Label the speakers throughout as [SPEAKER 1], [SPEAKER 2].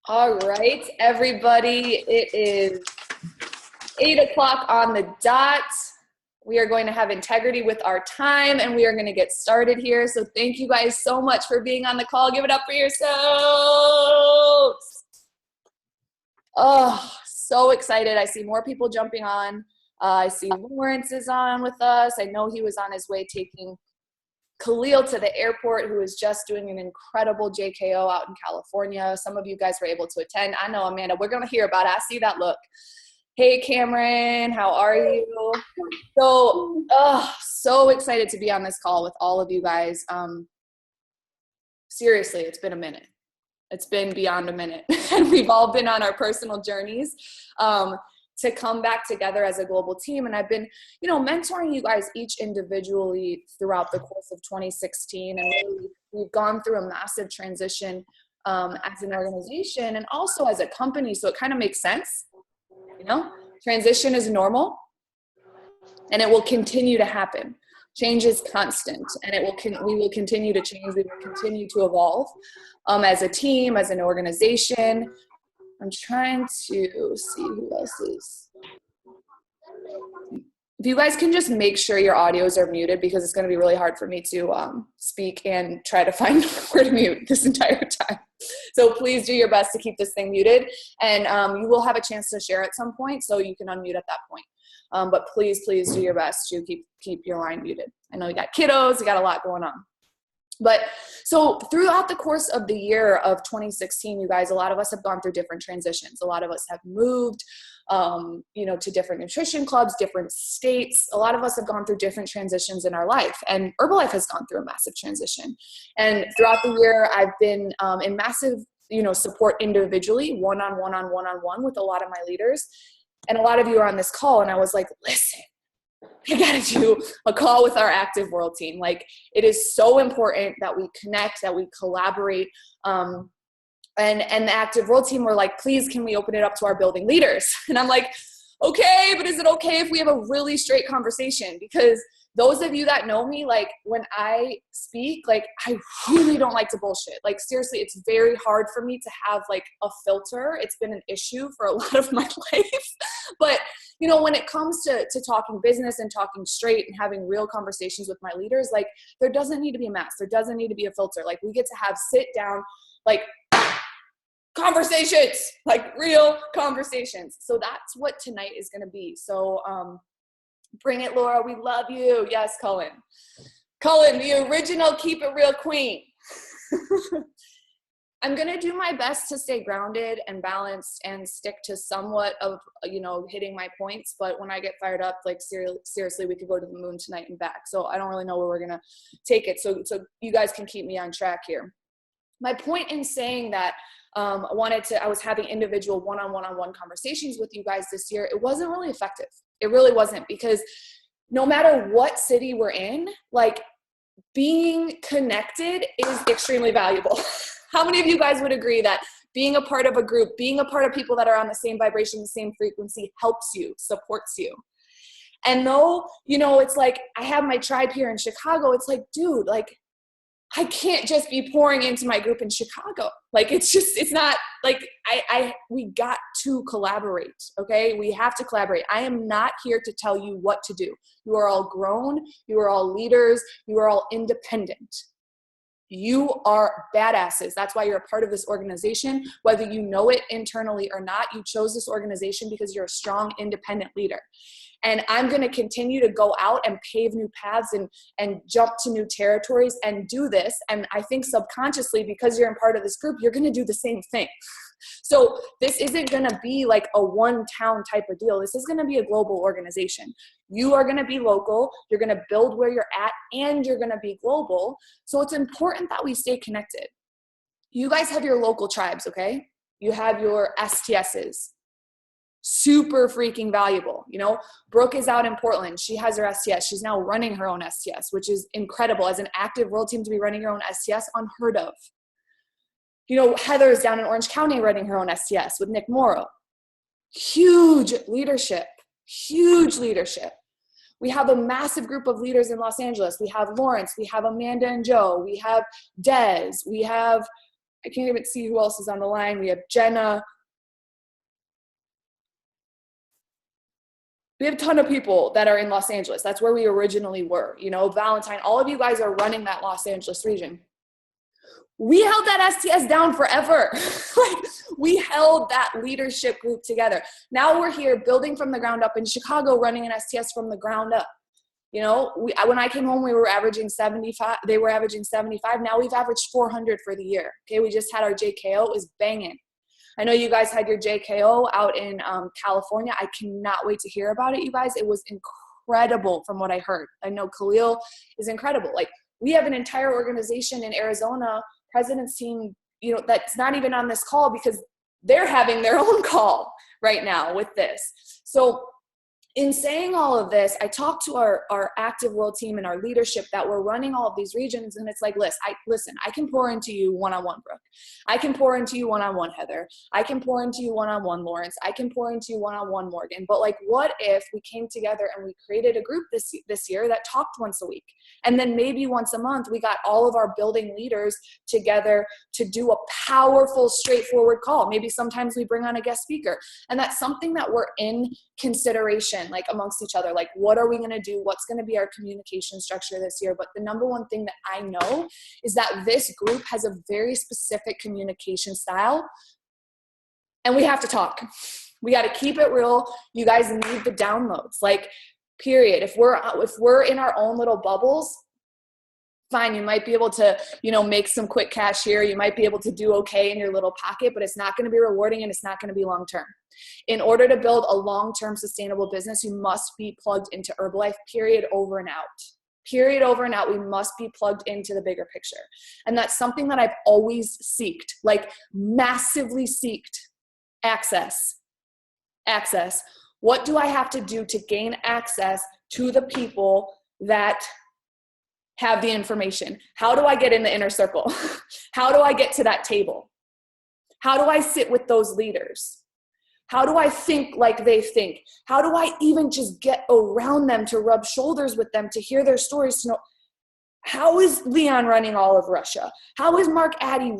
[SPEAKER 1] All right, everybody, it is 8 o'clock on the dot. We are going to have integrity with our time and we are going to get started here. So thank you guys so much for being on the call. Give it up for yourselves. Oh, so excited. I see more people jumping on. I see Lawrence is on with us. I know he was on his way taking Khalil to the airport, who is just doing an incredible JKO out in California. Some of you guys were able to attend. I know, Amanda, we're going to hear about it. I see that look. Hey, Cameron, how are you? So excited to be on this call with all of you guys. Seriously, it's been a minute. It's been beyond a minute. And we've all been on our personal journeys to come back together as a global team. And I've been, mentoring you guys each individually throughout the course of 2016. And really, we've gone through a massive transition as an organization and also as a company. So it kind of makes sense. Transition is normal and it will continue to happen. Change is constant and we will continue to change. We will continue to evolve as a team, as an organization. I'm trying to see who else is. If you guys can just make sure your audios are muted, because it's going to be really hard for me to speak and try to find where to mute this entire time. So please do your best to keep this thing muted, and you will have a chance to share at some point, so you can unmute at that point. But please do your best to keep your line muted. I know you got kiddos, you got a lot going on. But so throughout the course of the year of 2016, you guys, a lot of us have gone through different transitions. A lot of us have moved, to different nutrition clubs, different states. A lot of us have gone through different transitions in our life, and Herbalife has gone through a massive transition. And throughout the year, I've been in massive, support individually, one-on-one with a lot of my leaders. And a lot of you are on this call, and I was like, listen, I gotta do a call with our Active World team. Like, it is so important that we connect, that we collaborate. And the Active World team were like, please, can we open it up to our building leaders? And I'm like, okay, but is it okay if we have a really straight conversation? Because those of you that know me, like, when I speak, like, I really don't like to bullshit. Like, seriously, it's very hard for me to have like a filter. It's been an issue for a lot of my life. But when it comes to talking business and talking straight and having real conversations with my leaders, like, there doesn't need to be a mask. There doesn't need to be a filter. Like, we get to have sit down, like, conversations, like real conversations. So that's what tonight is going to be. So bring it, Laura. We love you. Yes, Cullen, the original Keep It Real queen. I'm going to do my best to stay grounded and balanced and stick to somewhat of, hitting my points. But when I get fired up, like, seriously, we could go to the moon tonight and back. So I don't really know where we're going to take it. So you guys can keep me on track here. My point in saying that I was having individual one-on-one conversations with you guys this year, it wasn't really effective. It really wasn't, because no matter what city we're in, like, being connected is extremely valuable. How many of you guys would agree that being a part of a group, being a part of people that are on the same vibration, the same frequency, helps you, supports you? And though, it's like, I have my tribe here in Chicago, it's like, dude, like, I can't just be pouring into my group in Chicago. Like, it's not like we got to collaborate. Okay. We have to collaborate. I am not here to tell you what to do. You are all grown. You are all leaders. You are all independent. You are badasses. That's why you're a part of this organization. Whether you know it internally or not, you chose this organization because you're a strong, independent leader. And I'm going to continue to go out and pave new paths and jump to new territories and do this. And I think subconsciously, because you're in part of this group, you're going to do the same thing. So this isn't going to be like a one town type of deal. This is going to be a global organization. You are going to be local. You're going to build where you're at, and you're going to be global. So it's important that we stay connected. You guys have your local tribes, okay? You have your STSs. Super freaking valuable. Brooke is out in Portland. She has her STS. She's now running her own STS, which is incredible. As an Active World team to be running your own STS, unheard of. Heather is down in Orange County running her own STS with Nick Morrow. Huge leadership. We have a massive group of leaders in Los Angeles. We have Lawrence. We have Amanda and Joe. We have Des. We have I can't even see who else is on the line. We have Jenna. We have a ton of people that are in Los Angeles. That's where we originally were. You know, Valentine, all of you guys are running that Los Angeles region. We held that STS down forever. Like, we held that leadership group together. Now we're here building from the ground up in Chicago, running an STS from the ground up. You know, when I came home, we were averaging 75. They were averaging 75. Now we've averaged 400 for the year. Okay, we just had our JKO. It was banging. I know you guys had your JKO out in California. I cannot wait to hear about it, you guys. It was incredible from what I heard. I know Khalil is incredible. Like, we have an entire organization in Arizona, president's team, you know, that's not even on this call because they're having their own call right now with this. So in saying all of this, I talked to our active world team and our leadership that we're running all of these regions. And it's like, listen, I can pour into you one-on-one, Brooke. I can pour into you one-on-one, Heather. I can pour into you one-on-one, Lawrence. I can pour into you one-on-one, Morgan. But like, what if we came together and we created a group this year that talked once a week? And then maybe once a month, we got all of our building leaders together to do a powerful, straightforward call. Maybe sometimes we bring on a guest speaker. And that's something that we're in consideration, like amongst each other. Like, what are we going to do? What's going to be our communication structure this year? But the number one thing that I know is that this group has a very specific communication style, and we have to talk. We got to keep it real. You guys need the downloads, like, period. If we're in our own little bubbles, fine, you might be able to, you know, make some quick cash here. You might be able to do okay in your little pocket, but it's not going to be rewarding and it's not going to be long-term. In order to build a long-term sustainable business, you must be plugged into Herbalife, period, over and out. Period, over and out. We must be plugged into the bigger picture. And that's something that I've always seeked, like massively seeked. Access. What do I have to do to gain access to the people that have the information? How do I get in the inner circle? How do I get to that table? How do I sit with those leaders? How do I think like they think? How do I even just get around them, to rub shoulders with them, to hear their stories, to know, how is Leon running all of Russia? How is Mark Addy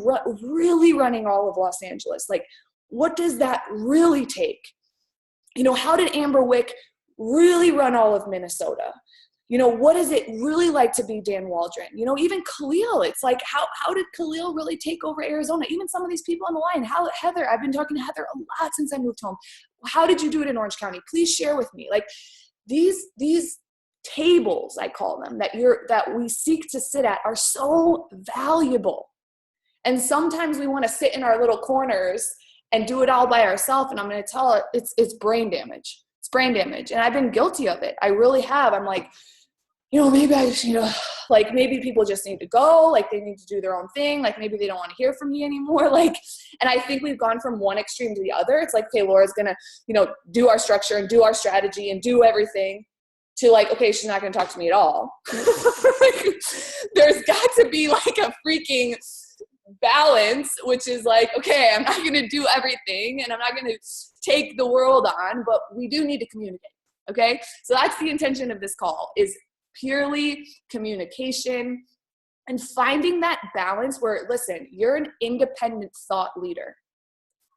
[SPEAKER 1] really running all of Los Angeles? Like, what does that really take? You know, how did Amber Wick really run all of Minnesota? You know, what is it really like to be Dan Waldron? You know, even Khalil, it's like, how did Khalil really take over Arizona? Even some of these people on the line, Heather, I've been talking to Heather a lot since I moved home. How did you do it in Orange County? Please share with me. Like, these tables, I call them, that we seek to sit at are so valuable. And sometimes we want to sit in our little corners and do it all by ourselves. And I'm going to tell it, it's brain damage. It's brain damage. And I've been guilty of it. I really have. I'm like, you know, maybe I just, you know, like, maybe people just need to go, like, they need to do their own thing, like, maybe they don't want to hear from me anymore, like, and I think we've gone from one extreme to the other. It's like, okay, Laura's gonna, you know, do our structure and do our strategy and do everything, to like, okay, she's not gonna talk to me at all. Like, there's got to be like a freaking balance, which is like, okay, I'm not gonna do everything and I'm not gonna take the world on, but we do need to communicate. Okay, so that's the intention of this call, is purely communication and finding that balance where, listen, you're an independent thought leader.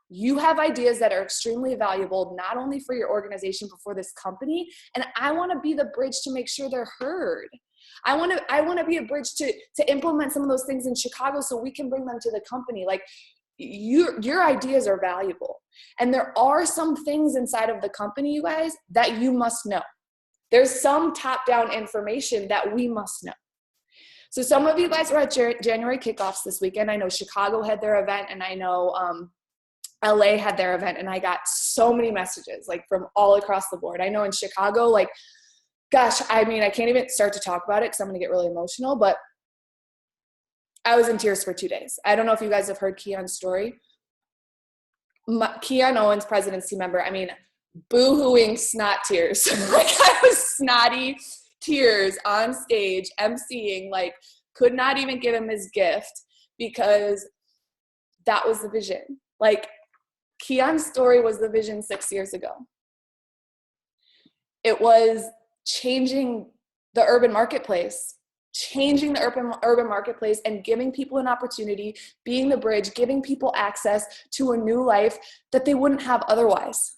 [SPEAKER 1] You have ideas that are extremely valuable, not only for your organization, but for this company. And I want to be the bridge to make sure they're heard. I want to be a bridge to implement some of those things in Chicago so we can bring them to the company. Like, your ideas are valuable. And there are some things inside of the company, you guys, that you must know. There's some top-down information that we must know. So some of you guys were at January kickoffs this weekend. I know Chicago had their event, and I know LA had their event, and I got so many messages, like, from all across the board. I know in Chicago, like, gosh, I mean, I can't even start to talk about it because I'm going to get really emotional, but I was in tears for 2 days. I don't know if you guys have heard Keon's story. Keon Owens, president's team member, I mean, boo-hooing snot tears. Like, I was snotty tears on stage, emceeing, like, could not even give him his gift because that was the vision. Like, Keon's story was the vision 6 years ago. It was changing the urban marketplace, changing the urban marketplace and giving people an opportunity, being the bridge, giving people access to a new life that they wouldn't have otherwise.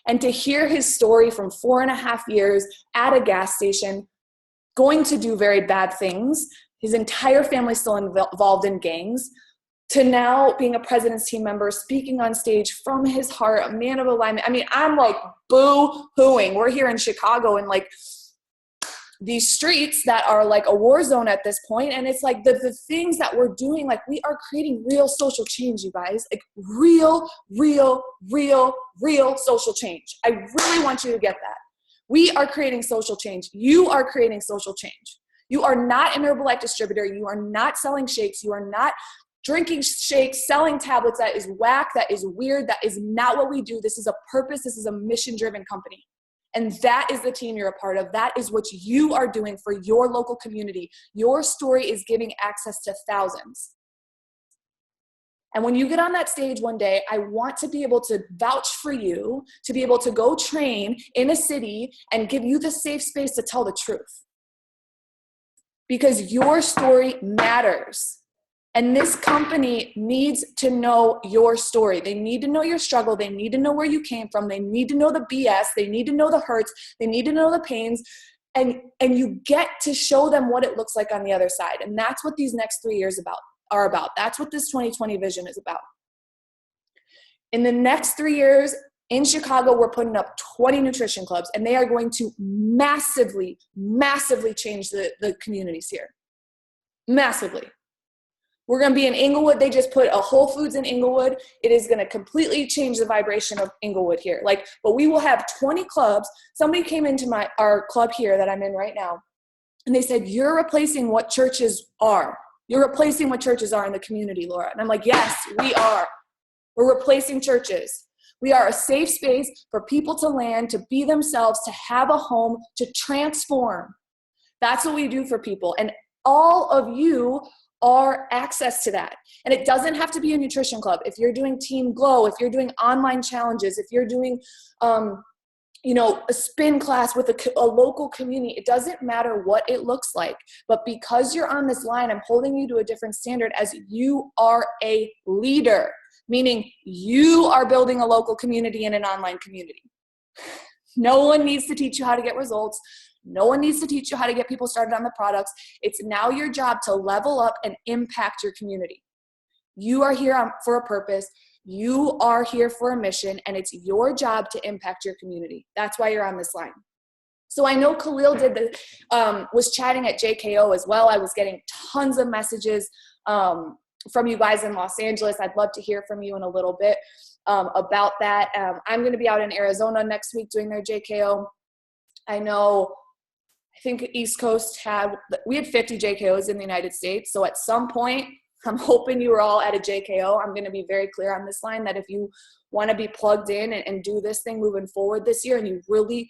[SPEAKER 1] And to hear his story from 4.5 years at a gas station, going to do very bad things, his entire family still involved in gangs, to now being a president's team member, speaking on stage from his heart, a man of alignment. I mean, I'm like boo-hooing. We're here in Chicago and like these streets that are like a war zone at this point. And it's like the things that we're doing, like we are creating real social change, you guys, like real social change. I really want you to get that. We are creating social change. You are creating social change. You are not an Herbalife distributor. You are not selling shakes. You are not drinking shakes, selling tablets. That is whack. That is weird. That is not what we do. This is a purpose. This is a mission-driven company. And that is the team you're a part of. That is what you are doing for your local community. Your story is giving access to thousands. And when you get on that stage one day, I want to be able to vouch for you, to be able to go train in a city and give you the safe space to tell the truth. Because your story matters. And this company needs to know your story. They need to know your struggle. They need to know where you came from. They need to know the BS. They need to know the hurts. They need to know the pains. And you get to show them what it looks like on the other side. And that's what these next 3 years are about. That's what this 2020 vision is about. In the next 3 years in Chicago, we're putting up 20 nutrition clubs, and they are going to massively change the communities here. Massively. We're going to be in Inglewood. They just put a Whole Foods in Inglewood. It is going to completely change the vibration of Inglewood here. But we will have 20 clubs. Somebody came into our club here that I'm in right now, and they said, "You're replacing what churches are. You're replacing what churches are in the community, Laura." And I'm like, yes, we are. We're replacing churches. We are a safe space for people to land, to be themselves, to have a home, to transform. That's what we do for people. And all of you are access to that. And it doesn't have to be a nutrition club. If you're doing Team Glow, if you're doing online challenges, if you're doing, a spin class with a local community, it doesn't matter what it looks like. But because you're on this line, I'm holding you to a different standard as you are a leader, meaning you are building a local community and an online community. No one needs to teach you how to get results. No one needs to teach you how to get people started on the products. It's now your job to level up and impact your community. You are here for a purpose. You are here for a mission, and it's your job to impact your community. That's why you're on this line. So I know Khalil was chatting at JKO as well. I was getting tons of messages from you guys in Los Angeles. I'd love to hear from you in a little bit about that. I'm going to be out in Arizona next week doing their JKO. I think East Coast we had 50 JKOs in the United States. So at some point, I'm hoping you were all at a JKO. I'm going to be very clear on this line that if you want to be plugged in and do this thing moving forward this year, and you really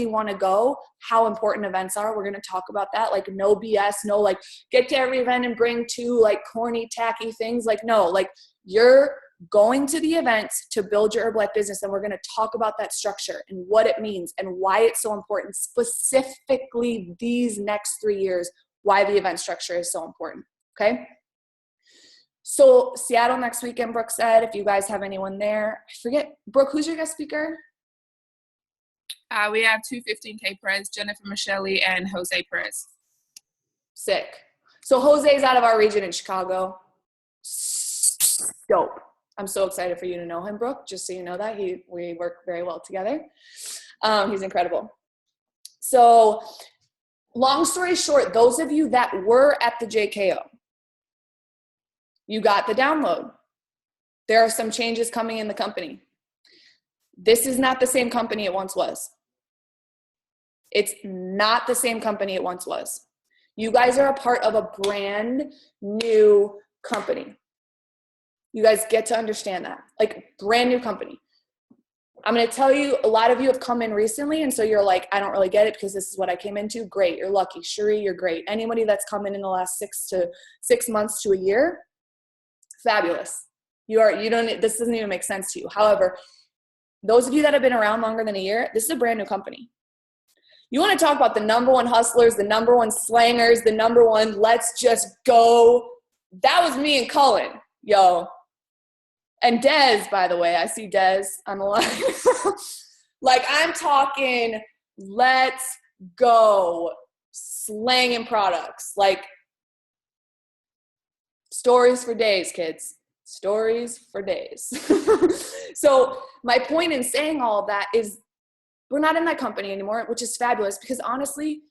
[SPEAKER 1] want to go, how important events are. We're going to talk about that. Like no BS, no like get to every event and bring 2 like corny, tacky things. Like no, like you're going to the events to build your Herbalife business. And we're going to talk about that structure and what it means and why it's so important, specifically these next 3 years, why the event structure is so important. Okay. So Seattle next weekend, Brooke said, if you guys have anyone there, I forget, Brooke, who's your guest speaker?
[SPEAKER 2] We have 2 15K Perez, Jennifer Michelle and Jose Perez.
[SPEAKER 1] Sick. So Jose's out of our region in Chicago. Dope. I'm so excited for you to know him, Brooke, just so you know that. We work very well together. He's incredible. So long story short, those of you that were at the JKO, you got the download. There are some changes coming in the company. This is not the same company it once was. It's not the same company it once was. You guys are a part of a brand new company. You guys get to understand that. Like, brand new company. I'm going to tell you, a lot of you have come in recently, and so you're like, I don't really get it because this is what I came into. Great. You're lucky. Cherie, you're great. Anybody that's come in the last 6 months to a year, fabulous. This doesn't even make sense to you. However, those of you that have been around longer than a year, this is a brand new company. You want to talk about the number one hustlers, the number one slangers, the number one let's just go. That was me and Cullen, yo. And Dez, by the way, I see Dez on the line. Like, I'm talking, let's go, slanging products. Like, stories for days, kids. Stories for days. So my point in saying all of that is we're not in that company anymore, which is fabulous because honestly,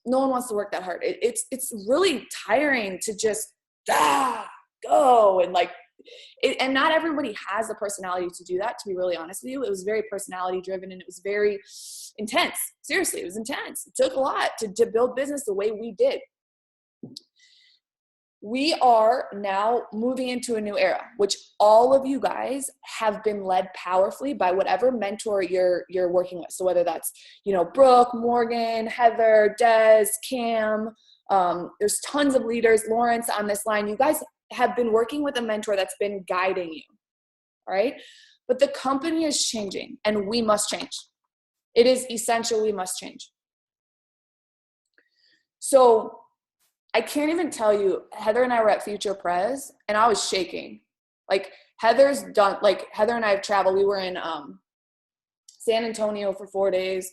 [SPEAKER 1] no one wants to work that hard. It's really tiring to just go and like, and not everybody has the personality to do that, to be really honest with you. It was very personality driven and it was very intense. Seriously, it was intense. It took a lot to build business the way we did. We are now moving into a new era, which all of you guys have been led powerfully by whatever mentor you're working with. So whether that's, Brooke, Morgan, Heather, Des, Cam, there's tons of leaders, Lawrence on this line. You guys have been working with a mentor that's been guiding you, all right? But the company is changing and we must change. It is essential we must change. So I can't even tell you, Heather and I were at Future Prez and I was shaking. Like Heather and I have traveled. We were in San Antonio for 4 days.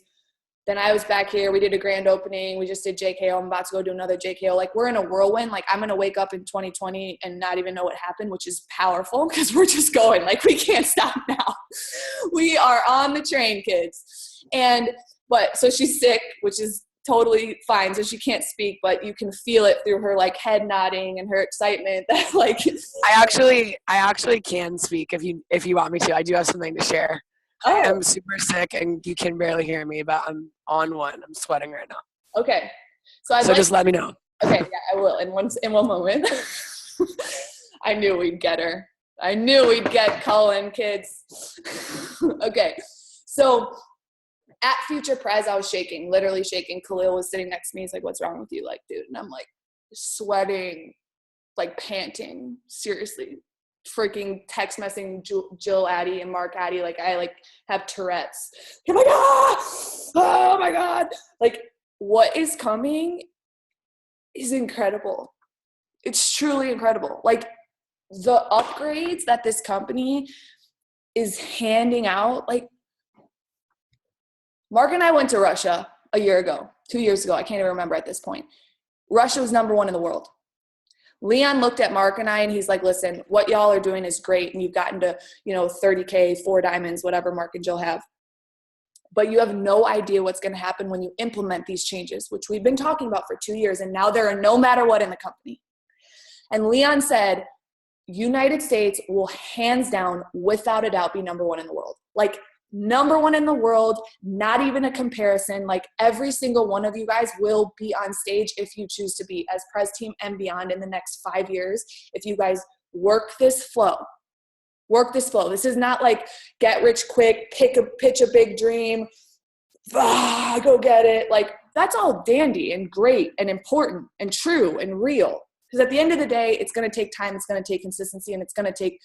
[SPEAKER 1] Then I was back here. We did a grand opening. We just did JKO. I'm about to go do another JKO. Like we're in a whirlwind. Like I'm going to wake up in 2020 and not even know what happened, which is powerful because we're just going. Like we can't stop now. We are on the train, kids. So she's sick, which is totally fine. So she can't speak, but you can feel it through her like head nodding and her excitement that like.
[SPEAKER 3] I actually can speak if you want me to. I do have something to share.
[SPEAKER 1] Oh.
[SPEAKER 3] I am super sick and you can barely hear me, but I'm on one. I'm sweating right now.
[SPEAKER 1] Okay. So
[SPEAKER 3] just let me know.
[SPEAKER 1] Okay, yeah, I will in one moment. I knew we'd get her. I knew we'd get Cullen, kids. Okay. So at Future Prez, I was shaking, literally shaking. Khalil was sitting next to me. He's like, "What's wrong with you?" Like, dude. And I'm like sweating, like panting, seriously. Freaking text messaging Jill Addy and Mark Addy. Like I like have Tourette's. I'm like, oh my God. Like what is coming is incredible. It's truly incredible. Like the upgrades that this company is handing out, like Mark and I went to Russia a year ago, 2 years ago. I can't even remember at this point. Russia was number one in the world. Leon looked at Mark and I and he's like, listen, what y'all are doing is great. And you've gotten to, 30K, 4 diamonds, whatever Mark and Jill have. But you have no idea what's going to happen when you implement these changes, which we've been talking about for 2 years. And now they're a no matter what in the company. And Leon said, United States will hands down, without a doubt, be number one in the world. Like number one in the world, not even a comparison. Like every single one of you guys will be on stage if you choose to be as Prez Team and beyond in the next 5 years. If you guys work this flow. This is not like get rich quick, pitch a big dream, go get it. Like that's all dandy and great and important and true and real. Because at the end of the day, it's going to take time, it's going to take consistency, and it's going to take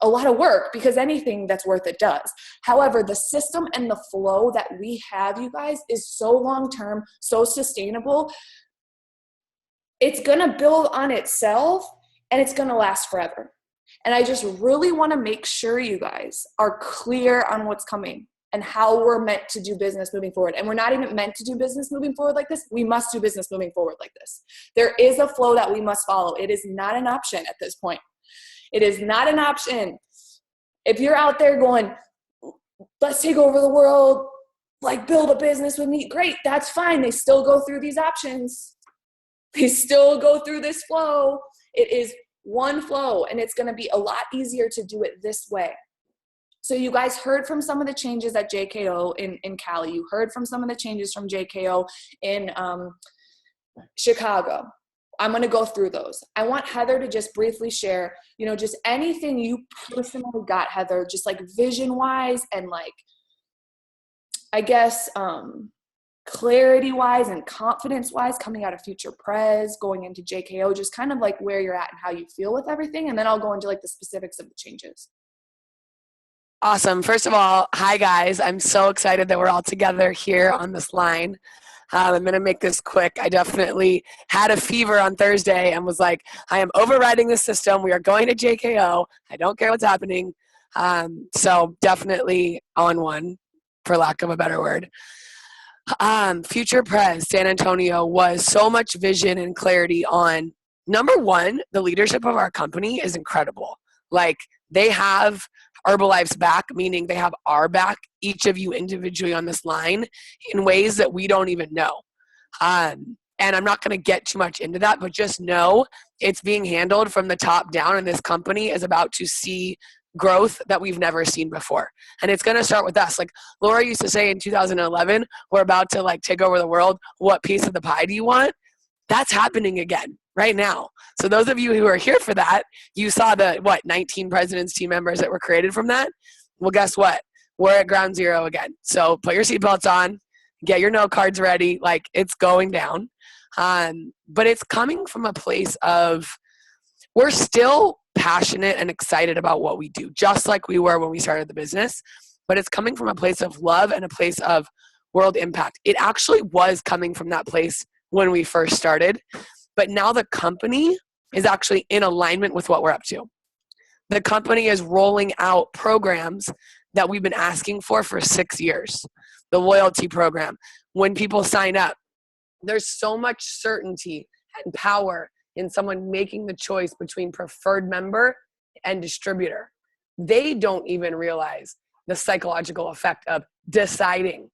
[SPEAKER 1] a lot of work because anything that's worth it does. However, the system and the flow that we have, you guys, is so long-term, so sustainable. It's going to build on itself and it's going to last forever. And I just really want to make sure you guys are clear on what's coming and how we're meant to do business moving forward. And we're not even meant to do business moving forward like this. We must do business moving forward like this. There is a flow that we must follow. It is not an option at this point. It is not an option. If you're out there going, let's take over the world, like build a business with me, great, that's fine. They still go through these options. They still go through this flow. It is one flow, and it's going to be a lot easier to do it this way. So you guys heard from some of the changes at JKO in Cali. You heard from some of the changes from JKO in Chicago. I'm going to go through those. I want Heather to just briefly share, just anything you personally got, Heather, just like vision-wise and like, I guess, clarity-wise and confidence-wise coming out of Future Prez, going into JKO, just kind of like where you're at and how you feel with everything. And then I'll go into like the specifics of the changes.
[SPEAKER 3] Awesome. First of all, hi guys. I'm so excited that we're all together here on this line. I'm going to make this quick. I definitely had a fever on Thursday and was like, I am overriding the system. We are going to JKO. I don't care what's happening. So definitely on one, for lack of a better word. Future Pres San Antonio was so much vision and clarity on, number one, the leadership of our company is incredible. Like, they have Herbalife's back, meaning they have our back, each of you individually on this line, in ways that we don't even know. And I'm not going to get too much into that, but just know it's being handled from the top down, and this company is about to see growth that we've never seen before. And it's going to start with us. Like Laura used to say in 2011, we're about to like take over the world. What piece of the pie do you want? That's happening again right now. So those of you who are here for that, you saw the 19 presidents team members that were created from that. Well, guess what? We're at ground zero again. So put your seatbelts on, get your note cards ready. Like, it's going down. But it's coming from a place of, we're still passionate and excited about what we do, just like we were when we started the business. But it's coming from a place of love and a place of world impact. It actually was coming from that place when we first started. But now the company is actually in alignment with what we're up to. The company is rolling out programs that we've been asking for 6 years. The loyalty program. When people sign up, there's so much certainty and power in someone making the choice between preferred member and distributor. They don't even realize the psychological effect of deciding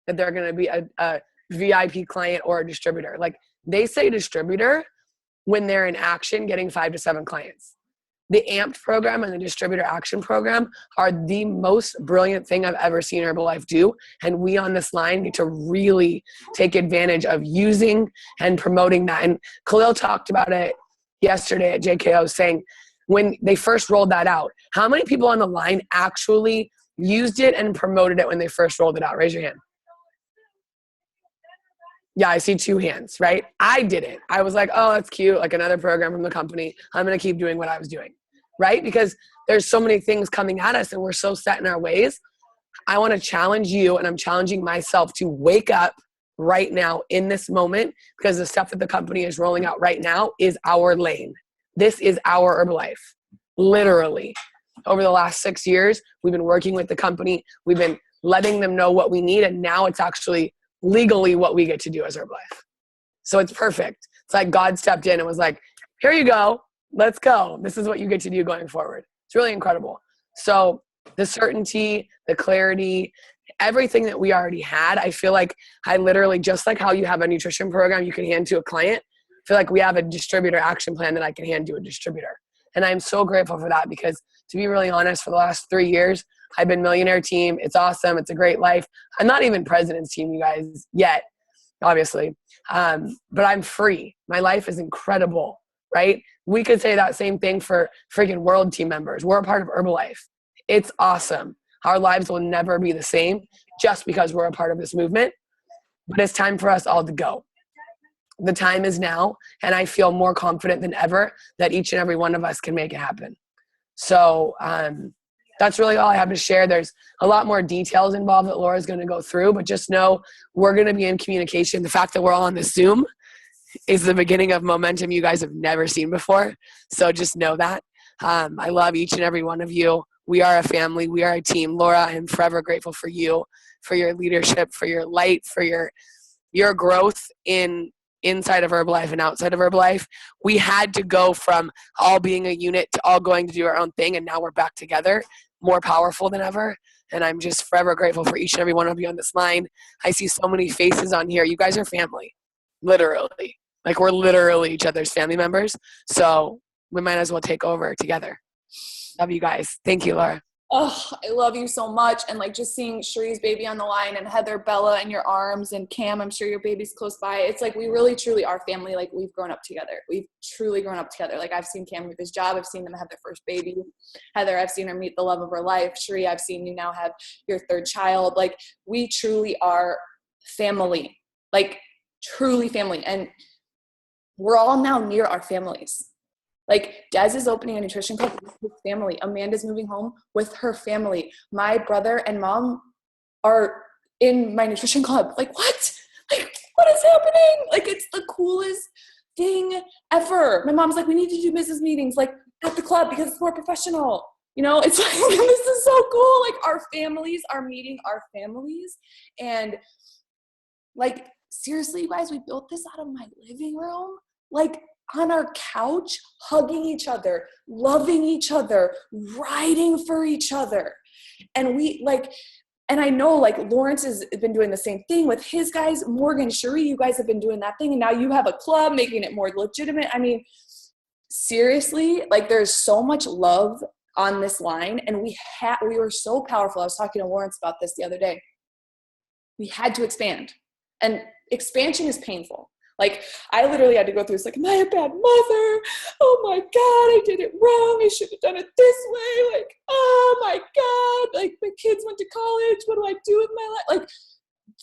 [SPEAKER 3] that they're going to be a VIP client or a distributor. Like, they say distributor when they're in action getting 5 to 7 clients. The AMPed program and the distributor action program are the most brilliant thing I've ever seen Herbalife do. And we on this line need to really take advantage of using and promoting that. And Khalil talked about it yesterday at JKO, saying when they first rolled that out, how many people on the line actually used it and promoted it when they first rolled it out? Raise your hand. Yeah, I see 2 hands, right? I did it. I was like, oh, that's cute. Like another program from the company. I'm going to keep doing what I was doing, right? Because there's so many things coming at us and we're so set in our ways. I want to challenge you, and I'm challenging myself to wake up right now in this moment, because the stuff that the company is rolling out right now is our lane. This is our Herbalife, literally. Over the last 6 years, we've been working with the company. We've been letting them know what we need, and now it's actually legally what we get to do as Herbalife. So it's perfect. It's like God stepped in and was like, here you go. Let's go. This is what you get to do going forward. It's really incredible. So the certainty, the clarity, everything that we already had, I feel like I literally, just like how you have a nutrition program you can hand to a client, I feel like we have a distributor action plan that I can hand to a distributor. And I'm so grateful for that, because to be really honest, for the last 3 years, I've been Millionaire Team. It's awesome. It's a great life. I'm not even President's Team, you guys, yet, obviously. But I'm free. My life is incredible, right? We could say that same thing for freaking World Team members. We're a part of Herbalife. It's awesome. Our lives will never be the same just because we're a part of this movement. But it's time for us all to go. The time is now, and I feel more confident than ever that each and every one of us can make it happen. So that's really all I have to share. There's a lot more details involved that Laura's going to go through, but just know we're going to be in communication. The fact that we're all on this Zoom is the beginning of momentum you guys have never seen before. So just know that. I love each and every one of you. We are a family. We are a team. Laura, I am forever grateful for you, for your leadership, for your light, for your growth inside of Herbalife and outside of Herbalife. We had to go from all being a unit to all going to do our own thing, and now we're back together, more powerful than ever. And I'm just forever grateful for each and every one of you on this line. I see so many faces on here. You guys are family, literally. Like, we're literally each other's family members. So we might as well take over together. Love you guys. Thank you, Laura.
[SPEAKER 1] Oh, I love you so much. And like, just seeing Cherie's baby on the line, and Heather, Bella in your arms, and Cam, I'm sure your baby's close by. It's like, we really truly are family. Like, we've grown up together. We've truly grown up together. Like, I've seen Cam with his job. I've seen them have their first baby. Heather, I've seen her meet the love of her life. Cherie, I've seen you now have your 3rd child. Like, we truly are family, like truly family. And we're all now near our families. Like Des is opening a nutrition club with his family. Amanda's moving home with her family. My brother and mom are in my nutrition club. Like what? Like what is happening? Like it's the coolest thing ever. My mom's like, we need to do business meetings like at the club because it's more professional. You know, it's like, this is so cool. Like our families are meeting our families. And like, seriously, you guys, we built this out of my living room. Like on our couch, hugging each other, loving each other, riding for each other. And we like, and I know like Lawrence has been doing the same thing with his guys. Morgan, Cherie, you guys have been doing that thing. And now you have a club making it more legitimate. I mean, seriously, like there's so much love on this line. And we were so powerful. I was talking to Lawrence about this the other day. We had to expand. And expansion is painful. Like I literally had to go through this, like, am I a bad mother? Oh my God, I did it wrong. I should have done it this way. Like, oh my God, like my kids went to college. What do I do with my life?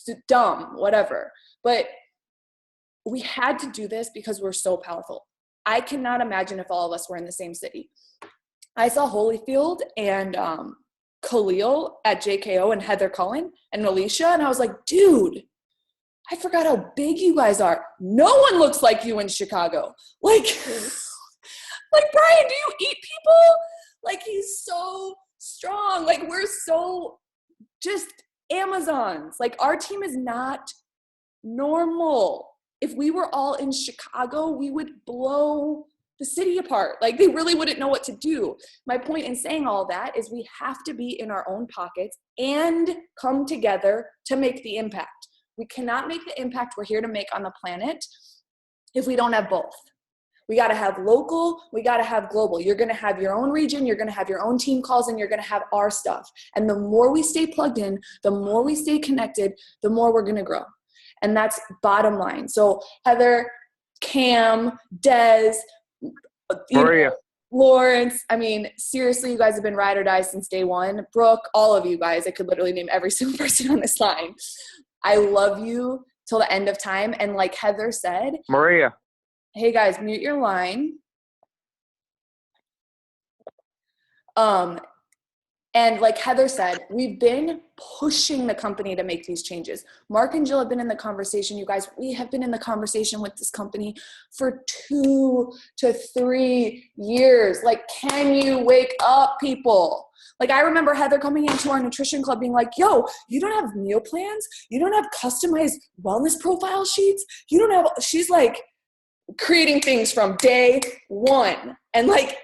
[SPEAKER 1] Like dumb, whatever. But we had to do this because we're so powerful. I cannot imagine if all of us were in the same city. I saw Holyfield and Khalil at JKO and Heather Cullen and Alicia. And I was like, dude, I forgot how big you guys are. No one looks like you in Chicago. Like, like Brian, do you eat people? Like he's so strong. Like we're so just Amazons. Like our team is not normal. If we were all in Chicago, we would blow the city apart. Like they really wouldn't know what to do. My point in saying all that is we have to be in our own pockets and come together to make the impact. We cannot make the impact we're here to make on the planet if we don't have both. We got to have local, we got to have global. You're going to have your own region, you're going to have your own team calls, and you're going to have our stuff. And the more we stay plugged in, the more we stay connected, the more we're going to grow. And that's bottom line. So Heather, Cam, Des,
[SPEAKER 4] Maria.
[SPEAKER 1] Lawrence, I mean, seriously, you guys have been ride or die since day one. Brooke, all of you guys, I could literally name every single person on this line. I love you till the end of time. And like Heather said,
[SPEAKER 4] Maria.
[SPEAKER 1] Hey guys, mute your line. And like Heather said, we've been pushing the company to make these changes. Mark and Jill have been in the conversation. You guys, we have been in the conversation with this company for 2 to 3 years. Like, can you wake up, people? Like, I remember Heather coming into our nutrition club being like, yo, you don't have meal plans? You don't have customized wellness profile sheets? You don't have, she's like creating things from day one. And like,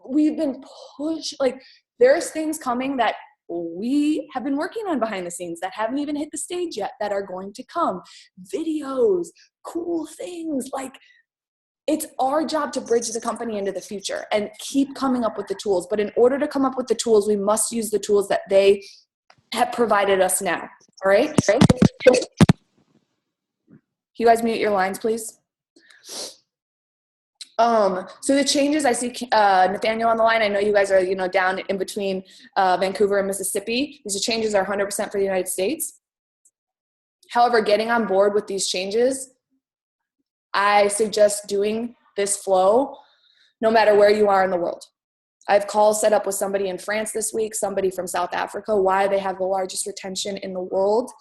[SPEAKER 1] we've been pushed, like, there's things coming that we have been working on behind the scenes that haven't even hit the stage yet that are going to come. Videos, cool things. Like, it's our job to bridge the company into the future and keep coming up with the tools. But in order to come up with the tools, we must use the tools that they have provided us now. All right? You guys mute your lines, please. So the changes, I see Nathaniel on the line. I know you guys are, down in between Vancouver and Mississippi. These changes are 100% for the United States. However, getting on board with these changes, I suggest doing this flow no matter where you are in the world. I have calls set up with somebody in France this week, somebody from South Africa, why they have the largest retention in the world.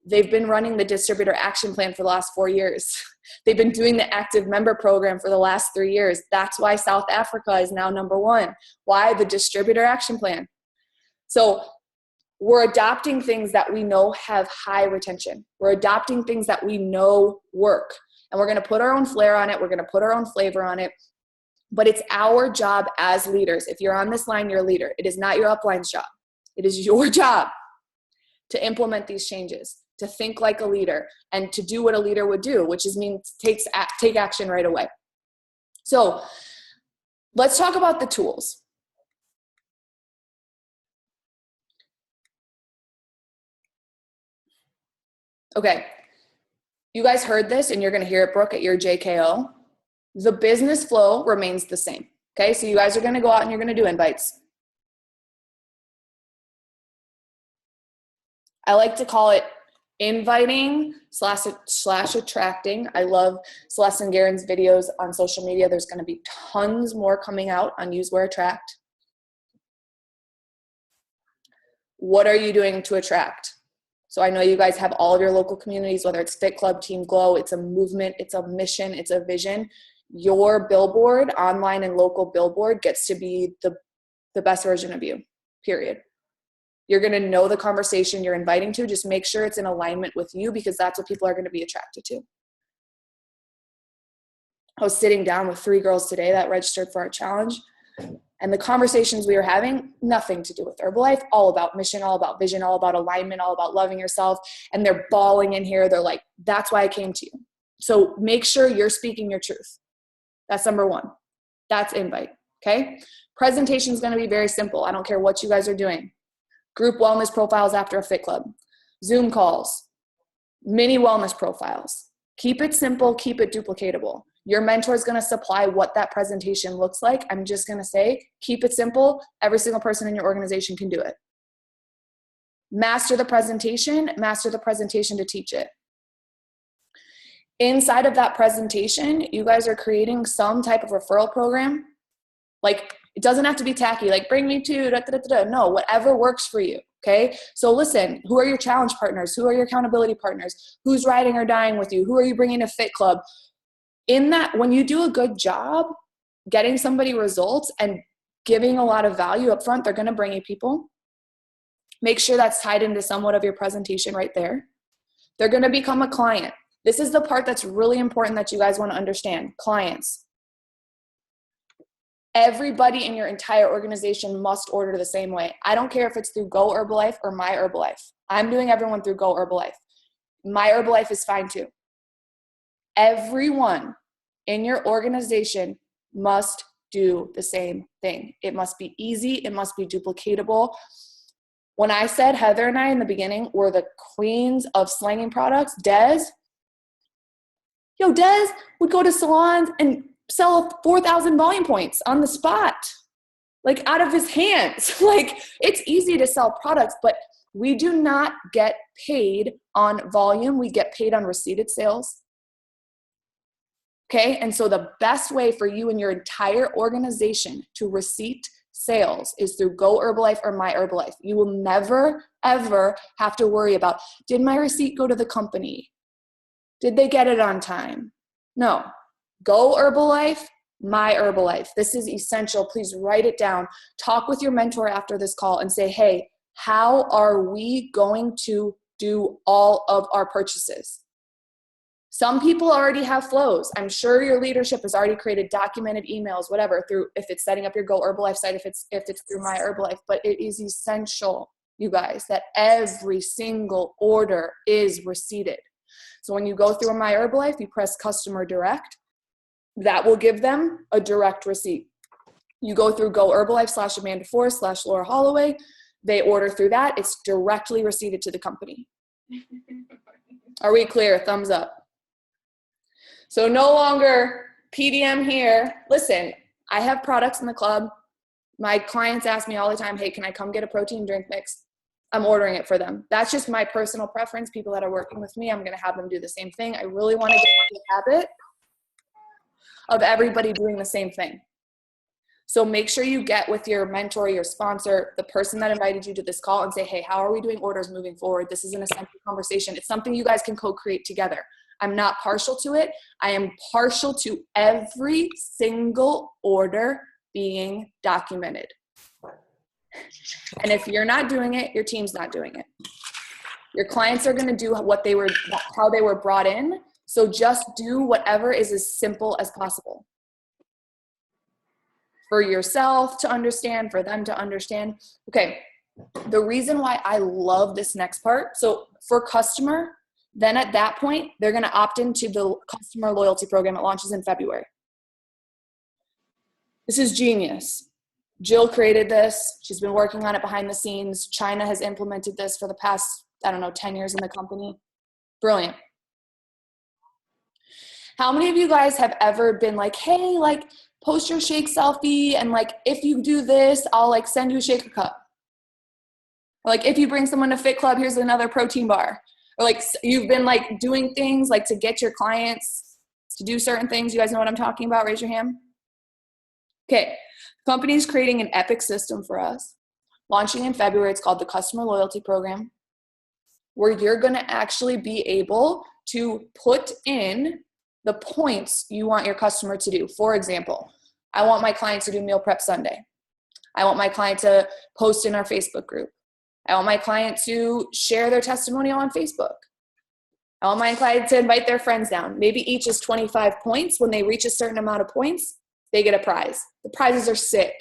[SPEAKER 1] They've been running the distributor action plan for the last 4 years. They've been doing the active member program for the last 3 years. That's why South Africa is now number one. Why? The distributor action plan. So we're adopting things that we know have high retention. We're adopting things that we know work. And we're going to put our own flair on it. We're going to put our own flavor on it. But it's our job as leaders. If you're on this line, you're a leader. It is not your upline's job. It is your job to implement these changes, to think like a leader, and to do what a leader would do, which is take action right away. So let's talk about the tools. Okay, you guys heard this, and you're going to hear it, Brooke, at your JKO. The business flow remains the same. Okay, so you guys are going to go out and you're going to do invites. I like to call it Inviting slash attracting. I love Celeste and Garen's videos on social media. There's going to be tons more coming out on Use, Wear, Attract. What are you doing to attract? So I know you guys have all of your local communities, whether it's Fit Club, Team Glow, it's a movement, it's a mission, it's a vision. Your billboard, online and local billboard, gets to be the best version of you, period. You're going to know the conversation you're inviting to. Just make sure it's in alignment with you, because that's what people are going to be attracted to. I was sitting down with 3 girls today that registered for our challenge, and the conversations we were having, nothing to do with Herbalife, all about mission, all about vision, all about alignment, all about loving yourself. And they're bawling in here. They're like, that's why I came to you. So make sure you're speaking your truth. That's number 1. That's invite, okay? Presentation is going to be very simple. I don't care what you guys are doing. Group wellness profiles after a Fit Club, Zoom calls, mini wellness profiles. Keep it simple, keep it duplicatable. Your mentor is going to supply what that presentation looks like. I'm just going to say, keep it simple. Every single person in your organization can do it. Master the presentation to teach it. Inside of that presentation, you guys are creating some type of referral program. Like, it doesn't have to be tacky, like bring me to, no, whatever works for you, okay? So listen, who are your challenge partners? Who are your accountability partners? Who's riding or dying with you? Who are you bringing to Fit Club? In that, when you do a good job getting somebody results and giving a lot of value up front, they're going to bring you people. Make sure that's tied into somewhat of your presentation right there. They're going to become a client. This is the part that's really important that you guys want to understand. Clients. Everybody in your entire organization must order the same way. I don't care if it's through Go Herbalife or My Herbalife. I'm doing everyone through Go Herbalife. My Herbalife is fine too. Everyone in your organization must do the same thing. It must be easy. It must be duplicatable. When I said Heather and I in the beginning were the queens of slanging products, Des would go to salons and sell 4,000 volume points on the spot, like out of his hands. Like, it's easy to sell products, but we do not get paid on volume. We get paid on receipted sales. Okay, and so the best way for you and your entire organization to receipt sales is through Go Herbalife or My Herbalife. You will never, ever have to worry about, did my receipt go to the company? Did they get it on time? No. Go Herbalife, My Herbalife. This is essential. Please write it down. Talk with your mentor after this call and say, hey, how are we going to do all of our purchases? Some people already have flows. I'm sure your leadership has already created documented emails, whatever, through, if it's setting up your Go Herbalife site, if it's through My Herbalife. But it is essential, you guys, that every single order is receipted. So when you go through a My Herbalife, you press Customer Direct. That will give them a direct receipt. You go through Go Herbalife /Amanda Forrest /Laura Holloway. They order through that. It's directly receipted to the company. Are we clear? Thumbs up. So no longer PDM here. Listen, I have products in the club. My clients ask me all the time, hey, can I come get a protein drink mix? I'm ordering it for them. That's just my personal preference. People that are working with me, I'm going to have them do the same thing. I really want to get into the habit of everybody doing the same thing. So make sure you get with your mentor, your sponsor, the person that invited you to this call, and say, hey, how are we doing orders moving forward? This is an essential conversation. It's something you guys can co-create together. I'm not partial to it. I am partial to every single order being documented. And if you're not doing it, your team's not doing it. Your clients are going to do how they were brought in. So just do whatever is as simple as possible. For yourself to understand, for them to understand. Okay, the reason why I love this next part, so for customer, then at that point, they're going to opt into the customer loyalty program. It launches in February. This is genius. Jill created this. She's been working on it behind the scenes. China has implemented this for the past, 10 years in the company. Brilliant. How many of you guys have ever been like, hey, post your shake selfie, and if you do this, I'll send you a shaker cup. Or if you bring someone to Fit Club, here's another protein bar. Or like you've been like doing things like to get your clients to do certain things. You guys know what I'm talking about? Raise your hand. Okay. Company's creating an epic system for us. Launching in February. It's called the Customer Loyalty Program, where you're going to actually be able to put in the points you want your customer to do. For example, I want my client to do Meal Prep Sunday. I want my client to post in our Facebook group. I want my client to share their testimonial on Facebook. I want my client to invite their friends down. Maybe each is 25 points. When they reach a certain amount of points, they get a prize. The prizes are sick.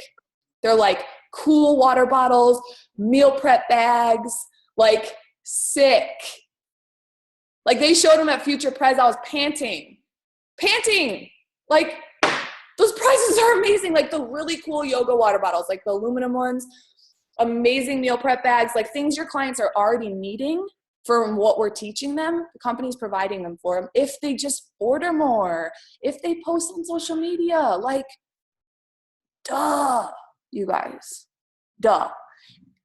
[SPEAKER 1] They're like cool water bottles, meal prep bags, like sick. Like they showed them at Future Prez, I was panting. Like those prizes are amazing. Like the really cool yoga water bottles, like the aluminum ones, amazing meal prep bags, like things your clients are already needing from what we're teaching them. The company's providing them for them if they just order more, if they post on social media. Like, duh, you guys, duh.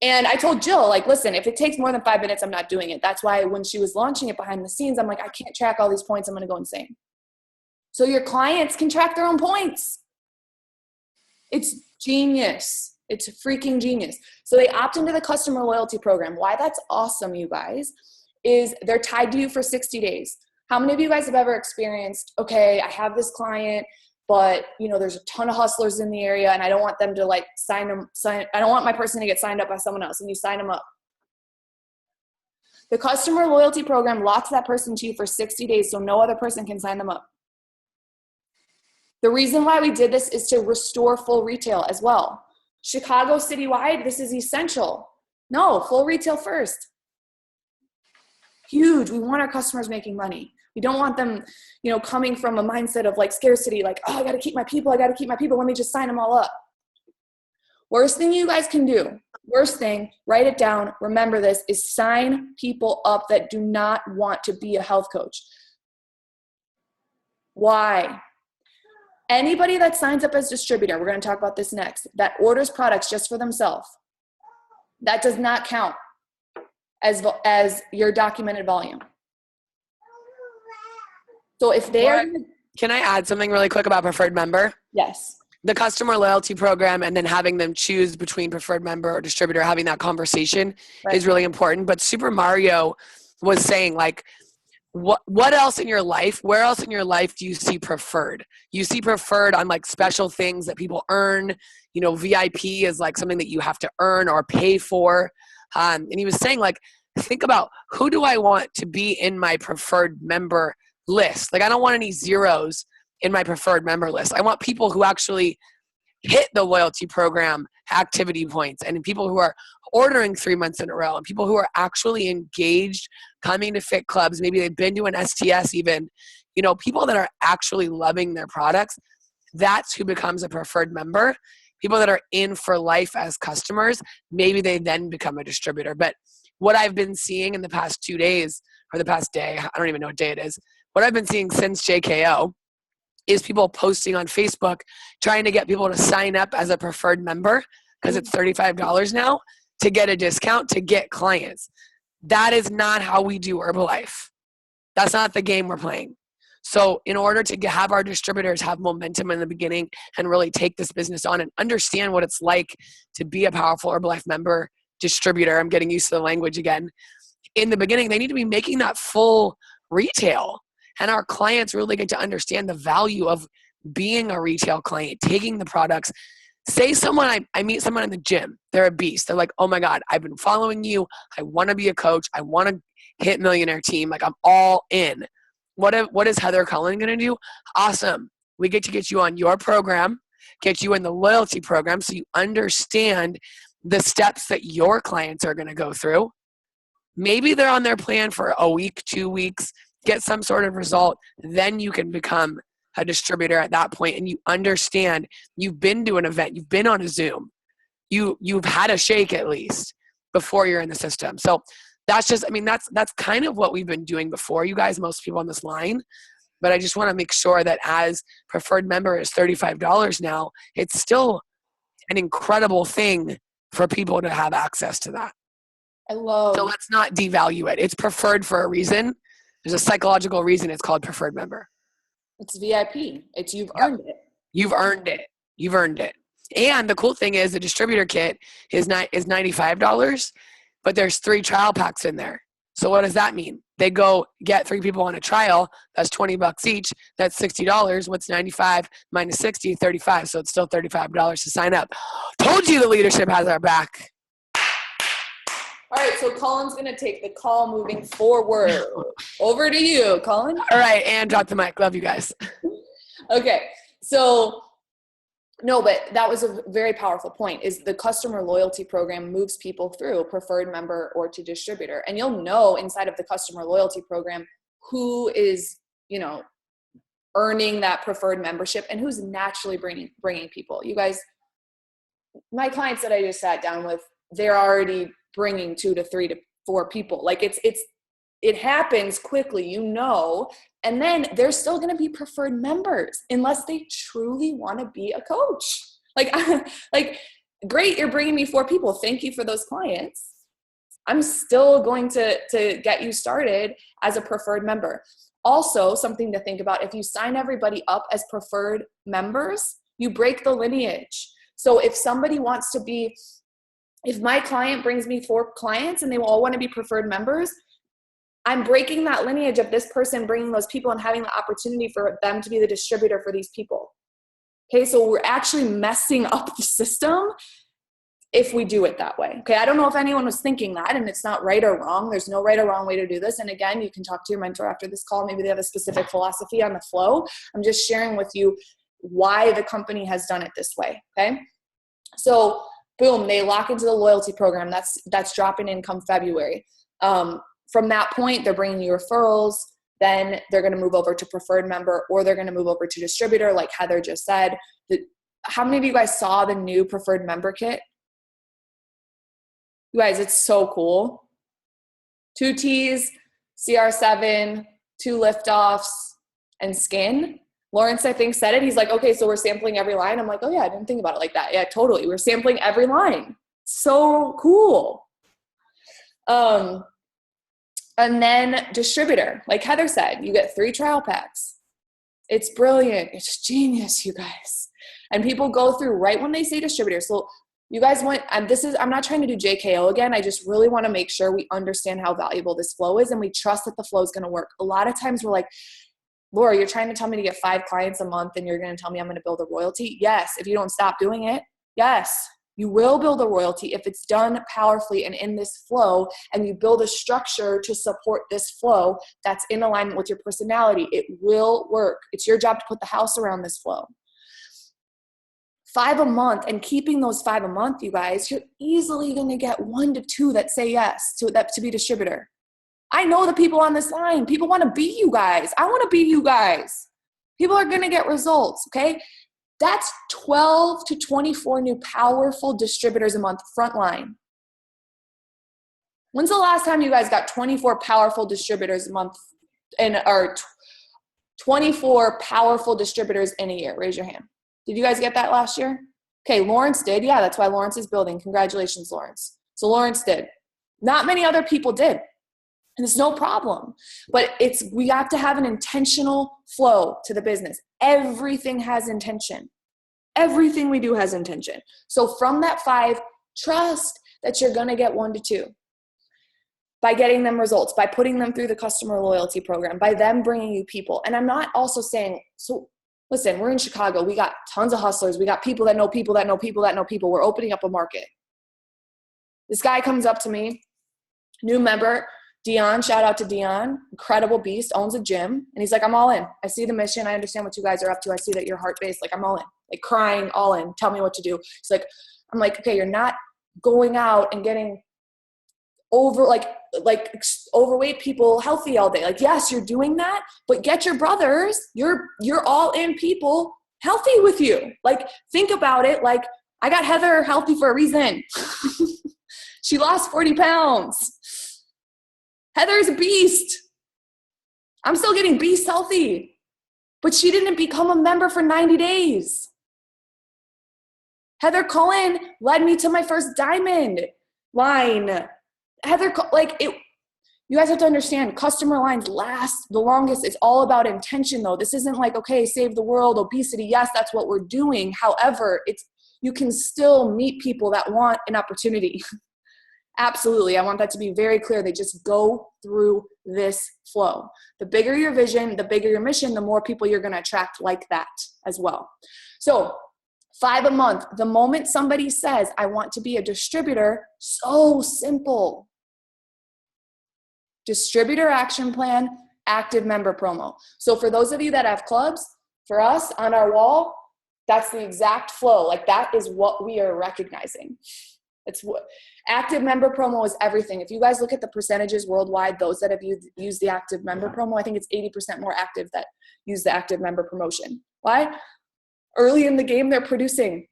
[SPEAKER 1] And I told Jill, like, listen, if it takes more than 5 minutes, I'm not doing it. That's why when she was launching it behind the scenes, I'm like, I can't track all these points. I'm going to go insane. So your clients can track their own points. It's genius. It's freaking genius. So they opt into the customer loyalty program. Why that's awesome, you guys, is they're tied to you for 60 days. How many of you guys have ever experienced, okay, I have this client, but there's a ton of hustlers in the area and I don't want them to like I don't want my person to get signed up by someone else, and you sign them up. The customer loyalty program locks that person to you for 60 days so no other person can sign them up. The reason why we did this is to restore full retail as well. Chicago citywide, this is essential. No, full retail first. Huge. We want our customers making money. We don't want them, coming from a mindset of like scarcity, like, oh, I got to keep my people. Let me just sign them all up. Worst thing you guys can do, write it down, remember this, is sign people up that do not want to be a health coach. Why? Anybody that signs up as distributor, we're going to talk about this next, that orders products just for themselves, that does not count as your documented volume. So if they're...
[SPEAKER 3] Can I add something really quick about preferred member?
[SPEAKER 1] Yes.
[SPEAKER 3] The customer loyalty program and then having them choose between preferred member or distributor, having that conversation is really important. But Super Mario was saying, like, what else in your life, where else in your life do you see preferred? You see preferred on like special things that people earn, VIP is like something that you have to earn or pay for. And he was saying, like, think about, who do I want to be in my preferred member list? Like, I don't want any zeros in my preferred member list. I want people who actually hit the loyalty program activity points, and people who are ordering 3 months in a row, and people who are actually engaged, coming to fit clubs. Maybe they've been to an STS even, people that are actually loving their products. That's who becomes a preferred member. People that are in for life as customers, maybe they then become a distributor. But what I've been seeing in the past 2 days, or the past day, I don't even know what day it is, what I've been seeing since JKO is people posting on Facebook trying to get people to sign up as a preferred member, because it's $35 now, to get a discount, to get clients. That is not how we do Herbalife. That's not the game we're playing. So in order to have our distributors have momentum in the beginning and really take this business on and understand what it's like to be a powerful Herbalife member distributor, I'm getting used to the language again. In the beginning, they need to be making that full retail. And our clients really get to understand the value of being a retail client, taking the products. Say I meet someone in the gym, they're a beast. They're like, oh my God, I've been following you. I want to be a coach. I want to hit Millionaire Team. Like, I'm all in. What is Heather Cullen going to do? Awesome. We get to get you on your program, get you in the loyalty program so you understand the steps that your clients are going to go through. Maybe they're on their plan for a week, 2 weeks, get some sort of result. Then you can become a distributor at that point, and you understand you've been to an event, you've been on a Zoom, you've had a shake at least before you're in the system. So that's kind of what we've been doing before, you guys, most people on this line. But I just want to make sure that as preferred member is $35 now, it's still an incredible thing for people to have access to that. So let's not devalue it. It's preferred for a reason. There's a psychological reason it's called preferred member.
[SPEAKER 1] It's VIP. It's you've earned it.
[SPEAKER 3] You've earned it. You've earned it. And the cool thing is the distributor kit is $95, but there's 3 trial packs in there. So what does that mean? They go get 3 people on a trial. That's $20 each. That's $60. What's 95 minus 60? 35. So it's still $35 to sign up. Told you the leadership has our back.
[SPEAKER 1] All right, so Colin's going to take the call moving forward. Over to you, Colin.
[SPEAKER 3] All right, and drop the mic. Love you guys.
[SPEAKER 1] Okay, so no, but that was a very powerful point, is the customer loyalty program moves people through preferred member or to distributor. And you'll know inside of the customer loyalty program who is, earning that preferred membership and who's naturally bringing people. You guys, my clients that I just sat down with, they're already bringing 2 to 3 to 4 people. Like it happens quickly, and then they're still going to be preferred members unless they truly want to be a coach. Like, great, you're bringing me 4 people. Thank you for those clients. I'm still going to get you started as a preferred member. Also, something to think about, if you sign everybody up as preferred members, you break the lineage. So if my client brings me 4 clients and they all want to be preferred members, I'm breaking that lineage of this person bringing those people and having the opportunity for them to be the distributor for these people. Okay, so we're actually messing up the system if we do it that way. Okay, I don't know if anyone was thinking that, and it's not right or wrong. There's no right or wrong way to do this. And again, you can talk to your mentor after this call. Maybe they have a specific philosophy on the flow. I'm just sharing with you why the company has done it this way, okay? So boom, they lock into the loyalty program. That's dropping in come February. From that point, they're bringing you referrals. Then they're going to move over to preferred member, or they're going to move over to distributor, like Heather just said. How many of you guys saw the new preferred member kit? You guys, it's so cool. 2 T's, CR7, 2 liftoffs, and skin. Lawrence, I think, said it. He's like, okay, so we're sampling every line. I'm like, oh yeah, I didn't think about it like that. Yeah, totally. We're sampling every line. So cool. And then distributor, like Heather said, you get 3 trial packs. It's brilliant. It's genius, you guys. And people go through right when they say distributor. So you guys I'm not trying to do JKO again. I just really want to make sure we understand how valuable this flow is and we trust that the flow is going to work. A lot of times we're like, Laura, you're trying to tell me to get 5 clients a month and you're going to tell me I'm going to build a royalty? Yes, if you don't stop doing it. Yes, you will build a royalty if it's done powerfully and in this flow, and you build a structure to support this flow that's in alignment with your personality. It will work. It's your job to put the house around this flow. 5 a month, and keeping those 5 a month, you guys, you're easily going to get 1 to 2 that say yes to be distributor. I know the people on this line. People want to be you guys. I want to be you guys. People are going to get results, okay? That's 12 to 24 new powerful distributors a month, frontline. When's the last time you guys got 24 powerful distributors a month, or 24 powerful distributors in a year? Raise your hand. Did you guys get that last year? Okay, Lawrence did. Yeah, that's why Lawrence is building. Congratulations, Lawrence. So Lawrence did. Not many other people did. And it's no problem. But we have to have an intentional flow to the business. Everything has intention. Everything we do has intention. So from that 5, trust that you're going to get 1 to 2 by getting them results, by putting them through the customer loyalty program, by them bringing you people. And I'm not also saying, so listen, we're in Chicago. We got tons of hustlers. We got people that know people that know people that know people. We're opening up a market. This guy comes up to me, new member, Dion, shout out to Dion, incredible beast, owns a gym. And he's like, I'm all in. I see the mission. I understand what you guys are up to. I see that you're heart-based. Like, I'm all in. Like, crying, all in. Tell me what to do. He's like, I'm like, okay, you're not going out and getting overweight people healthy all day. Like, yes, you're doing that, but get your brothers, you're all in people healthy with you. Like, think about it. Like, I got Heather healthy for a reason. She lost 40 pounds. Heather's a beast. I'm still getting beast healthy, but she didn't become a member for 90 days. Heather Cohen led me to my first diamond line. Heather, like it, you guys have to understand, customer lines last the longest. It's all about intention though. This isn't like, okay, save the world, obesity. Yes, that's what we're doing. However, you can still meet people that want an opportunity. Absolutely. I want that to be very clear. They just go through this flow. The bigger your vision, the bigger your mission, the more people you're going to attract like that as well. So 5 a month, the moment somebody says, I want to be a distributor, so simple. Distributor action plan, active member promo. So for those of you that have clubs, for us on our wall, that's the exact flow. Like that is what we are recognizing. It's what active member promo is everything. If you guys look at the percentages worldwide, those that have used the active member promo, I think it's 80% more active that use the active member promotion. Why? Early in the game, they're producing.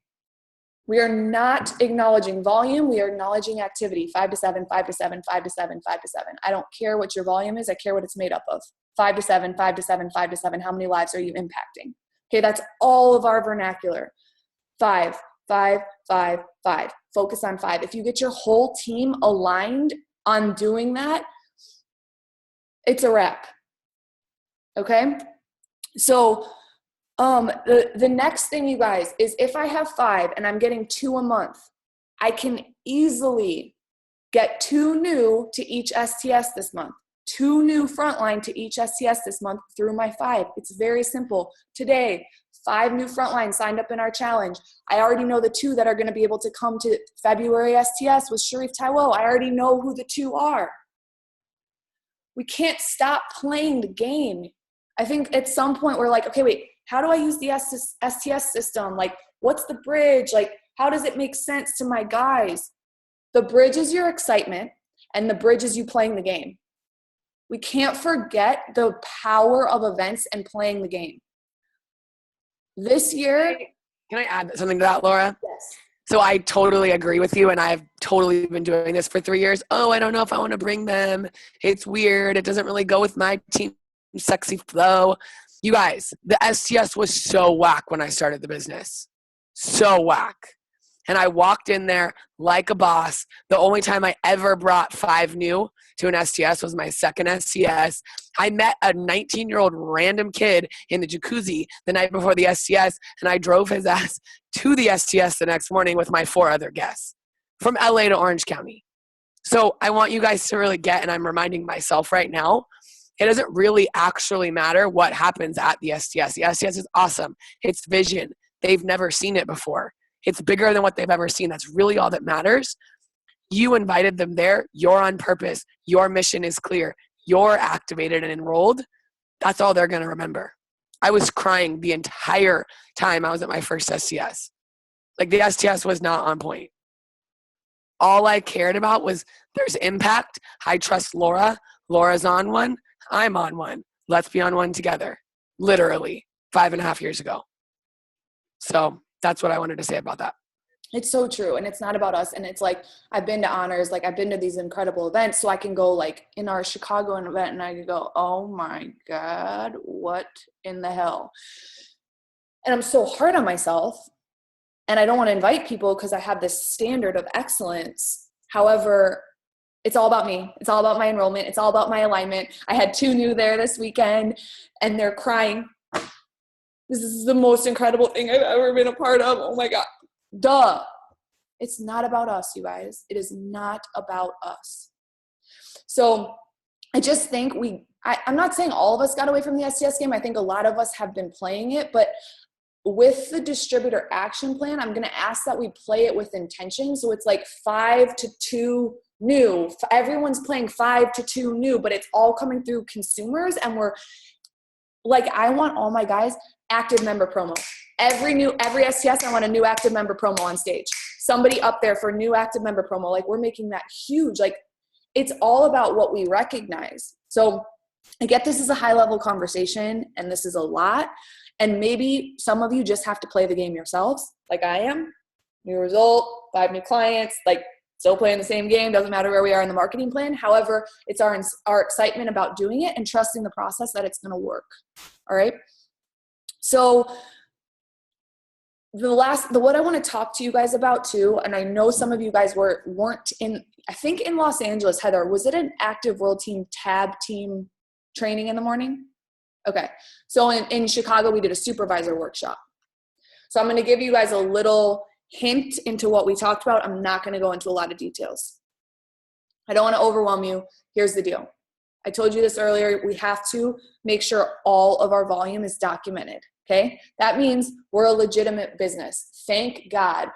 [SPEAKER 1] We are not acknowledging volume. We are acknowledging activity. 5 to 7, 5 to 7, 5 to 7, 5 to 7. I don't care what your volume is. I care what it's made up of. 5 to 7, 5 to 7, 5 to 7. How many lives are you impacting? Okay, that's all of our vernacular. 5, 5, 5, 5. Focus on 5. If you get your whole team aligned on doing that, it's a wrap. Okay? So the next thing, you guys, is if I have 5 and I'm getting 2 a month, I can easily get 2 new to each STS this month. 2 new frontline to each STS this month through my 5. It's very simple. Today, 5 new frontline signed up in our challenge. I already know the 2 that are going to be able to come to February STS with Sharif Taiwo. I already know who the 2 are. We can't stop playing the game. I think at some point we're like, okay, wait, how do I use the STS system? Like, what's the bridge? Like, how does it make sense to my guys? The bridge is your excitement, and the bridge is you playing the game. We can't forget the power of events and playing the game. This year.
[SPEAKER 3] Can I add something to that, Laura?
[SPEAKER 1] Yes.
[SPEAKER 3] So I totally agree with you, and I've totally been doing this for 3 years. Oh, I don't know if I want to bring them. It's weird. It doesn't really go with my team sexy flow. You guys, the STS was so whack when I started the business. So whack. And I walked in there like a boss. The only time I ever brought 5 new to an STS was my second STS. I met a 19-year-old random kid in the jacuzzi the night before the STS, and I drove his ass to the STS the next morning with my 4 other guests from LA to Orange County. So I want you guys to really get, and I'm reminding myself right now, it doesn't really actually matter what happens at the STS. The STS is awesome. It's vision. They've never seen it before. It's bigger than what they've ever seen. That's really all that matters. You invited them there. You're on purpose. Your mission is clear. You're activated and enrolled. That's all they're going to remember. I was crying the entire time I was at my first STS. Like, the STS was not on point. All I cared about was there's impact. I trust Laura. Laura's on one. I'm on one. Let's be on one together. Literally 5.5 years ago. So that's what I wanted to say about that.
[SPEAKER 1] It's so true. And it's not about us. And it's like, I've been to honors, like I've been to these incredible events. So I can go like in our Chicago event and I can go, oh my God, what in the hell? And I'm so hard on myself. And I don't want to invite people because I have this standard of excellence. However, it's all about me. It's all about my enrollment. It's all about my alignment. I had 2 new there this weekend and they're crying. This is the most incredible thing I've ever been a part of. Oh my God. Duh. It's not about us, you guys. It is not about us. So I just think I'm not saying all of us got away from the STS game. I think a lot of us have been playing it, but with the distributor action plan, I'm going to ask that we play it with intention. So it's like 5 to 2 new. Everyone's playing 5 to 2 new, but it's all coming through consumers. And we're like, I want all my guys active member promo. Every STS, I want a new active member promo on stage. Somebody up there for new active member promo. Like, we're making that huge. Like, it's all about what we recognize. So I get this is a high level conversation and this is a lot. And maybe some of you just have to play the game yourselves, like I am. New result, 5 new clients, like still playing the same game. Doesn't matter where we are in the marketing plan. However, it's our excitement about doing it and trusting the process that it's going to work. All right. So what I want to talk to you guys about too, and I know some of you guys weren't in, I think in Los Angeles, Heather, was it an active world team tab team training in the morning? Okay. So in Chicago, we did a supervisor workshop. So I'm going to give you guys a little hint into what we talked about. I'm not going to go into a lot of details. I don't want to overwhelm you. Here's the deal. I told you this earlier. We have to make sure all of our volume is documented. Okay. That means we're a legitimate business. Thank God.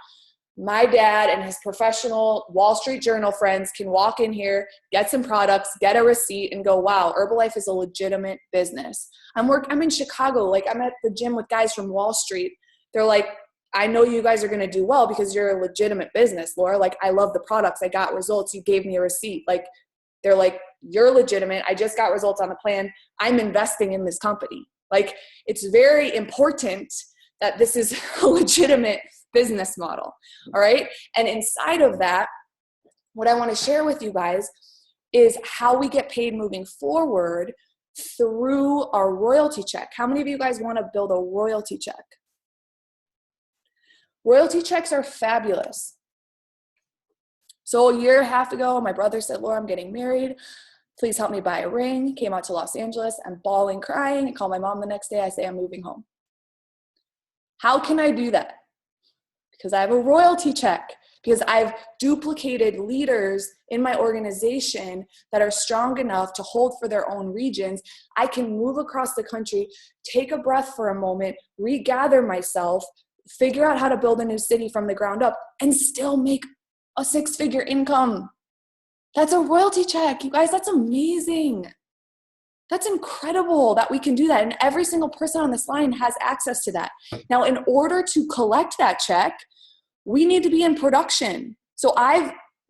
[SPEAKER 1] My dad and his professional Wall Street Journal friends can walk in here, get some products, get a receipt, and go, wow, Herbalife is a legitimate business. I'm in Chicago. Like, I'm at the gym with guys from Wall Street. They're like, I know you guys are going to do well because you're a legitimate business, Laura. Like, I love the products. I got results. You gave me a receipt. Like, they're like, you're legitimate. I just got results on the plan. I'm investing in this company. Like, it's very important that this is a legitimate business model. All right. And inside of that, what I want to share with you guys is how we get paid moving forward through our royalty check. How many of you guys want to build a royalty check? Royalty checks are fabulous. So a year and a half ago, my brother said, Laura, I'm getting married. Please help me buy a ring. Came out to Los Angeles. I'm bawling, crying. I call my mom the next day. I say, I'm moving home. How can I do that? Because I have a royalty check, because I've duplicated leaders in my organization that are strong enough to hold for their own regions. I can move across the country, take a breath for a moment, regather myself, figure out how to build a new city from the ground up, and still make a 6-figure income. That's a royalty check. You guys, that's amazing. That's incredible that we can do that. And every single person on this line has access to that. Now, in order to collect that check, we need to be in production. So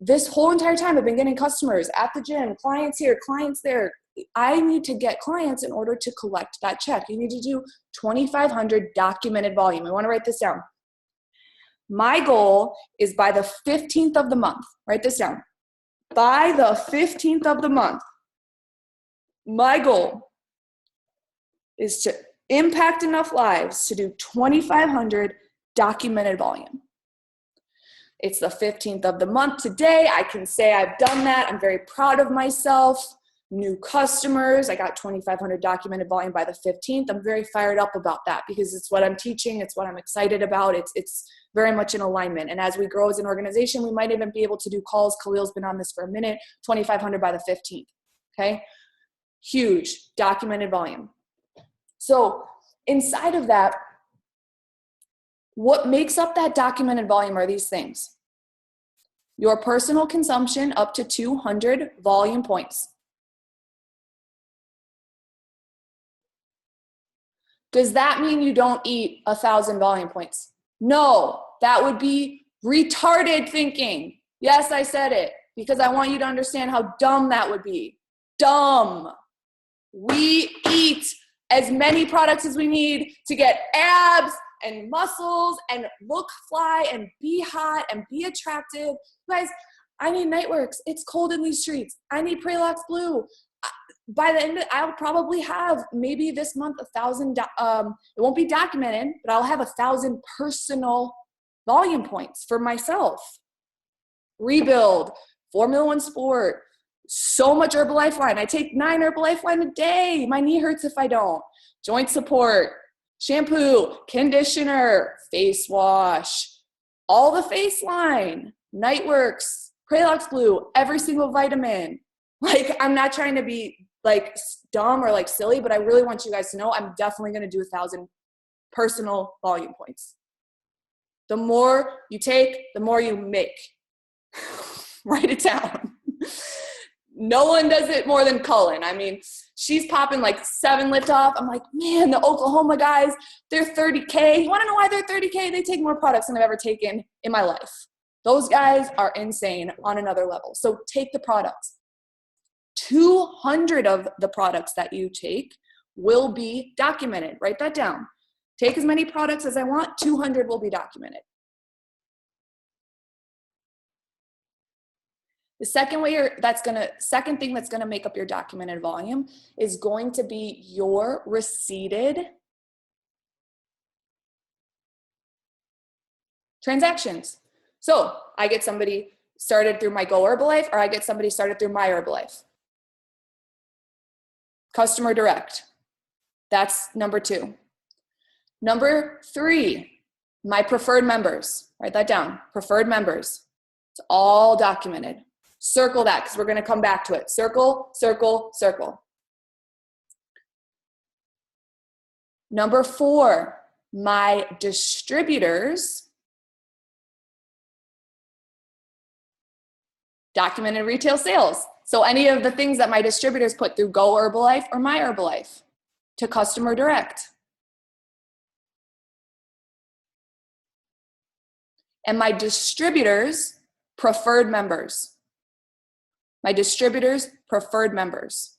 [SPEAKER 1] this whole entire time, I've been getting customers at the gym, clients here, clients there. I need to get clients in order to collect that check. You need to do 2,500 documented volume. I want to write this down. My goal is by the 15th of the month. Write this down. By the 15th of the month, my goal is to impact enough lives to do 2,500 documented volume. It's the 15th of the month today. I can say I've done that. I'm very proud of myself. New customers. I got 2,500 documented volume by the 15th. I'm very fired up about that because it's what I'm teaching. It's what I'm excited about. It's very much in alignment. And as we grow as an organization, we might even be able to do calls. Khalil's been on this for a minute. 2,500 by the 15th. Okay. Huge documented volume. So inside of that, what makes up that documented volume are these things. Your personal consumption up to 200 volume points. Does that mean you don't eat 1,000 volume points? No, that would be retarded thinking. Yes, I said it because I want you to understand how dumb that would be. Dumb. We eat as many products as we need to get abs and muscles and look fly and be hot and be attractive. Guys, I need Nightworks. It's cold in these streets. I need Pralox Blue. By the end, I'll probably have maybe this month 1,000. It won't be documented, but I'll have 1,000 personal volume points for myself. Rebuild, Formula One Sport, so much Herbalife Line. I take 9 Herbalife Line a day. My knee hurts if I don't. Joint support, shampoo, conditioner, face wash, all the face line, Nightworks, Pralox Blue, every single vitamin. Like, I'm not trying to be like dumb or like silly, but I really want you guys to know I'm definitely going to do 1,000 personal volume points. The more you take, the more you make. Write it down. No one does it more than Cullen. I mean, she's popping like 7 lift off. I'm like, man, the Oklahoma guys, they're 30K. You want to know why they're 30K? They take more products than I've ever taken in my life. Those guys are insane on another level. So take the products. 200 of the products that you take will be documented. Write that down. Take as many products as I want. 200 will be documented. The second thing that's gonna make up your documented volume is going to be your receipted transactions. So I get somebody started through my Go Herbalife or I get somebody started through my Herbalife. Customer direct. That's number 2. Number 3, my preferred members. Write that down. Preferred members. It's all documented. Circle that because we're going to come back to it. Circle, circle, circle. Number 4, my distributors. Documented retail sales. So any of the things that my distributors put through Go Herbalife or my Herbalife to customer direct. And my distributors' preferred members. My distributors' preferred members.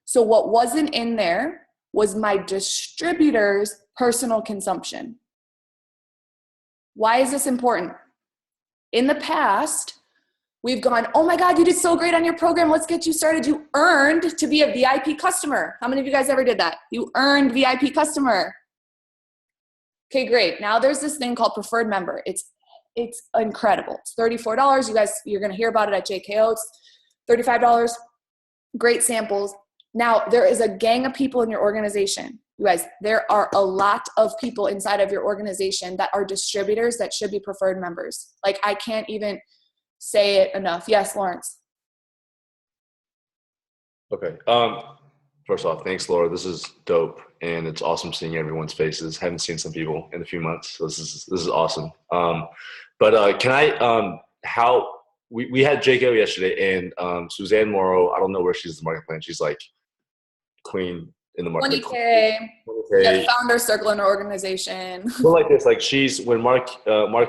[SPEAKER 1] So what wasn't in there was my distributors' personal consumption. Why is this important? In the past, we've gone, oh my God, you did so great on your program. Let's get you started. You earned to be a VIP customer. How many of you guys ever did that? You earned VIP customer. Okay, great. Now there's this thing called preferred member. It's incredible. It's $34. You guys, you're going to hear about it at JKO. It's $35. Great samples. Now there is a gang of people in your organization. You guys, there are a lot of people inside of your organization that are distributors that should be preferred members. Like I can't even say it enough. Yes, Lawrence.
[SPEAKER 5] Okay. First off, thanks, Laura. This is dope, and it's awesome seeing everyone's faces. Haven't seen some people in a few months, so this is awesome. But can I? How we had JKO yesterday, and Suzanne Morrow. I don't know where she's in the market plan. She's like queen in the market.
[SPEAKER 1] 20K.
[SPEAKER 5] 20K.
[SPEAKER 1] Yeah, founder circle in our organization.
[SPEAKER 5] Well, like this, like she's when Mark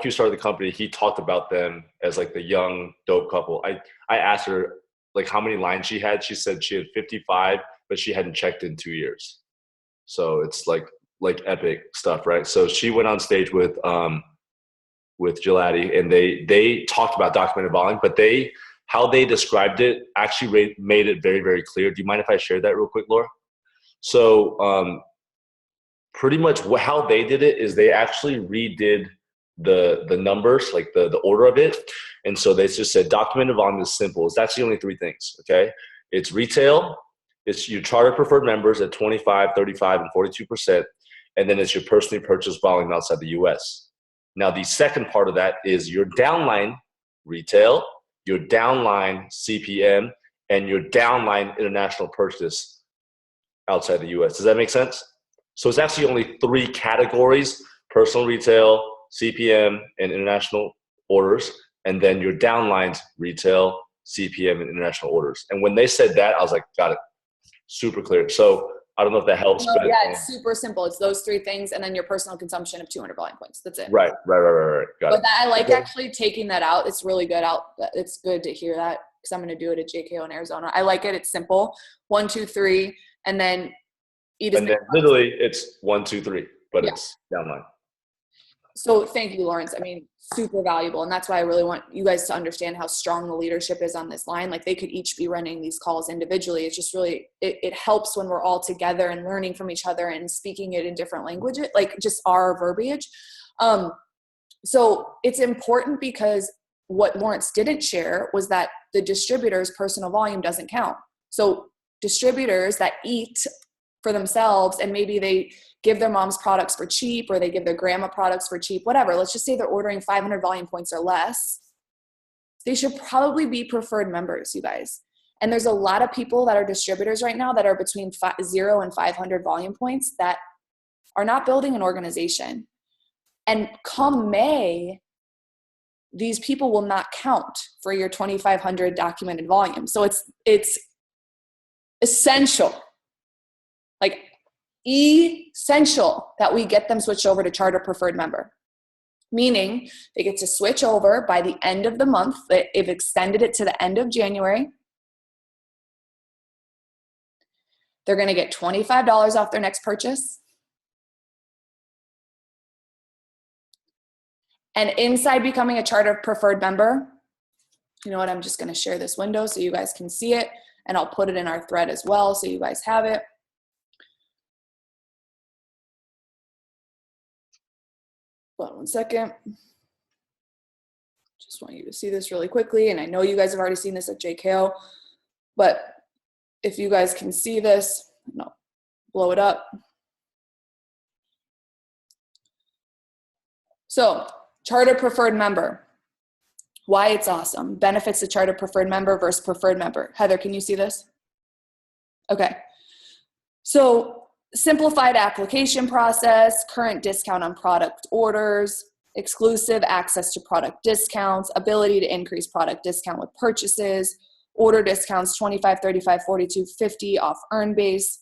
[SPEAKER 5] Hughes started the company, he talked about them as like the young dope couple. I asked her like how many lines she had. She said she had 55, but she hadn't checked in 2 years. So it's like epic stuff, right? So she went on stage with Gelati, and they talked about documented volume, but how they described it actually made it very, very clear. Do you mind if I share that real quick, Laura? So pretty much how they did it is they actually redid the numbers, like the order of it. And so they just said documented volume is simple. It's actually only 3 things, okay? It's retail, it's your charter preferred members at 25, 35, and 42%, and then it's your personally purchased volume outside the US. Now, the second part of that is your downline retail, your downline CPM, and your downline international purchase outside the US. Does that make sense? So it's actually only 3 categories: personal retail, CPM, and international orders, and then your downlines retail, CPM, and international orders. And when they said that, I was like, got it. Super clear. So I don't know if that helps.
[SPEAKER 1] No,
[SPEAKER 5] but
[SPEAKER 1] yeah, it's super simple. It's those 3 things, and then your personal consumption of 200 volume points. That's it.
[SPEAKER 5] Right. Got
[SPEAKER 1] but
[SPEAKER 5] it.
[SPEAKER 1] I like actually taking that out. It's really good out. It's good to hear that because I'm going to do it at JKO in Arizona. I like it. It's simple. 1, 2, 3, and then
[SPEAKER 5] and then literally it's 1, 2, 3, but yeah. It's downline.
[SPEAKER 1] So thank you, Lawrence. I mean, super valuable. And that's why I really want you guys to understand how strong the leadership is on this line. Like they could each be running these calls individually. It's just really, it helps when we're all together and learning from each other and speaking it in different languages, like just our verbiage. So it's important because what Lawrence didn't share was that the distributor's personal volume doesn't count. So distributors that eat for themselves and maybe they give their mom's products for cheap or they give their grandma products for cheap, whatever. Let's just say they're ordering 500 volume points or less. They should probably be preferred members, you guys. And there's a lot of people that are distributors right now that are between 0 and 500 volume points that are not building an organization. And come May, these people will not count for your 2,500 documented volume. So it's essential, like essential that we get them switched over to charter preferred member, meaning they get to switch over by the end of the month. They've extended it to the end of January. They're going to get $25 off their next purchase. And inside becoming a charter preferred member, you know what, I'm just going to share this window so you guys can see it, and I'll put it in our thread as well so you guys have it. Hold on 1 second. Just want you to see this really quickly. And I know you guys have already seen this at JKO, but if you guys can see this, no, blow it up. So charter preferred member, why it's awesome. Benefits to charter preferred member versus preferred member. Heather, can you see this? Okay. So simplified application process, current discount on product orders, exclusive access to product discounts, ability to increase product discount with purchases, order discounts 25, 35, 42, 50 off earn base.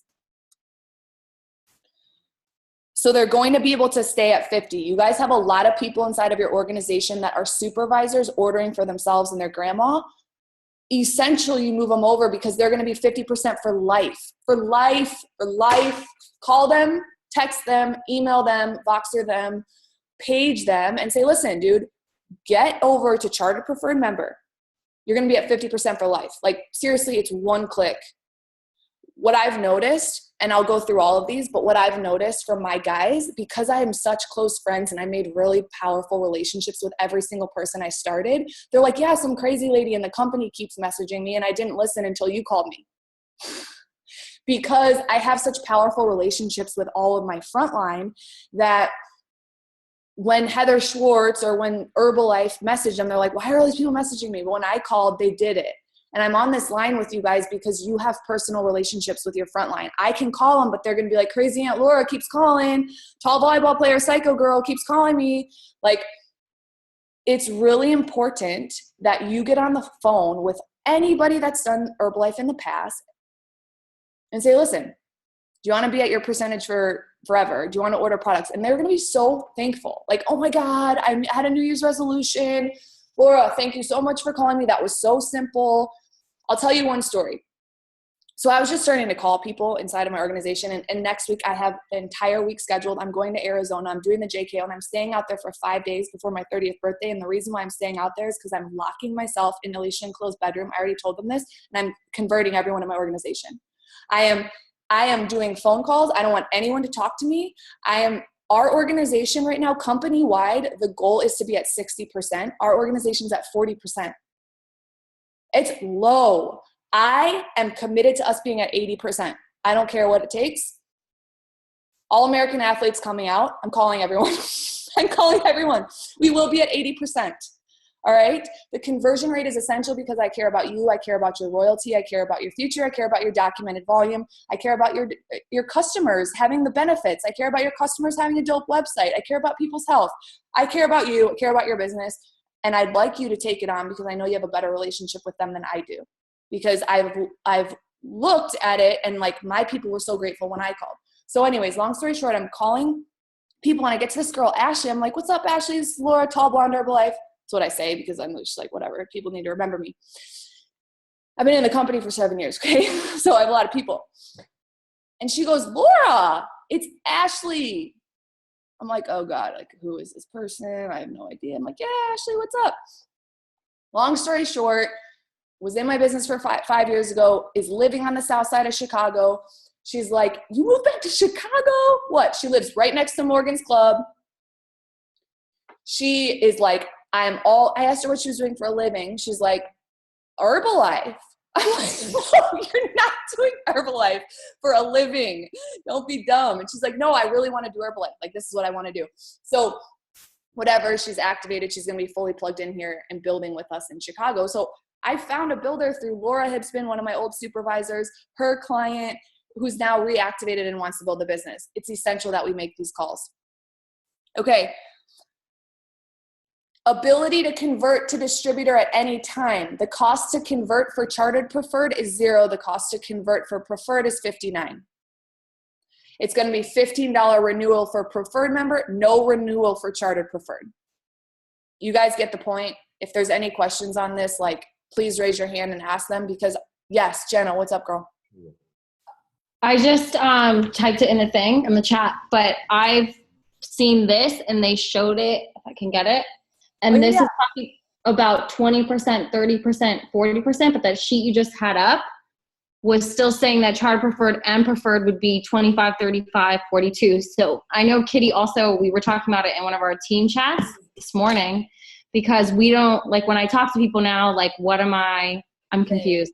[SPEAKER 1] So they're going to be able to stay at 50. You guys have a lot of people inside of your organization that are supervisors ordering for themselves and their grandma. Essentially, you move them over because they're going to be 50% for life. For life, for life. Call them, text them, email them, Voxer them, page them, and say, listen, dude, get over to Charter Preferred Member. You're going to be at 50% for life. Like, seriously, it's one click. What I've noticed, and I'll go through all of these, but what I've noticed from my guys, because I am such close friends and I made really powerful relationships with every single person I started, they're like, yeah, some crazy lady in the company keeps messaging me and I didn't listen until you called me. Because I have such powerful relationships with all of my frontline that when Heather Schwartz or when Herbalife messaged them, they're like, why are all these people messaging me? But when I called, they did it. And I'm on this line with you guys because you have personal relationships with your frontline. I can call them, but they're going to be like, crazy Aunt Laura keeps calling. Tall volleyball player, psycho girl keeps calling me. Like, it's really important that you get on the phone with anybody that's done Herbalife in the past and say, listen, do you want to be at your percentage for forever? Do you want to order products? And they're going to be so thankful. Like, oh my God, I had a New Year's resolution. Laura, thank you so much for calling me. That was so simple. I'll tell you one story. So I was just starting to call people inside of my organization, and next week I have the entire week scheduled. I'm going to Arizona. I'm doing the JKO, and I'm staying out there for 5 days before my 30th birthday. And the reason why I'm staying out there is because I'm locking myself in Alicia and Chloe's bedroom. I already told them this, and I'm converting everyone in my organization. I am doing phone calls. I don't want anyone to talk to me. Our organization right now, company-wide, the goal is to be at 60%. Our organization's at 40%. It's low. I am committed to us being at 80%. I don't care what it takes. All American athletes coming out. I'm calling everyone. I'm calling everyone. We will be at 80%. All right? The conversion rate is essential because I care about you. I care about your loyalty. I care about your future. I care about your documented volume. I care about your customers having the benefits. I care about your customers having a dope website. I care about people's health. I care about you. I care about your business. And I'd like you to take it on because I know you have a better relationship with them than I do. Because I've looked at it and like my people were so grateful when I called. So anyways, long story short, I'm calling people and I get to this girl, Ashley. I'm like, what's up, Ashley? This is Laura, tall blonde Herbalife. That's what I say because I'm just like, whatever. People need to remember me. I've been in the company for 7 years, okay? So I have a lot of people. And she goes, Laura, it's Ashley. I'm like, oh God, like who is this person? I have no idea. I'm like, yeah, Ashley, what's up? Long story short, was in my business for 5 years ago, is living on the south side of Chicago. She's like, you moved back to Chicago? What? She lives right next to Morgan's Club. She is like, I asked her what she was doing for a living. She's like, Herbalife. I'm like, no, you're not doing Herbalife for a living. Don't be dumb. And she's like, no, I really want to do Herbalife. Like, this is what I want to do. So whatever, she's activated. She's going to be fully plugged in here and building with us in Chicago. So I found a builder through Laura Hibsman, one of my old supervisors, her client, who's now reactivated and wants to build a business. It's essential that we make these calls. Okay. Ability to convert to distributor at any time. The cost to convert for chartered preferred is $0. The cost to convert for preferred is $59. It's going to be $15 renewal for preferred member, no renewal for chartered preferred. You guys get the point. If there's any questions on this, like, please raise your hand and ask them because, yes, Jenna, what's up, girl?
[SPEAKER 6] I just typed it in the chat, but I've seen this and they showed it, if I can get it. And this is talking about 20%, 30%, 40%, but that sheet you just had up was still saying that charter preferred and preferred would be 25, 35, 42. So I know Kitty also, we were talking about it in one of our team chats this morning, because we don't, like, when I talk to people now, like, I'm confused.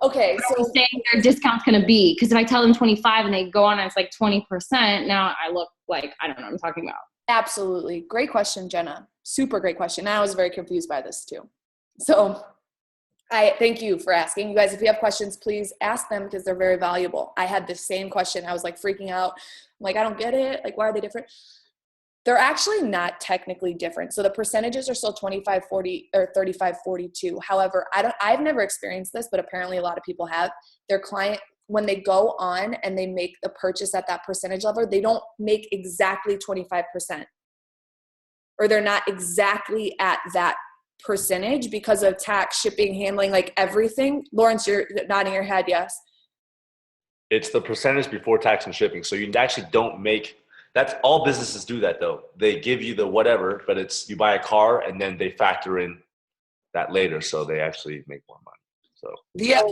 [SPEAKER 1] Okay,
[SPEAKER 6] What are
[SPEAKER 1] so
[SPEAKER 6] we saying their discount's going to be? Because if I tell them 25 and they go on and it's like 20%, now I look like I don't know what I'm talking about.
[SPEAKER 1] absolutely. Great question, Jenna. Super great question. I was very confused by this too. So I thank you for asking. You guys, if you have questions, please ask them because they're very valuable. I had the same question. I was like freaking out. I'm like, I don't get it. Like, why are they different? They're actually not technically different. So the percentages are still 25, 40, or 35, 42. However, I've never experienced this, but apparently a lot of people have. Their client, when they go on and they make the purchase at that percentage level, they don't make exactly 25%. Or they're not exactly at that percentage because of tax, shipping, handling, like everything. Lawrence, you're nodding your head, yes.
[SPEAKER 5] It's the percentage before tax and shipping. So you actually don't make, that's all businesses do that though. They give you the whatever, but it's, you buy a car and then they factor in that later. So they actually make more money. So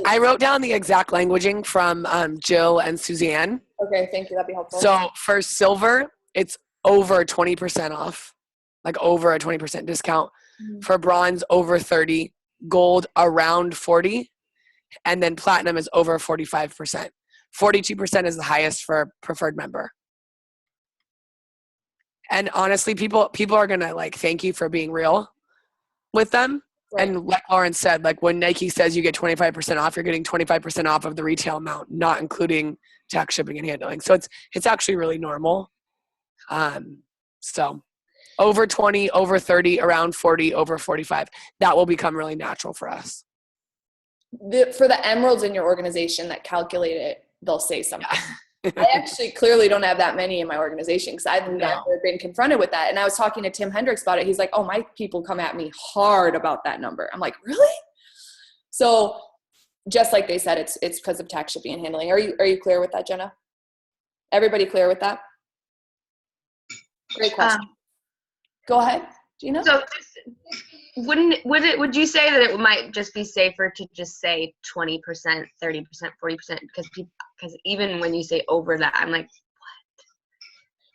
[SPEAKER 3] I wrote down the exact languaging from Jill and Suzanne.
[SPEAKER 1] Okay, thank you. That'd be helpful.
[SPEAKER 3] So for silver, it's over 20% off, like over a 20% discount.
[SPEAKER 1] Mhm.
[SPEAKER 3] For bronze, over 30, gold around 40, and then platinum is over 45%. 42% is the highest for preferred member. And honestly, people are gonna like thank you for being real with them.
[SPEAKER 1] Right.
[SPEAKER 3] And like Lauren said, like when Nike says you get 25% off, you're getting 25% off of the retail amount, not including tax, shipping, and handling. So it's actually really normal. So over 20, over 30, around 40, over 45. That will become really natural for us.
[SPEAKER 1] For the emeralds in your organization that calculate it, they'll say something. I actually clearly don't have that many in my organization because I've never been confronted with that. And I was talking to Tim Hendricks about it. He's like, oh, my people come at me hard about that number. I'm like, really? So just like they said, it's because of tax, shipping, and handling. Are you clear with that, Jenna? Everybody clear with that? Great question. Go ahead, Gina.
[SPEAKER 7] So would you say that it might just be safer to just say 20%, 30%, 40%? Because even when you say over that, I'm like,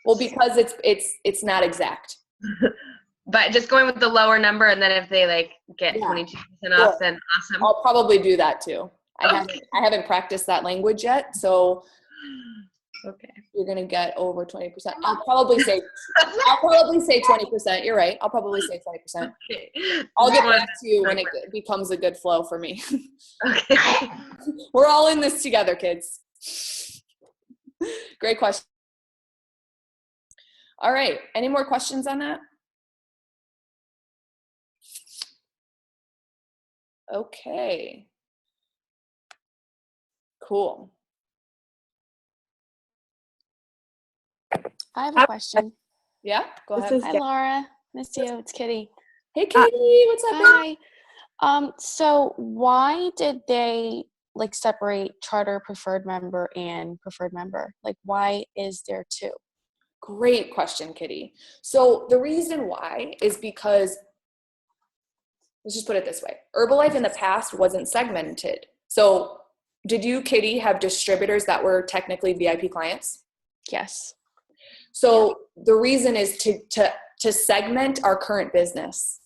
[SPEAKER 1] well, because it's not exact.
[SPEAKER 7] but just going with the lower number, and then if they like get 22% off, then awesome.
[SPEAKER 1] I'll probably do that too. I haven't practiced that language yet, so
[SPEAKER 7] okay.
[SPEAKER 1] You're gonna get over 20%. I'll probably say 20%. You're right. I'll probably say 20%.
[SPEAKER 7] Okay.
[SPEAKER 1] I'll get back to you when it becomes a good flow for me.
[SPEAKER 7] Okay.
[SPEAKER 1] We're all in this together, kids. Great question. All right. Any more questions on that? Okay. Cool.
[SPEAKER 8] I have a question.
[SPEAKER 1] Yeah, go ahead.
[SPEAKER 8] Hi, Laura. Miss you. It's Kitty.
[SPEAKER 1] Hey, Kitty. What's up, baby?
[SPEAKER 8] Hi. So why did they like separate charter preferred member and preferred member? Like, why is there two?
[SPEAKER 1] Great question, Kitty. So the reason why is because, let's just put it this way. Herbalife in the past wasn't segmented. So did you, Kitty, have distributors that were technically VIP clients?
[SPEAKER 8] Yes.
[SPEAKER 1] So the reason is to segment our current business.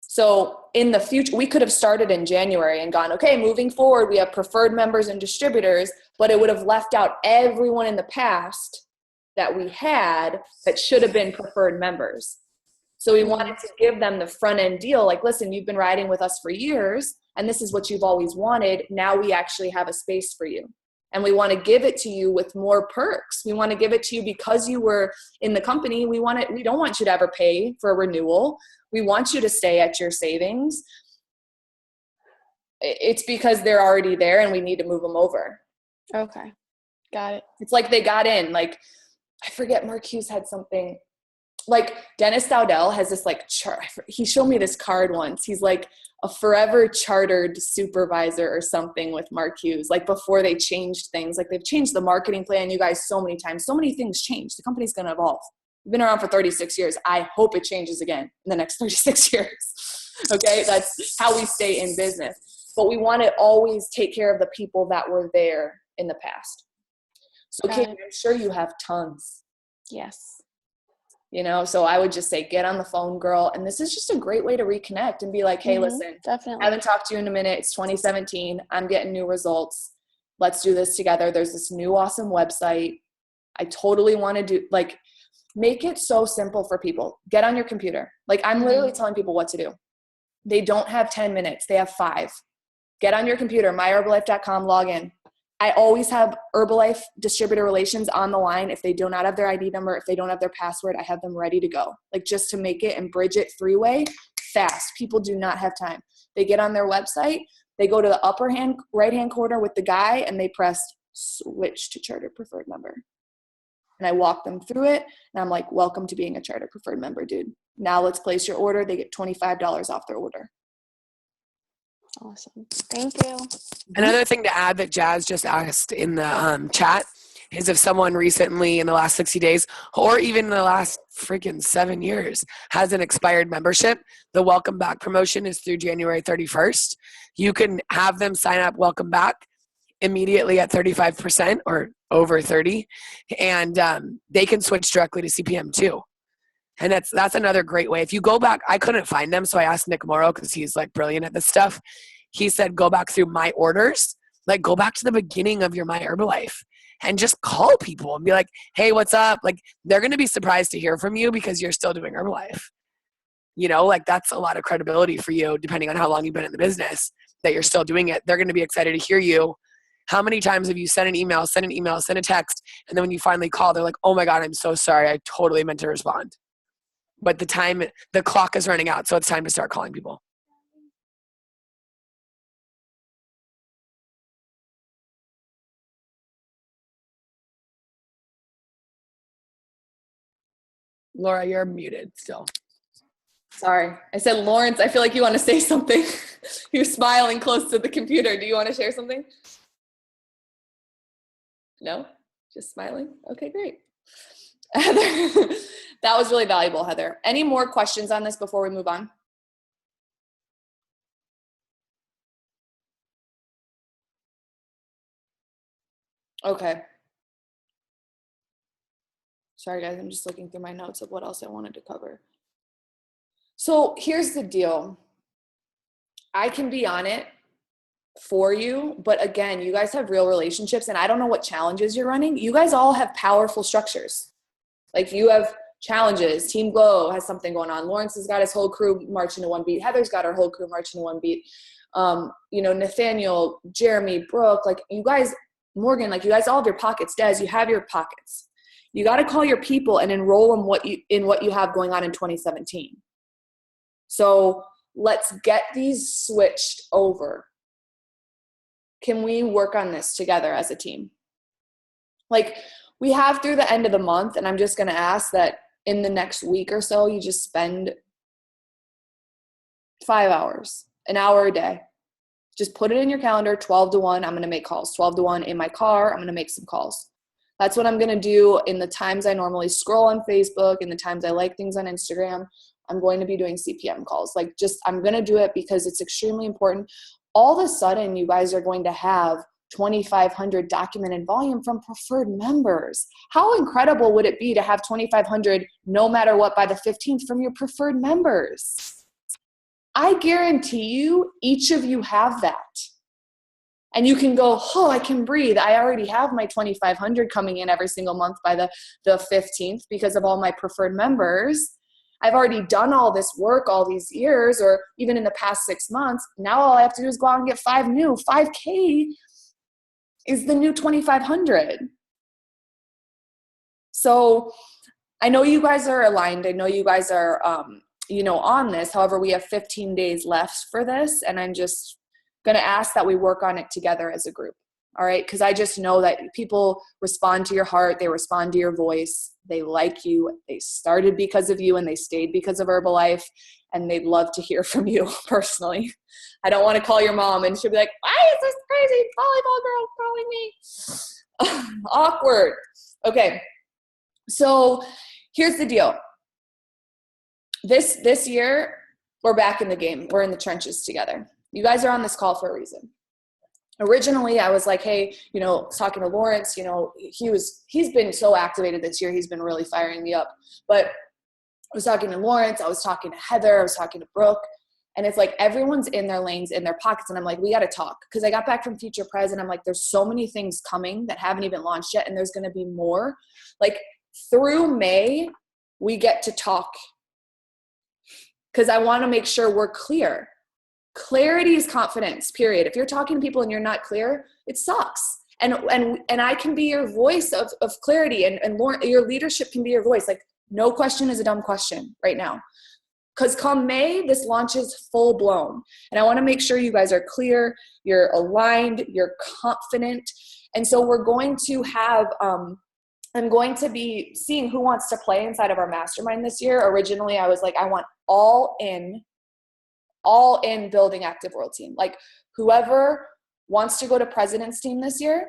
[SPEAKER 1] So in the future, we could have started in January and gone, okay, moving forward, we have preferred members and distributors, but it would have left out everyone in the past that we had that should have been preferred members. So we wanted to give them the front end deal. Like, listen, you've been riding with us for years and this is what you've always wanted. Now we actually have a space for you. And we want to give it to you with more perks. We want to give it to you because you were in the company. We don't want you to ever pay for a renewal. We want you to stay at your savings. It's because they're already there and we need to move them over.
[SPEAKER 8] Okay. Got it.
[SPEAKER 1] It's like they got in, like, I forget, Mark Hughes had something, like Dennis Dowdell has this like chart. He showed me this card once. He's like a forever chartered supervisor or something with Mark Hughes, like before they changed things. Like they've changed the marketing plan, you guys, so many times. So many things change. The company's going to evolve. We've been around for 36 years. I hope it changes again in the next 36 years. Okay, that's how we stay in business. But we want to always take care of the people that were there in the past. So, Kate, I'm sure you have tons.
[SPEAKER 8] Yes.
[SPEAKER 1] you know? So I would just say, get on the phone, girl. And this is just a great way to reconnect and be like, hey, listen,
[SPEAKER 8] Definitely.
[SPEAKER 1] I haven't talked to you in a minute. It's 2017. I'm getting new results. Let's do this together. There's this new awesome website. I totally want to do, like, make it so simple for people. Get on your computer. Like, I'm literally telling people what to do. They don't have 10 minutes. They have 5. Get on your computer, myherbalife.com, log in. I always have Herbalife distributor relations on the line. If they do not have their ID number, if they don't have their password, I have them ready to go. Like, just to make it and bridge it 3-way fast. People do not have time. They get on their website, they go to the upper hand, right-hand corner with the guy, and they press switch to charter preferred member. And I walk them through it, and I'm like, welcome to being a charter preferred member, dude. Now let's place your order. They get $25 off their order.
[SPEAKER 8] Awesome. Thank you.
[SPEAKER 3] Another thing to add that Jazz just asked in the chat is if someone recently in the last 60 days or even in the last freaking 7 years has an expired membership, the welcome back promotion is through January 31st. You can have them sign up welcome back immediately at 35% or over 30, and they can switch directly to CPM too. And that's another great way. If you go back, I couldn't find them, so I asked Nick Morrow because he's like brilliant at this stuff. He said, go back through my orders, like go back to the beginning of your My Herbalife and just call people and be like, hey, what's up? Like, they're going to be surprised to hear from you because you're still doing Herbalife. You know, like, that's a lot of credibility for you, depending on how long you've been in the business, that you're still doing it. They're going to be excited to hear you. How many times have you sent an email, send a text, and then when you finally call, they're like, oh my God, I'm so sorry. I totally meant to respond. But the clock is running out, so it's time to start calling people. Laura, you're muted still.
[SPEAKER 1] Sorry. I said, Lawrence, I feel like you want to say something. You're smiling close to the computer. Do you want to share something? No? Just smiling? Okay, great. Heather, that was really valuable, Heather. Any more questions on this before we move on? Okay. Sorry, guys. I'm just looking through my notes of what else I wanted to cover. So here's the deal. I can be on it for you, but again, you guys have real relationships, and I don't know what challenges you're running. You guys all have powerful structures. Like, you have challenges. Team Glow has something going on. Lawrence has got his whole crew marching to one beat. Heather's got her whole crew marching to one beat. You know, Nathaniel, Jeremy, Brooke, like, you guys, Morgan, like, you guys all have your pockets. Des, you have your pockets. You got to call your people and enroll them in what you have going on in 2017. So let's get these switched over. Can we work on this together as a team? Like, we have through the end of the month, and I'm just going to ask that in the next week or so, you just spend 5 hours, an hour a day. Just put it in your calendar, 12 to 1, I'm going to make calls. 12 to 1 in my car, I'm going to make some calls. That's what I'm going to do in the times I normally scroll on Facebook, in the times I like things on Instagram. I'm going to be doing CPM calls. Like, just, I'm going to do it because it's extremely important. All of a sudden, you guys are going to have 2,500 documented volume from preferred members. How incredible would it be to have 2,500 no matter what by the 15th from your preferred members? I guarantee you, each of you have that. And you can go, oh, I can breathe. I already have my 2,500 coming in every single month by the 15th because of all my preferred members. I've already done all this work all these years, or even in the past 6 months. Now all I have to do is go out and get 5 new. 5K is the new 2,500. So I know you guys are aligned. I know you guys are, on this. However, we have 15 days left for this, and I'm just going to ask that we work on it together as a group. All right. Because I just know that people respond to your heart. They respond to your voice. They like you. They started because of you, and they stayed because of Herbalife, and they'd love to hear from you personally. I don't want to call your mom and she'll be like, why is this crazy volleyball girl calling me? Awkward. Okay. So here's the deal. This year, we're back in the game. We're in the trenches together. You guys are on this call for a reason. Originally, I was like, hey, talking to Lawrence, he's been so activated this year. He's been really firing me up. But was talking to Lawrence, I was talking to Heather, I was talking to Brooke, and it's like everyone's in their lanes, in their pockets, and I'm like, we got to talk. Because I got back from Future Pres, and I'm like, there's so many things coming that haven't even launched yet, and there's going to be more. Like through May, we get to talk because I want to make sure we're clear. Clarity is confidence, period. If you're talking to people and you're not clear, it sucks. And I can be your voice of clarity, and Lauren, your leadership can be your voice. Like, no question is a dumb question right now. Because come May, this launches full blown. And I want to make sure you guys are clear, you're aligned, you're confident. And so we're going to have, I'm going to be seeing who wants to play inside of our mastermind this year. Originally, I was like, I want all in building active world team. Like whoever wants to go to president's team this year,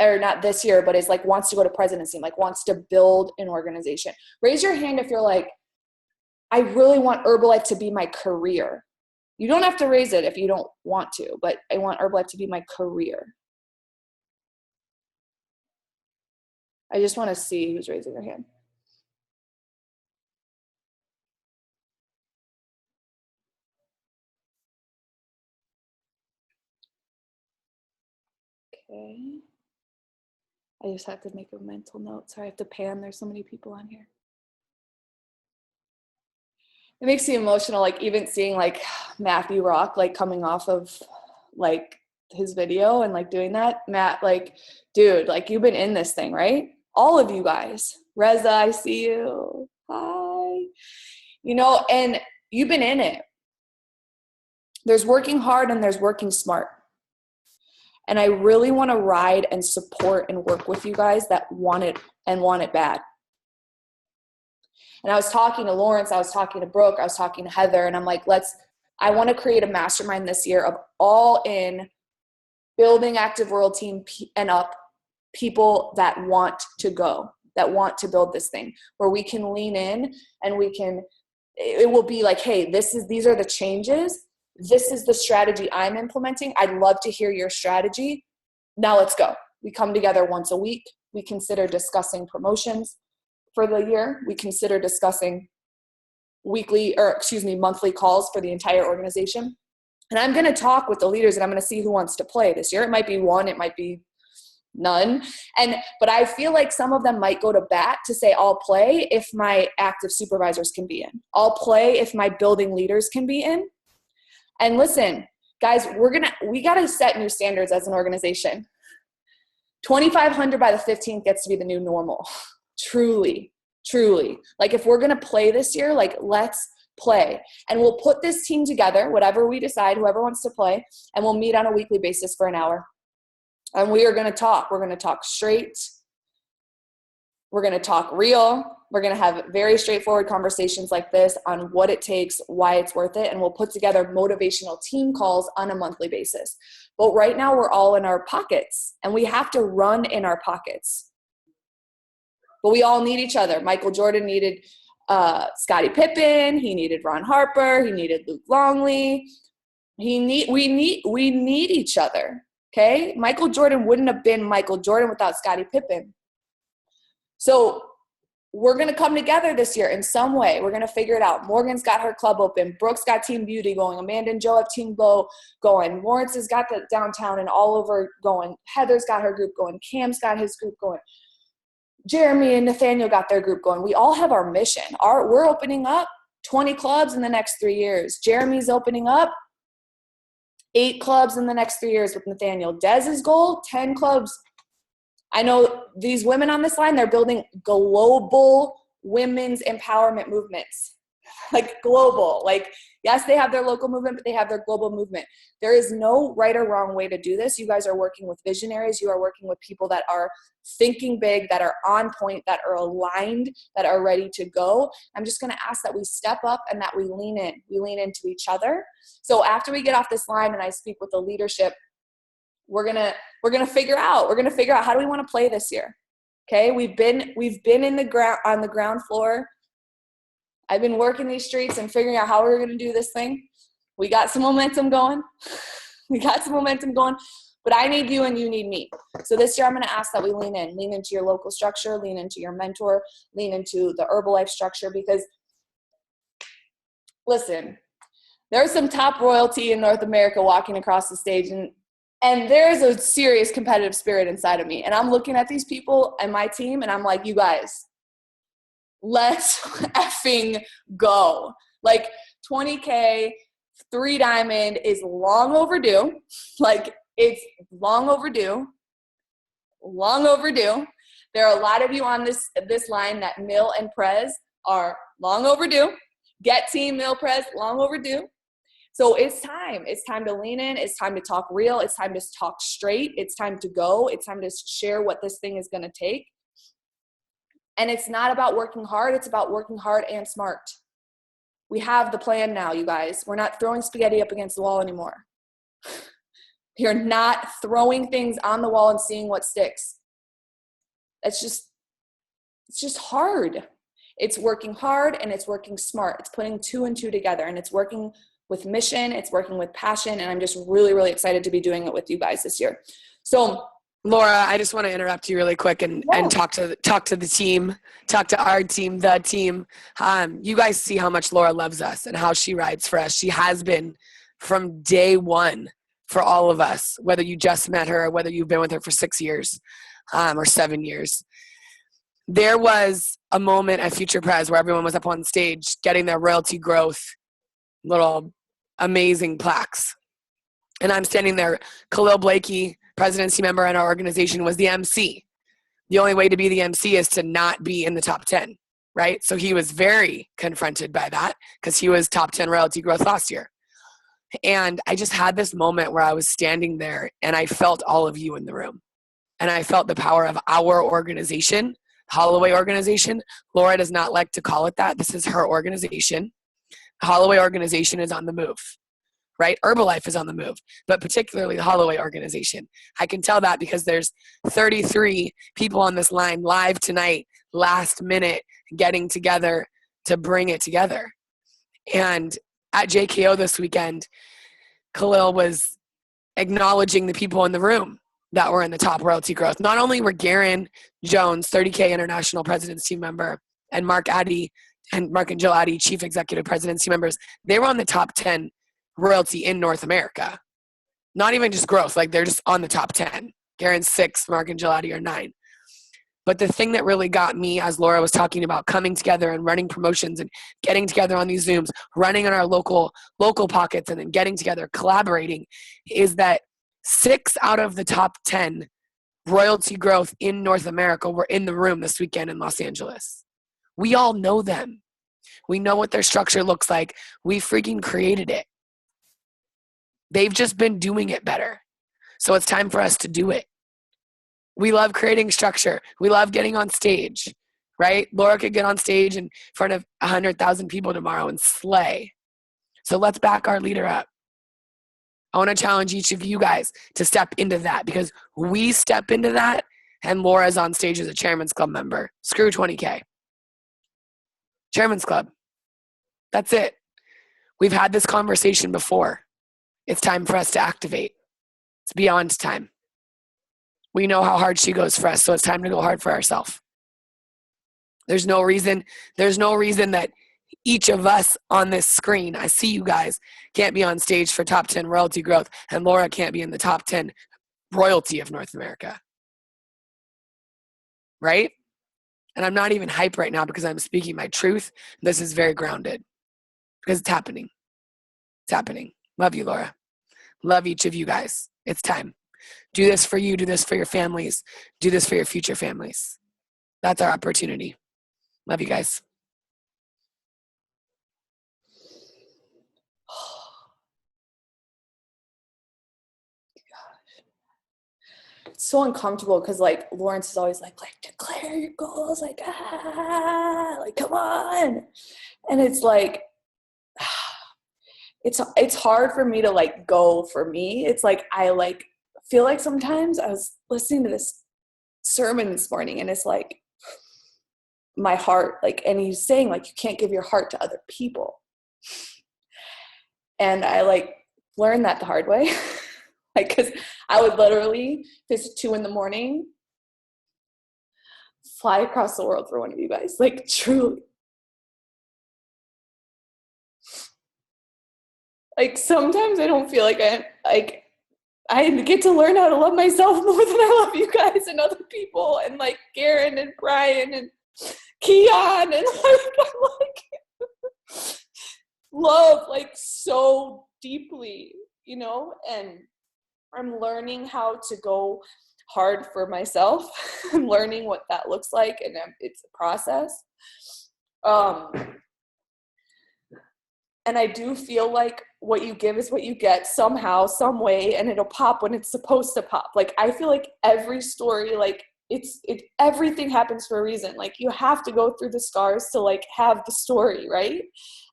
[SPEAKER 1] or not this year, but is like wants to go to president's team, like wants to build an organization. Raise your hand if you're like, I really want Herbalife to be my career. You don't have to raise it if you don't want to, but I want Herbalife to be my career. I just want to see who's raising their hand. Okay. I just have to make a mental note. Sorry, I have to pan. There's so many people on here. It makes me emotional, like even seeing like Matthew Rock, like coming off of like his video and like doing that. Matt, like, dude, like you've been in this thing, right? All of you guys. Reza, I see you. Hi. You know, and you've been in it. There's working hard and there's working smart. And I really want to ride and support and work with you guys that want it and want it bad. And I was talking to Lawrence, I was talking to Brooke, I was talking to Heather, and I'm like, I want to create a mastermind this year of all in building active world team and up people that want to go, that want to build this thing, where we can lean in and it will be like, hey, these are the changes. This is the strategy I'm implementing. I'd love to hear your strategy. Now let's go. We come together once a week. We consider discussing promotions for the year. We consider discussing monthly calls for the entire organization. And I'm going to talk with the leaders and I'm going to see who wants to play this year. It might be one, it might be none. But I feel like some of them might go to bat to say, I'll play if my active supervisors can be in. I'll play if my building leaders can be in. And listen, guys, we got to set new standards as an organization. 2,500 by the 15th gets to be the new normal. Truly. Like if we're going to play this year, like let's play. And we'll put this team together, whatever we decide, whoever wants to play, and we'll meet on a weekly basis for an hour. And we are going to talk. We're going to talk straight. We're going to talk real. We're going to have very straightforward conversations like this on what it takes, why it's worth it, and we'll put together motivational team calls on a monthly basis. But right now we're all in our pockets, and we have to run in our pockets. But we all need each other. Michael Jordan needed Scottie Pippen. He needed Ron Harper. He needed Luke Longley. We need each other, okay? Michael Jordan wouldn't have been Michael Jordan without Scottie Pippen. So we're going to come together this year in some way. We're going to figure it out. Morgan's got her club open. Brooke's got Team Beauty going. Amanda and Joe have Team Glow going. Lawrence has got the downtown and all over going. Heather's got her group going. Cam's got his group going. Jeremy and Nathaniel got their group going. We all have our mission. We're opening up 20 clubs in the next 3 years. Jeremy's opening up 8 clubs in the next 3 years with Nathaniel. Dez's goal, 10 clubs. I know these women on this line, they're building global women's empowerment movements. Like global. Like, yes, they have their local movement, but they have their global movement. There is no right or wrong way to do this. You guys are working with visionaries. You are working with people that are thinking big, that are on point, that are aligned, that are ready to go. I'm just going to ask that we step up and that we lean in. We lean into each other. So after we get off this line and I speak with the leadership, we're gonna figure out how do we want to play this year. Okay, we've been in the ground on the ground floor. I've been working these streets and figuring out how we're gonna do this thing. We got some momentum going. But I need you and you need me. So this year I'm gonna ask that we lean into your local structure, lean into your mentor, lean into the Herbalife structure, because listen, there's some top royalty in North America walking across the stage, and there's a serious competitive spirit inside of me. And I'm looking at these people and my team, and I'm like, you guys, let's effing go. Like 20K, 3 diamond is long overdue. Like it's long overdue. Long overdue. There are a lot of you on this line that Mill and Prez are long overdue. Get team Mill Prez, long overdue. So it's time. It's time to lean in. It's time to talk real. It's time to talk straight. It's time to go. It's time to share what this thing is going to take. And it's not about working hard. It's about working hard and smart. We have the plan now, you guys. We're not throwing spaghetti up against the wall anymore. You're not throwing things on the wall and seeing what sticks. It's just hard. It's working hard and it's working smart. It's putting 2 and 2 together, and it's working with mission. It's working with passion. And I'm just really, really excited to be doing it with you guys this year. So
[SPEAKER 3] Laura, I just want to interrupt you really quick and talk to the team, talk to our team, the team. You guys see how much Laura loves us and how she rides for us. She has been from day one for all of us, whether you just met her or whether you've been with her for 6 years or 7 years. There was a moment at Future Prez where everyone was up on stage getting their royalty growth little amazing plaques. And I'm standing there. Khalil Blakey, presidency member in our organization, was the MC. The only way to be the MC is to not be in the top 10, right? So he was very confronted by that because he was top 10 royalty growth last year. And I just had this moment where I was standing there and I felt all of you in the room. And I felt the power of our organization, Holloway organization. Laura does not like to call it that. This is her organization. Holloway organization is on the move, right? Herbalife is on the move, but particularly the Holloway organization. I can tell that because there's 33 people on this line live tonight, last minute, getting together to bring it together. And at JKO this weekend, Khalil was acknowledging the people in the room that were in the top royalty growth. Not only were Garen Jones, 30K international president's team member, and Mark and Jill Addy, chief executive presidency members, they were on the top 10 royalty in North America. Not even just growth, like they're just on the top 10. Garen's 6, Mark and Jill Addy are 9. But the thing that really got me, as Laura was talking about, coming together and running promotions and getting together on these Zooms, running in our local pockets and then getting together, collaborating, is that 6 out of the top 10 royalty growth in North America were in the room this weekend in Los Angeles. We all know them. We know what their structure looks like. We freaking created it. They've just been doing it better. So it's time for us to do it. We love creating structure. We love getting on stage, right? Laura could get on stage in front of 100,000 people tomorrow and slay. So let's back our leader up. I want to challenge each of you guys to step into that, because we step into that and Laura's on stage as a Chairman's Club member. Screw 20K. Chairman's Club. That's it. We've had this conversation before. It's time for us to activate. It's beyond time. We know how hard she goes for us, so it's time to go hard for ourselves. There's no reason that each of us on this screen, I see you guys, can't be on stage for top 10 royalty growth, and Laura can't be in the top 10 royalty of North America. Right? And I'm not even hype right now because I'm speaking my truth. This is very grounded because it's happening. It's happening. Love you, Laura. Love each of you guys. It's time. Do this for you. Do this for your families. Do this for your future families. That's our opportunity. Love you guys.
[SPEAKER 1] It's so uncomfortable because like Lawrence is always like declare your goals, like come on. And it's like it's hard for me to like go for me. It's like I like feel like sometimes I was listening to this sermon this morning and it's like my heart, like, and he's saying like you can't give your heart to other people. And I like learned that the hard way. Like, because I would literally, if it's 2 a.m, fly across the world for one of you guys. Like, truly. like sometimes I don't feel like I get to learn how to love myself more than I love you guys and other people, and like Garen and Brian and Keon, and like I'm like love like so deeply, you know, and I'm learning how to go hard for myself. I'm learning what that looks like, and it's a process. And I do feel like what you give is what you get somehow, some way, and it'll pop when it's supposed to pop. Like, I feel like every story, like, everything happens for a reason. Like, you have to go through the scars to, like, have the story, right?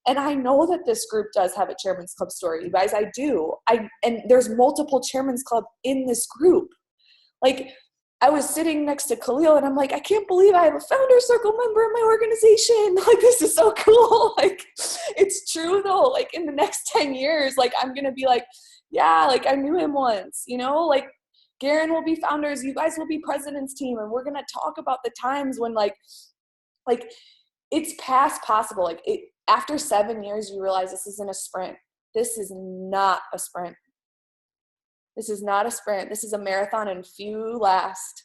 [SPEAKER 1] And I know that this group does have a Chairman's Club story, you guys. I do. And there's multiple Chairman's Club in this group. Like, I was sitting next to Khalil, and I'm like, I can't believe I have a Founder Circle member in my organization. Like, this is so cool. Like, it's true, though. Like, in the next 10 years, like, I'm going to be like, yeah, like, I knew him once, you know? Like, Garen will be founders. You guys will be president's team. And we're going to talk about the times when, like, it's past possible. Like, after 7 years, you realize this isn't a sprint. This is not a sprint. This is not a sprint. This is a marathon and few last.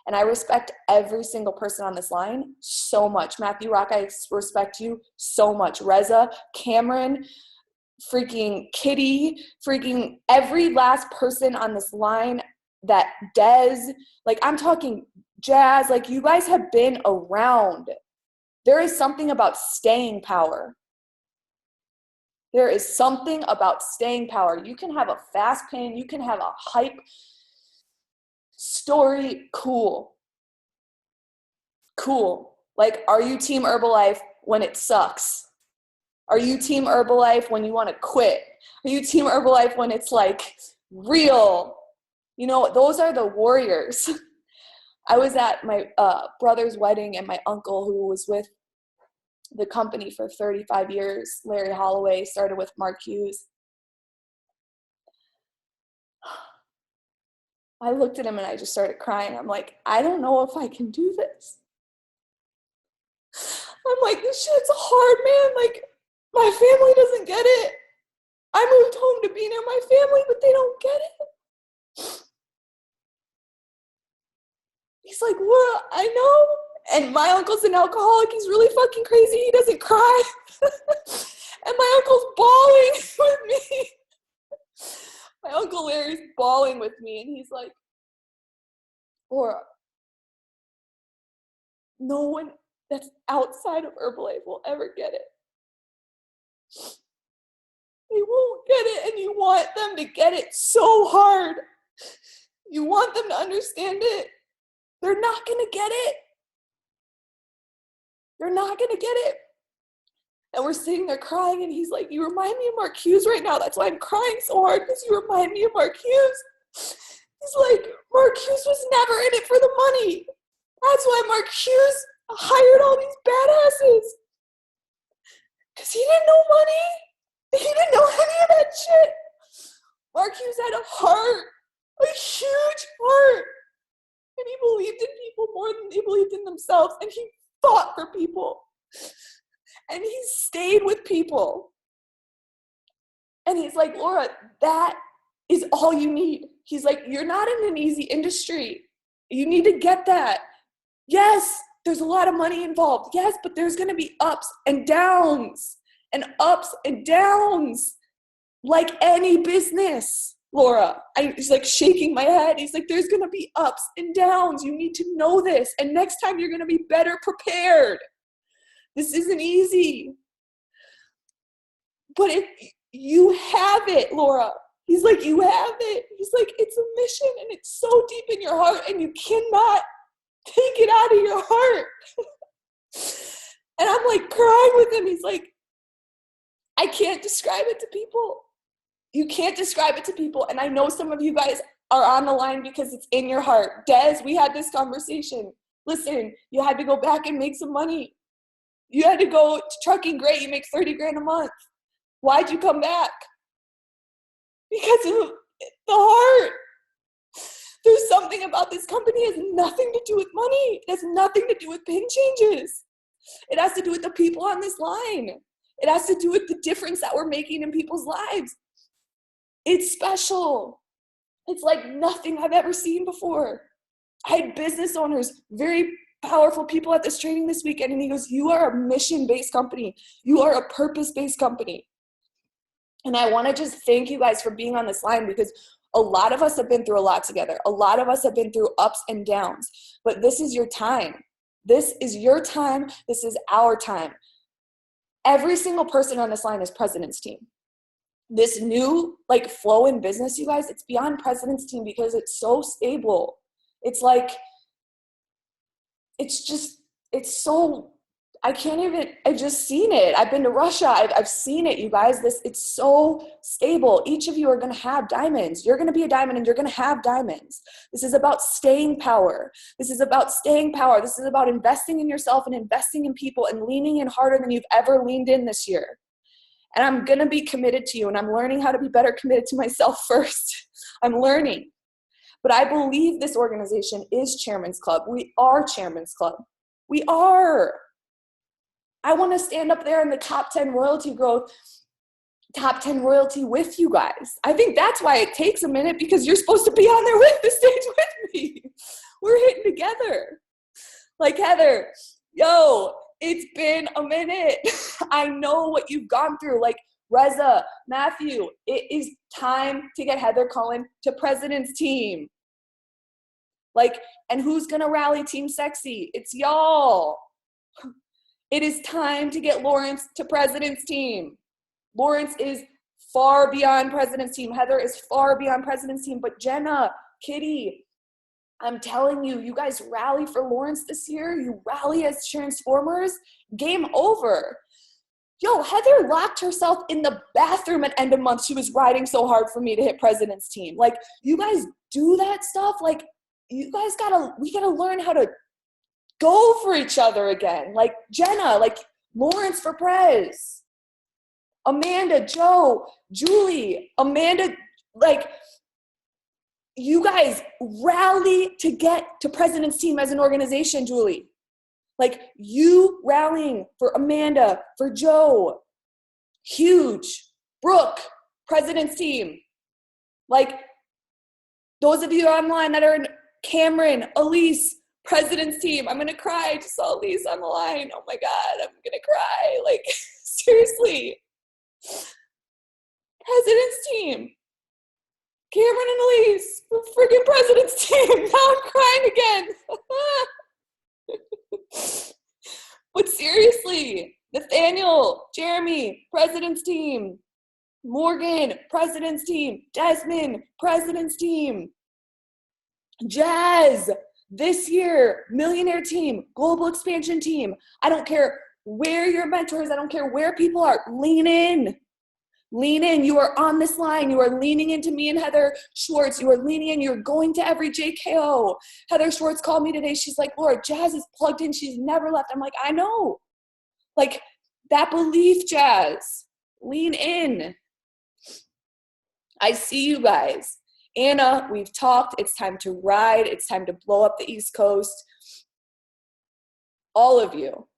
[SPEAKER 1] And I respect every single person on this line so much. Matthew Rock, I respect you so much. Reza, Cameron, freaking Kitty, freaking every last person on this line, that Dez, like I'm talking Jazz, like you guys have been around. There is something about staying power. There is something about staying power. You can have a fast pin, you can have a hype story, cool. Like, are you team Herbalife when it sucks? Are you team Herbalife when you want to quit? Are you team Herbalife when it's like real? You know, those are the warriors. I was at my brother's wedding, and my uncle, who was with the company for 35 years, Larry Holloway, started with Mark Hughes. I looked at him and I just started crying. I'm like, I don't know if I can do this. I'm like, this shit's hard, man. Like, my family doesn't get it. I moved home to be near my family, but they don't get it. He's like, well, I know. And my uncle's an alcoholic. He's really fucking crazy. He doesn't cry. And my uncle's bawling with me. My Uncle Larry's bawling with me. And he's like, Laura, no one that's outside of Herbalife will ever get it. They won't get it. And you want them to get it so hard. You want them to understand it. They're not going to get it. They're not going to get it. And we're sitting there crying, and he's like, you remind me of Mark Hughes right now. That's why I'm crying so hard, because you remind me of Mark Hughes. He's like, Mark Hughes was never in it for the money. That's why Mark Hughes hired all these badasses. Because he didn't know money. He didn't know any of that shit. Mark Hughes had a heart, a huge heart. And he believed in people more than they believed in themselves. And he fought for people. And he stayed with people. And he's like, Laura, that is all you need. He's like, you're not in an easy industry. You need to get that. Yes, there's a lot of money involved. Yes, but there's going to be ups and downs. And ups and downs. Like any business, Laura. He's like shaking my head. He's like, there's going to be ups and downs. You need to know this. And next time you're going to be better prepared. This isn't easy. But if you have it, Laura. He's like, you have it. He's like, it's a mission, and it's so deep in your heart, and you cannot take it out of your heart. And I'm like crying with him. He's like, I can't describe it to people. You can't describe it to people. And I know some of you guys are on the line because it's in your heart. Des, we had this conversation. Listen, you had to go back and make some money. You had to go to Trucking Great. You make $30,000 a month. Why'd you come back? Because of the heart. There's something about this company. It has nothing to do with money. It has nothing to do with pin changes. It has to do with the people on this line. It has to do with the difference that we're making in people's lives. It's special. It's like nothing I've ever seen before. I had business owners, very powerful people at this training this weekend, and he goes, you are a mission-based company. You are a purpose-based company. And I want to just thank you guys for being on this line, because a lot of us have been through a lot together. A lot of us have been through ups and downs, but this is your time. This is your time. This is our time. Every single person on this line is president's team. This new like flow in business, you guys, it's beyond president's team because it's so stable. It's like, it's so, I've just seen it. I've been to Russia. I've seen it, you guys. It's so stable. Each of you are going to have diamonds. You're going to be a diamond and you're going to have diamonds. This is about staying power. This is about staying power. This is about investing in yourself and investing in people and leaning in harder than you've ever leaned in this year. And I'm going to be committed to you, and I'm learning how to be better committed to myself first. I'm learning. But I believe this organization is Chairman's Club. We are Chairman's Club. We are. I want to stand up there in the top 10 royalty growth, top 10 royalty with you guys. I think that's why it takes a minute, because you're supposed to be on there with the stage with me. We're hitting together. Like, Heather, yo, it's been a minute. I know what you've gone through. Like, Reza, Matthew, it is time to get Heather Cohen to president's team. Like, and who's going to rally Team Sexy? It's y'all. It is time to get Lawrence to president's team. Lawrence is far beyond president's team. Heather is far beyond president's team. But Jenna, Kitty, I'm telling you, you guys rally for Lawrence this year. You rally as Transformers. Game over. Yo, Heather locked herself in the bathroom at end of month. She was riding so hard for me to hit president's team. Like, you guys do that stuff. Like, you guys we gotta learn how to go for each other again. Like, Jenna, like Lawrence for Prez. Amanda, Joe, Julie, Amanda, like, you guys rally to get to president's team as an organization, Julie. Like, you rallying for Amanda, for Joe, huge. Brooke, president's team. Like, those of you online that are in Cameron, Elise, president's team. I'm going to cry. I just saw Elise on the line. Oh my God, I'm going to cry. Like, seriously. President's team. Cameron and Elise, freaking president's team. Now I'm crying again. But seriously, Nathaniel, Jeremy, president's team. Morgan, president's team. Desmond, president's team. Jazz, this year, millionaire team, global expansion team. I don't care where your mentors, I don't care where people are. Lean in. Lean in. You are on this line. You are leaning into me and Heather Schwartz. You are leaning in. You're going to every JKO. Heather Schwartz called me today. She's like, Laura, Jazz is plugged in. She's never left. I'm like, I know. Like, that belief, Jazz. Lean in. I see you guys. Anna, we've talked. It's time to ride. It's time to blow up the East Coast. All of you.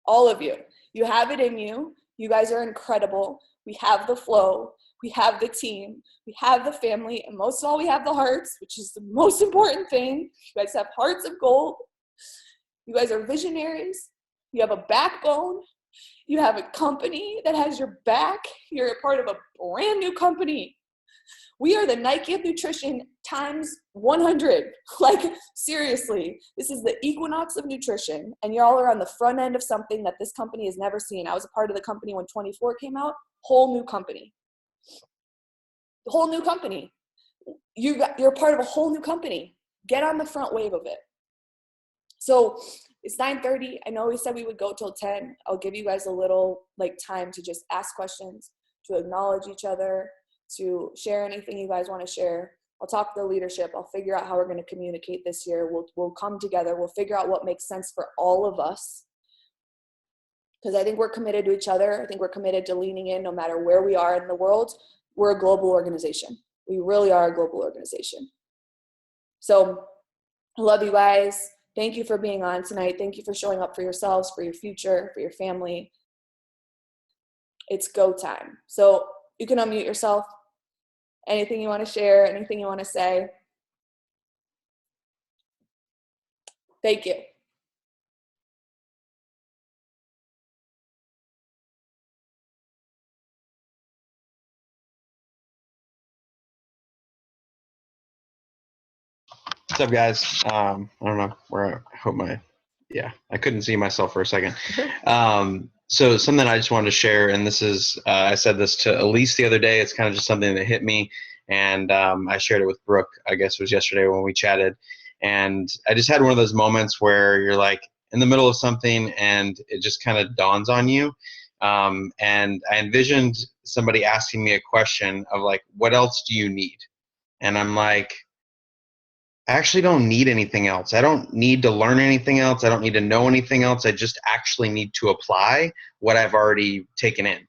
[SPEAKER 1] All of you. You have it in you. You guys are incredible. We have the flow. We have the team. We have the family. And most of all, we have the hearts, which is the most important thing. You guys have hearts of gold. You guys are visionaries. You have a backbone. You have a company that has your back. You're a part of a brand new company. We are the Nike of nutrition times 100. Like, seriously, this is the Equinox of nutrition, and y'all are on the front end of something that this company has never seen. I was a part of the company when 24 came out. Whole new company. Whole new company. You're part of a whole new company. Get on the front wave of it. So it's 9:30. I know we said we would go till 10. I'll give you guys a little time to just ask questions, to acknowledge each other, to share anything you guys want to share. I'll talk to the leadership. I'll figure out how we're going to communicate this year. We'll come together. We'll figure out what makes sense for all of us. Because I think we're committed to each other. I think we're committed to leaning in no matter where we are in the world. We're a global organization. We really are a global organization. So I love you guys. Thank you for being on tonight. Thank you for showing up for yourselves, for your future, for your family. It's go time. So you can unmute yourself Anything you want to share? Anything you want to say? Thank you.
[SPEAKER 9] What's up, guys? I don't know where I hope I couldn't see myself for a second. So something I just wanted to share, and this is, I said this to Elise the other day. It's kind of just something that hit me, and I shared it with Brooke, I guess it was yesterday when we chatted. And I just had one of those moments where you're like in the middle of something and it just kind of dawns on you. And I envisioned somebody asking me a question of like, what else do you need? And I'm like, I actually don't need anything else. I don't need to learn anything else. I don't need to know anything else. I just actually need to apply what I've already taken in,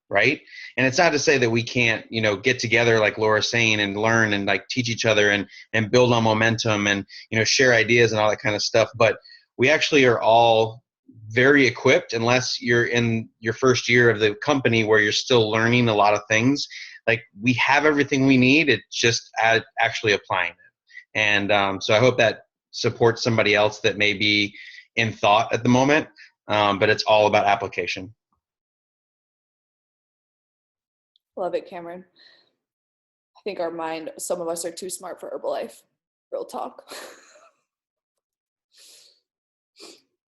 [SPEAKER 9] right? And it's not to say that we can't, get together like Laura's saying and learn and like teach each other and build on momentum and, share ideas and all that kind of stuff. But we actually are all very equipped, unless you're in your first year of the company where you're still learning a lot of things. Like, we have everything we need. It's just actually applying it. And so I hope that supports somebody else that may be in thought at the moment, but it's all about application.
[SPEAKER 1] Love it, Cameron. I think some of us are too smart for Herbalife. Real talk.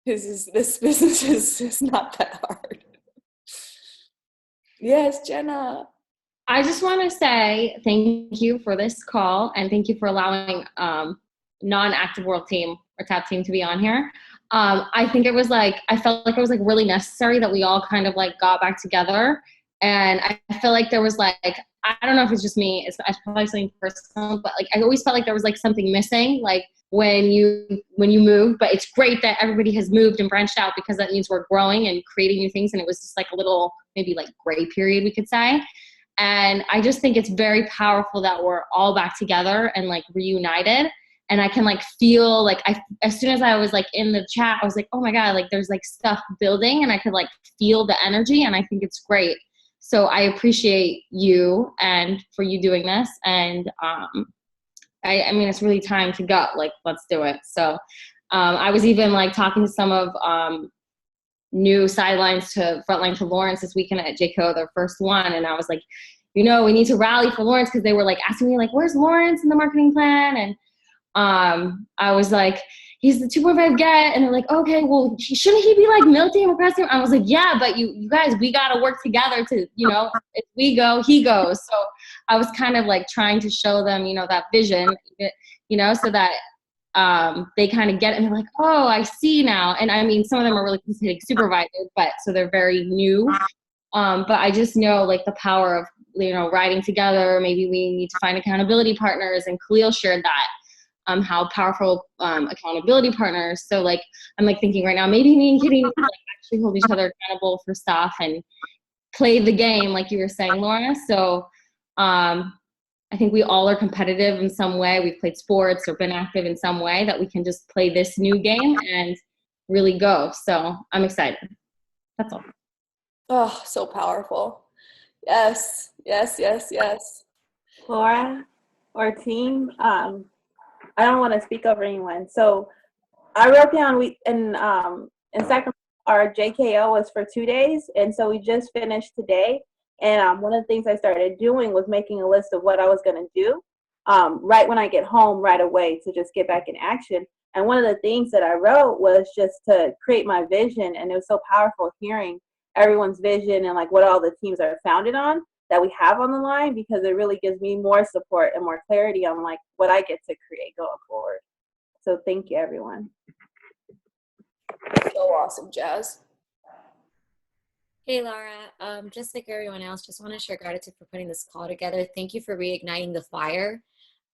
[SPEAKER 1] This business is not that hard. Yes, Jenna.
[SPEAKER 6] I just want to say thank you for this call, and thank you for allowing non-active world team or tap team to be on here. I think it was like, I felt like it was like really necessary that we all kind of like got back together. And I feel like there was like, I don't know if it's just me, it's probably something personal, but like I always felt like there was like something missing, like when you moved. But it's great that everybody has moved and branched out, because that means we're growing and creating new things. And it was just like a little maybe like gray period, we could say. And I just think it's very powerful that we're all back together and like reunited. And I can like feel like, as soon as I was like in the chat, I was like, oh my God, like there's like stuff building, and I could like feel the energy, and I think it's great. So I appreciate you and for you doing this. And I mean, it's really time to go. Like, let's do it. So I was even like talking to some of new sidelines to frontline to Lawrence this weekend at JCO, their first one. And I was like, we need to rally for Lawrence, because they were like asking me like, where's Lawrence in the marketing plan? And I was like, he's the 2.5 get. And they're like, okay, well, shouldn't he be like melting across him? I was like, yeah, but you guys, we got to work together to, if we go, he goes. So I was kind of like trying to show them, that vision, so that they kind of get it, and they're like, oh, I see now. And I mean, some of them are really considered supervisors, but so they're very new. But I just know like the power of, riding together. Maybe we need to find accountability partners, and Khalil shared that. How powerful accountability partners. So like, I'm like thinking right now, maybe me and Kitty need to like actually hold each other accountable for stuff and play the game, like you were saying, Laura. So I think we all are competitive in some way. We've played sports or been active in some way, that we can just play this new game and really go. So I'm excited. That's all.
[SPEAKER 1] Oh, so powerful. Yes, yes, yes, yes.
[SPEAKER 10] Laura or team, I don't want to speak over anyone. So I wrote down in Sacramento, our JKO was for 2 days. And so we just finished today. And one of the things I started doing was making a list of what I was going to do right when I get home right away, to just get back in action. And one of the things that I wrote was just to create my vision. And it was so powerful hearing everyone's vision and like what all the teams are founded on that we have on the line, because it really gives me more support and more clarity on like what I get to create going forward. So thank you, everyone.
[SPEAKER 1] So awesome, Jazz.
[SPEAKER 11] Hey, Laura. Just like everyone else, just want to share gratitude for putting this call together. Thank you for reigniting the fire.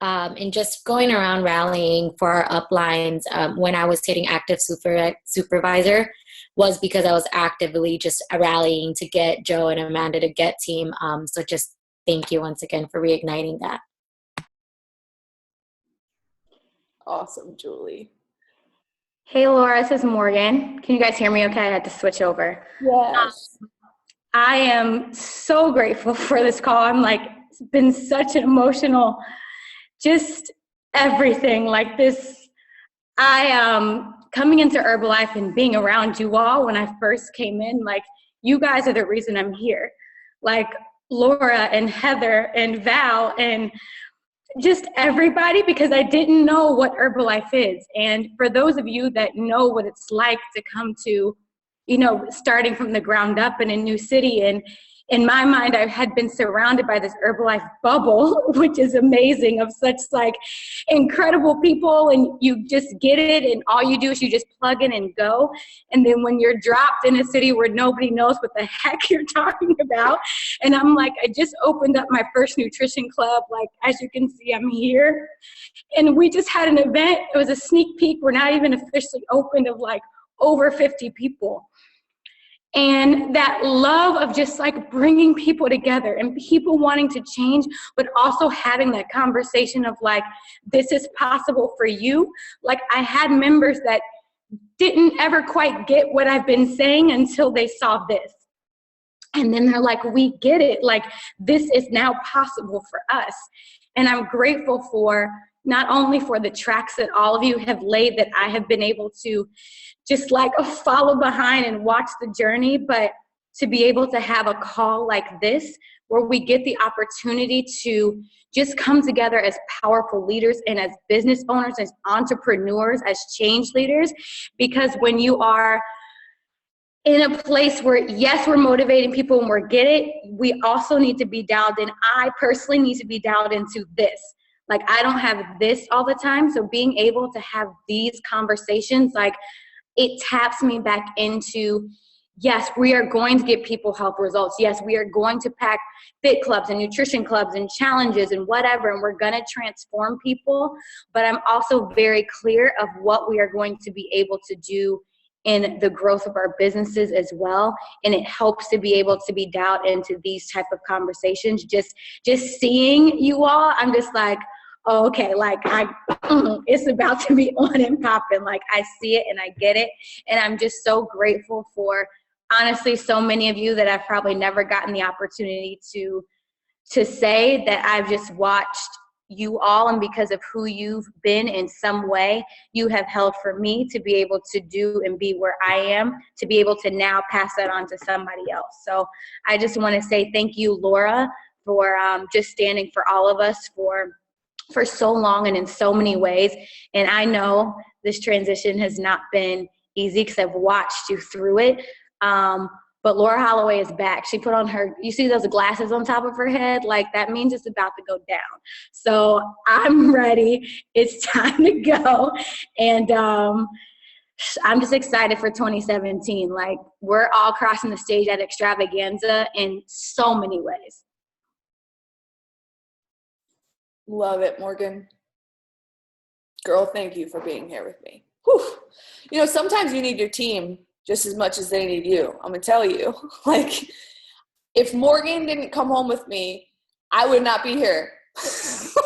[SPEAKER 11] And just going around rallying for our uplines when I was hitting active supervisor was because I was actively just rallying to get Joe and Amanda to get team. So just thank you once again for reigniting that.
[SPEAKER 1] Awesome, Julie.
[SPEAKER 12] Hey, Laura, this is Morgan. Can you guys hear me okay? I had to switch over.
[SPEAKER 1] Yes.
[SPEAKER 12] I am so grateful for this call. I'm like It's been such an emotional, just everything like this. I coming into Herbalife and being around you all when I first came in, like, you guys are the reason I'm here. Like Laura and Heather and Val and just everybody, because I didn't know what Herbalife is. And for those of you that know what it's like to come to, you know, starting from the ground up in a new city, and in my mind, I had been surrounded by this Herbalife bubble, which is amazing, of such like incredible people, and you just get it, and all you do is you just plug in and go. And then when you're dropped in a city where nobody knows what the heck you're talking about, and I'm like, I just opened up my first nutrition club. Like, as you can see, I'm here. And we just had an event. It was a sneak peek. We're not even officially opened, of like over 50 people. And that love of just like bringing people together and people wanting to change, but also having that conversation of like, this is possible for you. Like, I had members that didn't ever quite get what I've been saying until they saw this. And then they're like, we get it. Like, this is now possible for us. And I'm grateful for not only for the tracks that all of you have laid, that I have been able to just like follow behind and watch the journey, but to be able to have a call like this, where we get the opportunity to just come together as powerful leaders and as business owners, as entrepreneurs, as change leaders. Because when you are in a place where, yes, we're motivating people and we're get it, we also need to be dialed in. I personally need to be dialed into this. Like, I don't have this all the time. So being able to have these conversations, like, it taps me back into, yes, we are going to get people health results. Yes, we are going to pack fit clubs and nutrition clubs and challenges and whatever, and we're going to transform people. But I'm also very clear of what we are going to be able to do in the growth of our businesses as well. And it helps to be able to be dialed into these type of conversations. Just seeing you all, I'm just like, oh, okay, like it's about to be on and popping. Like, I see it and I get it. And I'm just so grateful for, honestly, so many of you that I've probably never gotten the opportunity to say that I've just watched you all, and because of who you've been in some way, you have held for me to be able to do and be where I am, to be able to now pass that on to somebody else. So I just want to say thank you, Laura, for just standing for all of us for so long and in so many ways. And I know this transition has not been easy because I've watched you through it. But Laura Holloway is back. She put on her, you see those glasses on top of her head? Like, that means it's about to go down. So I'm ready. It's time to go. And I'm just excited for 2017. Like, we're all crossing the stage at Extravaganza in so many ways.
[SPEAKER 1] Love it, Morgan. Girl, thank you for being here with me. Whew. You know, sometimes you need your team just as much as they need you. I'm going to tell you. Like, if Morgan didn't come home with me, I would not be here.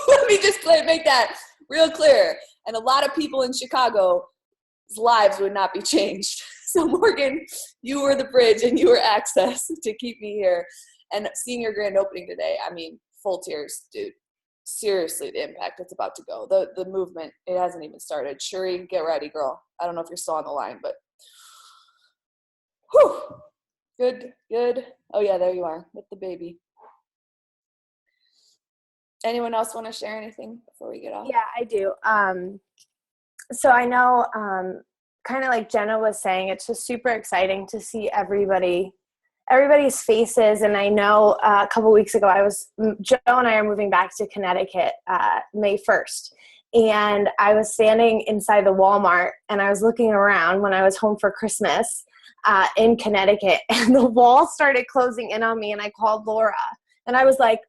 [SPEAKER 1] Let me just make that real clear. And a lot of people in Chicago's lives would not be changed. So, Morgan, you were the bridge and you were access to keep me here. And seeing your grand opening today, I mean, full tears, dude. Seriously, the impact it's about to go. The movement, it hasn't even started. Shuri, get ready, girl. I don't know if you're still on the line, but whew. Good. Oh yeah, there you are with the baby. Anyone else want to share anything before we get off?
[SPEAKER 13] Yeah, I do. So I know, kind of like Jenna was saying, it's just super exciting to see everybody's faces. And I know a couple weeks ago, Joe and I are moving back to Connecticut May 1st. And I was standing inside the Walmart and I was looking around when I was home for Christmas in Connecticut, and the wall started closing in on me, and I called Laura and I was like,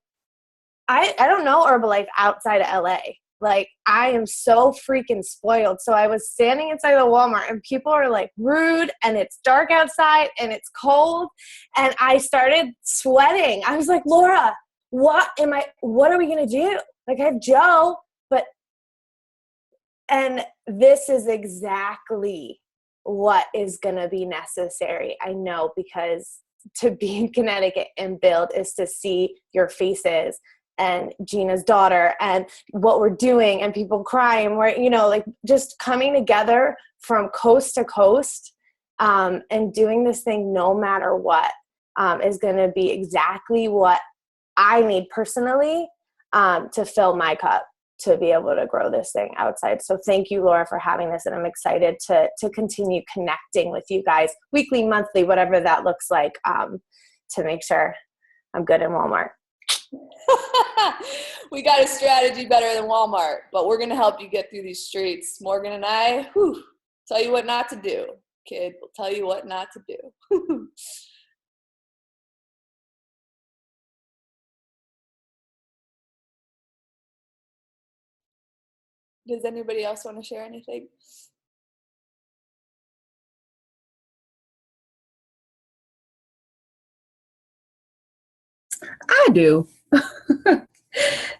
[SPEAKER 13] I don't know Herbalife outside of LA. Like, I am so freaking spoiled. So I was standing inside the Walmart and people are like rude, and it's dark outside and it's cold. And I started sweating. I was like, Laura, what are we going to do? Like, I have Joe, and this is exactly what is going to be necessary. I know, because to be in Connecticut and build is to see your faces and Gina's daughter and what we're doing and people cry and we're, like just coming together from coast to coast and doing this thing no matter what is going to be exactly what I need personally to fill my cup to be able to grow this thing outside. So thank you, Laura, for having this. And I'm excited to continue connecting with you guys weekly, monthly, whatever that looks like, to make sure I'm good in Walmart.
[SPEAKER 1] We got a strategy better than Walmart, but we're going to help you get through these streets. Morgan and I, tell you what not to do, kid. We'll tell you what not to do. Does anybody else want to share anything?
[SPEAKER 14] I do.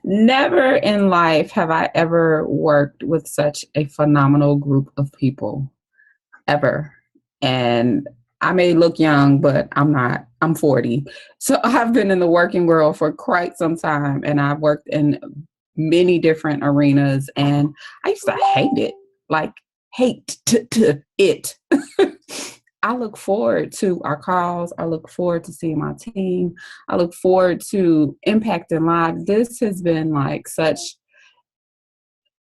[SPEAKER 14] Never in life have I ever worked with such a phenomenal group of people, ever. And I may look young, but I'm not. I'm 40. So I've been in the working world for quite some time, and I've worked in many different arenas, and I used to hate it, like hate it. I look forward to our calls. I look forward to seeing my team. I look forward to impacting lives. This has been like such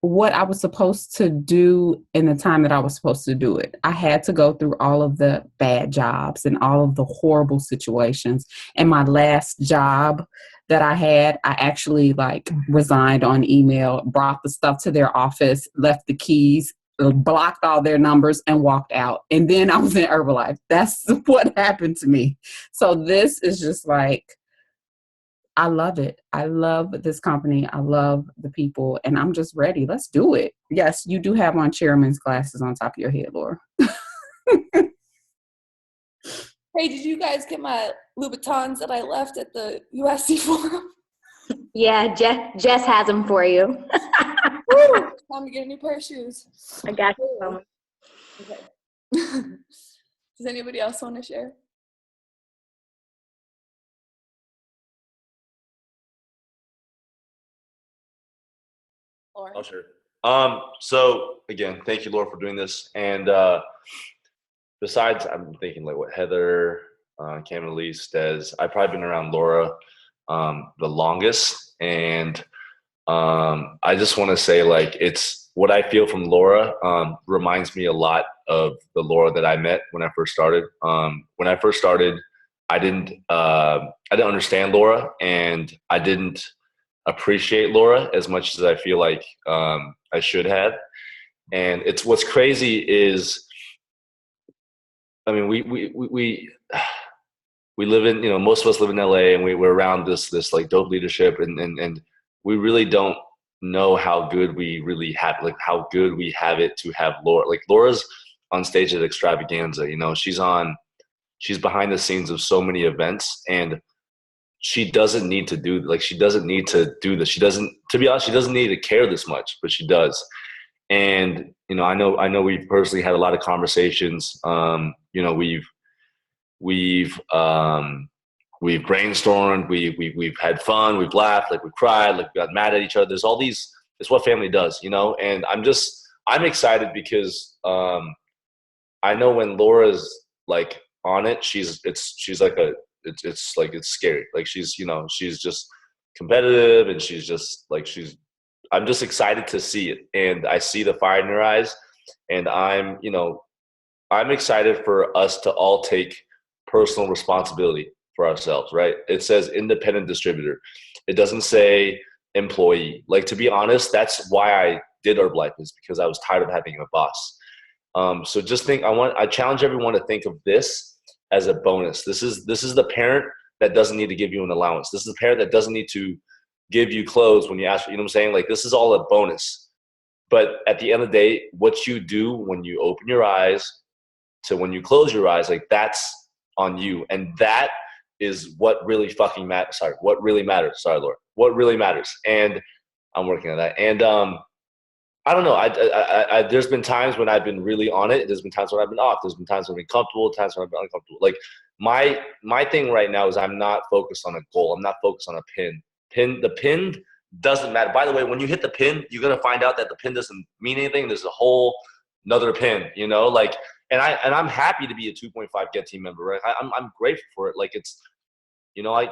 [SPEAKER 14] what I was supposed to do in the time that I was supposed to do it. I had to go through all of the bad jobs and all of the horrible situations. And my last job that I had, I actually resigned on email, brought the stuff to their office, left the keys, blocked all their numbers, and walked out. And then I was in Herbalife. That's what happened to me. So this is just I love it. I love this company. I love the people, and I'm just ready. Let's do it. Yes, you do have on chairman's glasses on top of your head, Laura.
[SPEAKER 1] Hey, did you guys get my Louboutins that I left at the USC forum?
[SPEAKER 12] Yeah, Jess has them for you.
[SPEAKER 1] Woo, time to get a new pair of shoes.
[SPEAKER 12] I got you.
[SPEAKER 1] Okay. Does anybody else want to share?
[SPEAKER 5] Oh, sure. So again, thank you, Laura, for doing this. And besides, I'm thinking what Heather, Cam, and Elise, Des, I've probably been around Laura the longest. And I just want to say it's what I feel from Laura reminds me a lot of the Laura that I met when I first started. When I first started, I didn't understand Laura, and I didn't appreciate Laura as much as I feel like I should have. And it's what's crazy is, I mean, we live in, most of us live in LA, and we're around this dope leadership, and we really don't know how good we really have, how good we have it to have Laura. Laura's on stage at Extravaganza, she's behind the scenes of so many events, and she doesn't need to do this. She doesn't, to be honest, she doesn't need to care this much, but she does. And, I know we've personally had a lot of conversations. We've brainstormed, we've had fun, we've laughed, we cried, we got mad at each other. There's all these, it's what family does, and I'm excited because I know when Laura's on it, it's scary. She's just competitive, and she's just I'm just excited to see it. And I see the fire in her eyes, and I'm excited for us to all take personal responsibility for ourselves, right? It says independent distributor. It doesn't say employee. To be honest, that's why I did Herbalife, is because I was tired of having a boss. So just I challenge everyone to think of this as a bonus. This is the parent that doesn't need to give you an allowance. This is the parent that doesn't need to give you clothes when you ask, you know what I'm saying? This is all a bonus. But at the end of the day, what you do when you open your eyes to when you close your eyes, that's on you. And that is what really fucking matters. Sorry, what really matters. Sorry, Laura. What really matters. And I'm working on that. And I don't know. I there's been times when I've been really on it. There's been times when I've been off. There's been times when I've been comfortable, times when I've been uncomfortable. My thing right now is I'm not focused on a goal. I'm not focused on a The pin doesn't matter. By the way, when you hit the pin, you're gonna find out that the pin doesn't mean anything. There's a whole another pin, you know, like, and I'm happy to be a 2.5 Get team member, right? I'm grateful for it. Like, it's, you know, I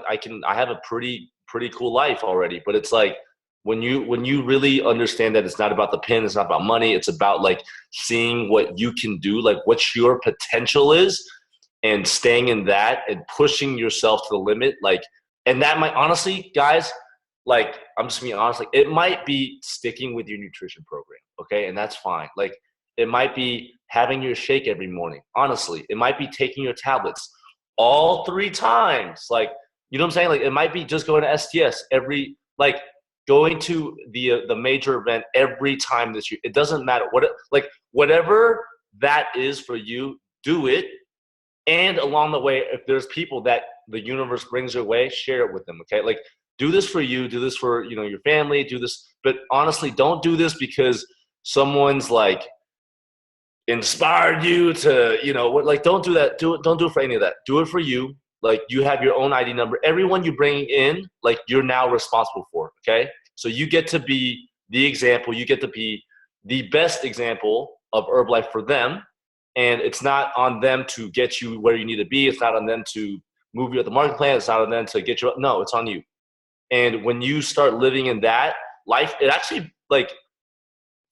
[SPEAKER 5] have a pretty cool life already, but it's like, when you really understand that it's not about the pin, it's not about money, it's about like seeing what you can do, like what your potential is, and staying in that and pushing yourself to the limit. Like, and that might, honestly, guys, like, I'm just being honest, like, it might be sticking with your nutrition program, okay? And that's fine. Like, it might be having your shake every morning. Honestly, it might be taking your tablets all 3 times. Like, you know what I'm saying? Like, it might be just going to STS every, like, going to the major event every time this year. It doesn't matter what, like, whatever that is for you, do it. And along the way, if there's people that the universe brings your way, share it with them. Okay, like, do this for you, do this for, you know, your family, do this. But honestly, don't do this because someone's like inspired you to, you know, what, like, don't do that. Don't do it for any of that. Do it for you. Like, you have your own ID number. Everyone you bring in, like, you're now responsible for, okay? So you get to be the example. You get to be the best example of Herbalife for them. And it's not on them to get you where you need to be. It's not on them to move you at the market plan. It's not on them to get you up. No, it's on you. And when you start living in that life, it actually, like,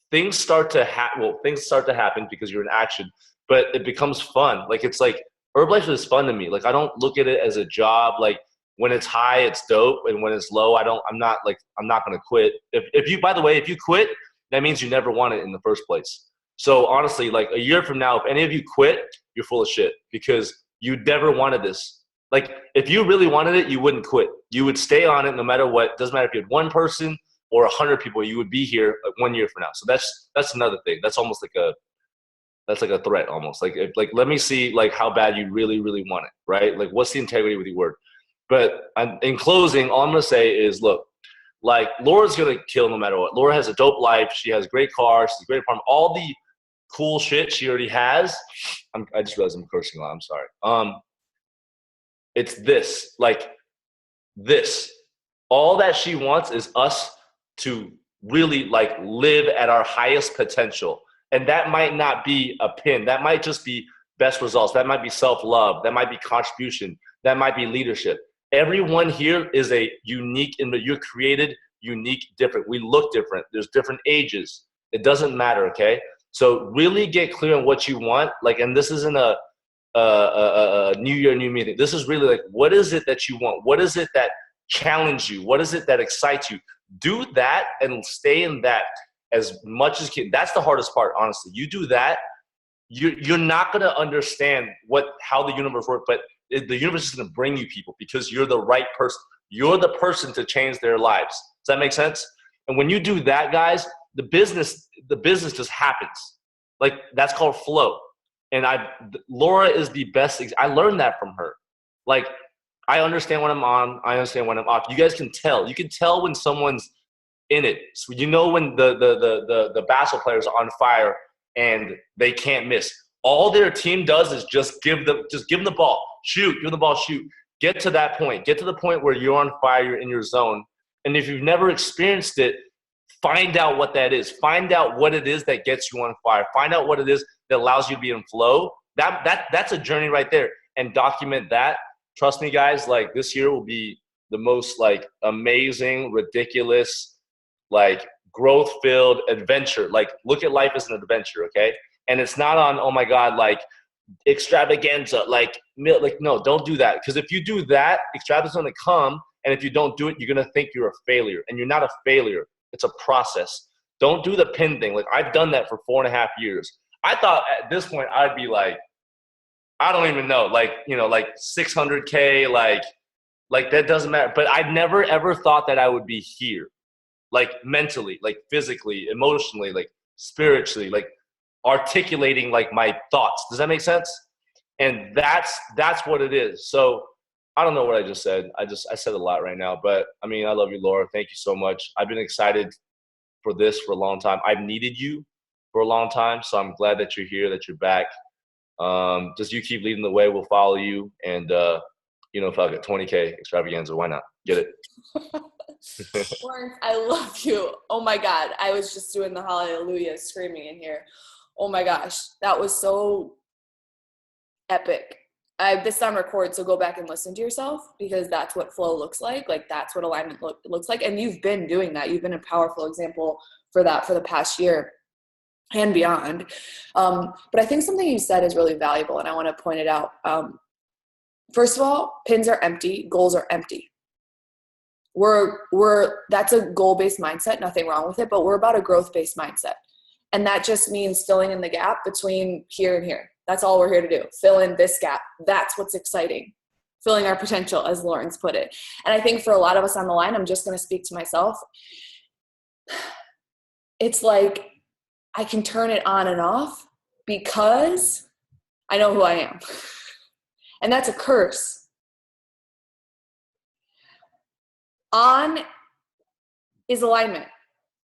[SPEAKER 5] things start to happen because you're in action, but it becomes fun. Like, it's like, Herbalife is fun to me. Like, I don't look at it as a job. Like, when it's high, it's dope. And when it's low, I'm not going to quit. If you, by the way, if you quit, that means you never want it in the first place. So honestly, like, a year from now, if any of you quit, you're full of shit because you never wanted this. Like, if you really wanted it, you wouldn't quit. You would stay on it no matter what. Doesn't matter if you had 1 person or 100 people, you would be here 1 year from now. So that's another thing. That's almost like a threat almost. Like, let me see, like, how bad you really, really want it, right? Like, what's the integrity with your word? But in closing, all I'm going to say is, look, like, Laura's going to kill no matter what. Laura has a dope life. She has a great car. She's a great apartment. All the cool shit she already has. I just realized I'm cursing a lot. I'm sorry. It's this. Like, this. All that she wants is us to really, like, live at our highest potential. And that might not be a pin. That might just be best results. That might be self-love. That might be contribution. That might be leadership. Everyone here is a unique, you're created unique, different. We look different. There's different ages. It doesn't matter, okay? So really get clear on what you want. Like, and this isn't a new year, new me thing. This is really like, what is it that you want? What is it that challenges you? What is it that excites you? Do that and stay in that as much as you can. That's the hardest part, honestly. You do that, you're not going to understand how the universe works, but the universe is going to bring you people because you're the right person. You're the person to change their lives. Does that make sense? And when you do that, guys, the business just happens. Like, that's called flow. And Laura is the best. I learned that from her. Like, I understand when I'm on. I understand when I'm off. You guys can tell. You can tell when someone's in it. So you know when the basketball players are on fire and they can't miss. All their team does is just give them the ball. Shoot. Give them the ball. Shoot. Get to that point. Get to the point where you're on fire. You're in your zone. And if you've never experienced it, find out what that is. Find out what it is that gets you on fire. Find out what it is that allows you to be in flow. That's a journey right there. And document that. Trust me, guys, like, this year will be the most, like, amazing, ridiculous, like, growth-filled adventure. Like, look at life as an adventure, okay? And it's not on, oh my God, like, extravaganza, like, no, don't do that. Because if you do that, extravaganza is going to come. And if you don't do it, you're going to think you're a failure. And you're not a failure. It's a process. Don't do the pin thing. Like, I've done that for 4.5 years. I thought at this point I'd be like, I don't even know, like, you know, like 600K, like that doesn't matter. But I never ever thought that I would be here, like, mentally, like, physically, emotionally, like, spiritually, like, articulating, like, my thoughts. Does that make sense? And that's what it is. So I don't know what I just said. I said a lot right now, but I mean, I love you, Laura. Thank you so much. I've been excited for this for a long time. I've needed you for a long time. So I'm glad that you're here, that you're back. Just you keep leading the way. We'll follow you. And, you know, if I get 20K extravaganza, why not? Get it.
[SPEAKER 1] Lawrence, I love you. Oh my God. I was just doing the hallelujah screaming in here. Oh my gosh. That was so epic. This on record, so go back and listen to yourself, because that's what flow looks like. Like, that's what alignment looks like. And you've been doing that. You've been a powerful example for that for the past year and beyond. But I think something you said is really valuable, and I want to point it out. First of all, pins are empty, goals are empty. That's a goal-based mindset, nothing wrong with it, but we're about a growth-based mindset. And that just means filling in the gap between here and here. That's all we're here to do. Fill in this gap. That's what's exciting. Filling our potential, as Lawrence put it. And I think for a lot of us on the line, I'm just going to speak to myself. It's like I can turn it on and off because I know who I am. And that's a curse. On is alignment.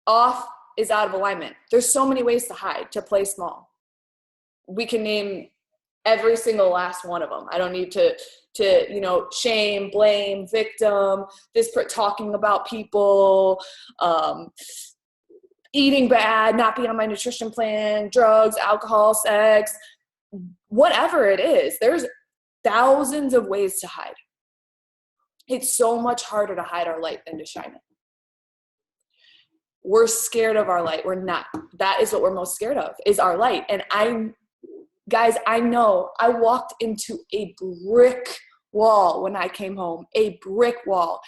[SPEAKER 1] Off is out of alignment. There's so many ways to hide, to play small. We can name every single last one of them. I don't need to shame, blame, victim, talking about people, eating bad, not being on my nutrition plan, drugs, alcohol, sex, whatever it is. There's thousands of ways to hide. It's so much harder to hide our light than to shine it. We're scared of our light. We're not. That is what we're most scared of, is our light. And I know I walked into a brick wall when I came home, a brick wall.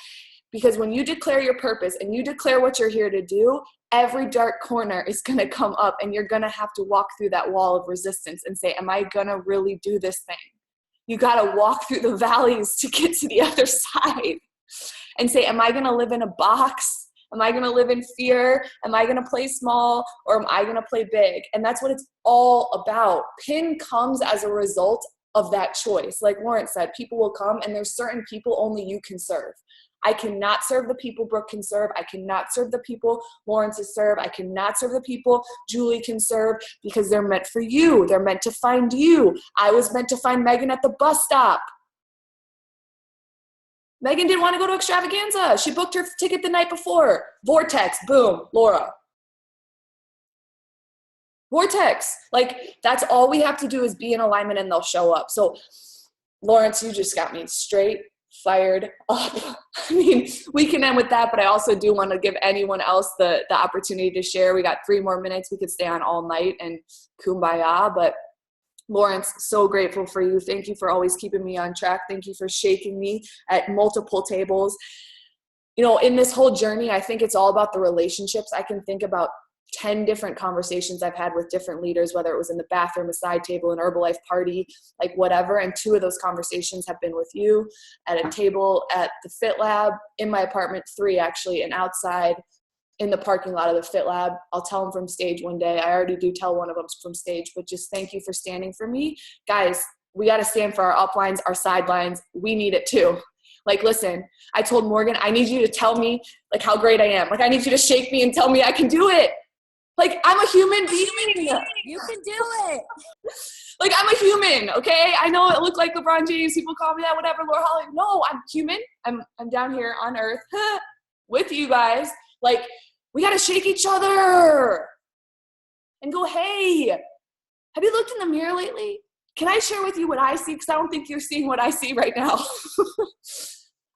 [SPEAKER 1] Because when you declare your purpose and you declare what you're here to do, every dark corner is going to come up, and you're going to have to walk through that wall of resistance and say, am I going to really do this thing? You got to walk through the valleys to get to the other side and say, am I going to live in a box? Am I going to live in fear? Am I going to play small, or am I going to play big? And that's what it's all about. PIN comes as a result of that choice. Like Lawrence said, people will come, and there's certain people only you can serve. I cannot serve the people Brooke can serve. I cannot serve the people Lawrence can serve. I cannot serve the people Julie can serve, because they're meant for you. They're meant to find you. I was meant to find Megan at the bus stop. Megan didn't want to go to Extravaganza. She booked her ticket the night before. Vortex, boom, Laura. Vortex. Like, that's all we have to do is be in alignment, and they'll show up. So, Lawrence, you just got me straight fired up. I mean, we can end with that, but I also do want to give anyone else the opportunity to share. We got 3 more minutes. We could stay on all night and kumbaya, but Lawrence, so grateful for you. Thank you for always keeping me on track. Thank you for shaking me at multiple tables. In this whole journey, I think it's all about the relationships. I can think about 10 different conversations I've had with different leaders, whether it was in the bathroom, a side table, an Herbalife party, like whatever. And 2 of those conversations have been with you at a table at the Fit Lab, in my apartment, 3 actually, and outside in the parking lot of the Fit Lab. I'll tell them from stage one day. I already do tell one of them from stage, but just thank you for standing for me. Guys, we got to stand for our uplines, our sidelines. We need it too. Like, listen, I told Morgan, I need you to tell me like how great I am. Like, I need you to shake me and tell me I can do it. Like, I'm a human being.
[SPEAKER 15] You can do it.
[SPEAKER 1] Like, I'm a human, okay? I know it looked like LeBron James. People call me that, whatever. Laura Holly. No, I'm human. I'm down here on earth with you guys. Like, we got to shake each other and go, hey, have you looked in the mirror lately? Can I share with you what I see? Because I don't think you're seeing what I see right now.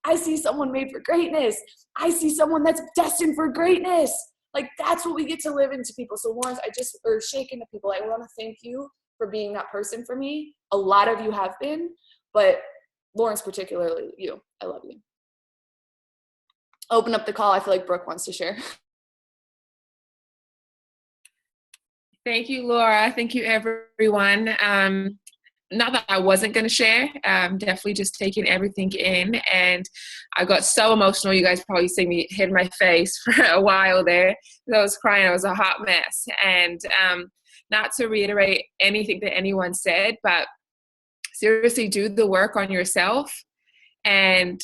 [SPEAKER 1] I see someone made for greatness. I see someone that's destined for greatness. Like, that's what we get to live into people. So Lawrence, or shake into people. I want to thank you for being that person for me. A lot of you have been, but Lawrence, particularly you. I love you. Open up the call. I feel like Brooke wants to share.
[SPEAKER 2] Thank you, Laura. Thank you, everyone. Not that I wasn't going to share, definitely just taking everything in. And I got so emotional. You guys probably see me hit my face for a while there. I was crying. I was a hot mess. And not to reiterate anything that anyone said, but seriously, do the work on yourself and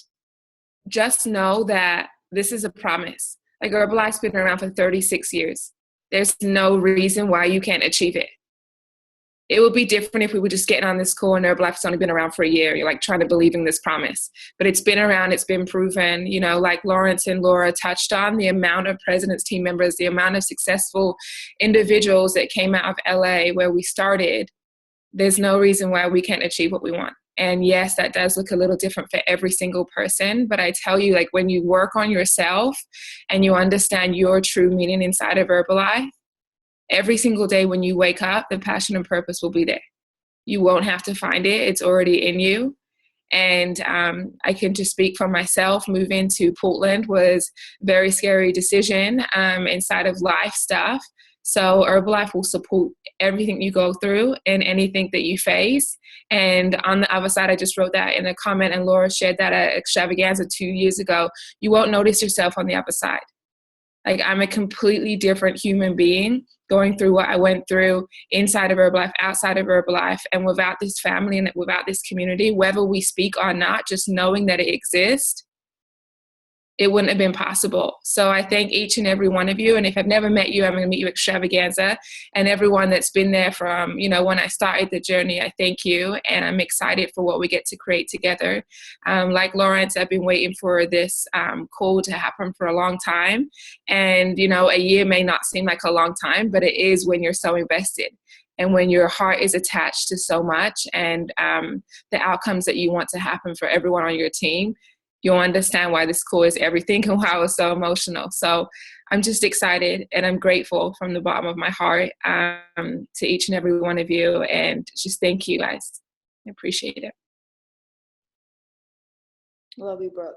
[SPEAKER 2] just know that this is a promise. Like, Herbalife's been around for 36 years. There's no reason why you can't achieve it. It would be different if we were just getting on this call and Herbalife's only been around for a year. You're like trying to believe in this promise. But it's been around, it's been proven, you know, like Lawrence and Laura touched on, the amount of President's team members, the amount of successful individuals that came out of LA where we started. There's no reason why we can't achieve what we want. And yes, that does look a little different for every single person. But I tell you, like when you work on yourself and you understand your true meaning inside of Herbalife, every single day when you wake up, the passion and purpose will be there. You won't have to find it. It's already in you. And I can just speak for myself. Moving to Portland was a very scary decision inside of life stuff. So Herbalife will support everything you go through and anything that you face. And on the other side, I just wrote that in a comment, and Laura shared that at Extravaganza 2 years ago. You won't notice yourself on the other side. Like I'm a completely different human being going through what I went through inside of Herbalife, outside of Herbalife, and without this family and without this community, whether we speak or not, just knowing that it exists, it wouldn't have been possible. So I thank each and every one of you. And if I've never met you, I'm going to meet you at Extravaganza. And everyone that's been there from, you know, when I started the journey, I thank you. And I'm excited for what we get to create together. Like Lawrence, I've been waiting for this call to happen for a long time. And, you know, a year may not seem like a long time, but it is when you're so invested. And when your heart is attached to so much and the outcomes that you want to happen for everyone on your team, you'll understand why this call is everything and why I was so emotional. So I'm just excited and I'm grateful from the bottom of my heart to each and every one of you. And just thank you guys. I appreciate it.
[SPEAKER 1] Love you, Brooke.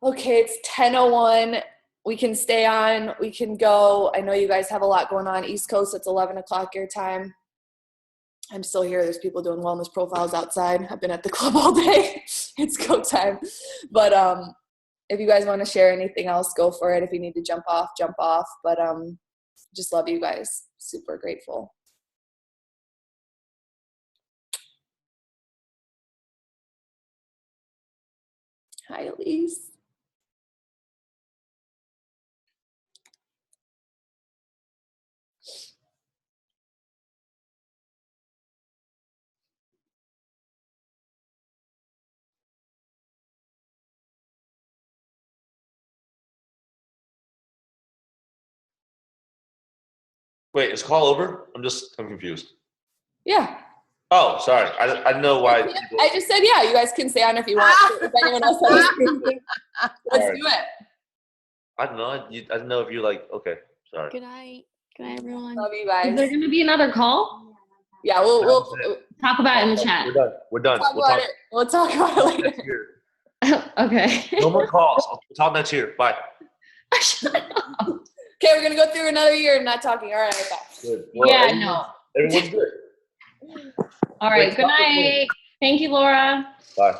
[SPEAKER 1] Okay, it's 10:01. We can stay on. We can go. I know you guys have a lot going on. East Coast, it's 11 o'clock your time. I'm still here. There's people doing wellness profiles outside. I've been at the club all day. It's go time. But if you guys want to share anything else, go for it. If you need to jump off, jump off. But just love you guys. Super grateful. Hi, Elise.
[SPEAKER 5] Wait, is call over? I'm confused.
[SPEAKER 1] Yeah.
[SPEAKER 5] Oh, sorry. I didn't know why.
[SPEAKER 1] I just said, yeah, you guys can stay on if you want. If anyone else has anything, let's do it.
[SPEAKER 5] I don't know. I didn't know if you like, okay, sorry.
[SPEAKER 8] Good night. Good night, everyone.
[SPEAKER 1] Love you guys.
[SPEAKER 6] Is there going to be another call?
[SPEAKER 1] Yeah, we'll
[SPEAKER 6] talk about it in the chat.
[SPEAKER 5] We're done.
[SPEAKER 1] We'll talk about it later.
[SPEAKER 6] Okay.
[SPEAKER 5] No more calls. We'll talk next year. Bye.
[SPEAKER 1] Okay, we're going to go through another year and not talking. All right, okay.
[SPEAKER 5] Good. Well,
[SPEAKER 6] Yeah, no.
[SPEAKER 5] Everyone's good.
[SPEAKER 6] All right, good night. Thank you, Laura.
[SPEAKER 5] Bye.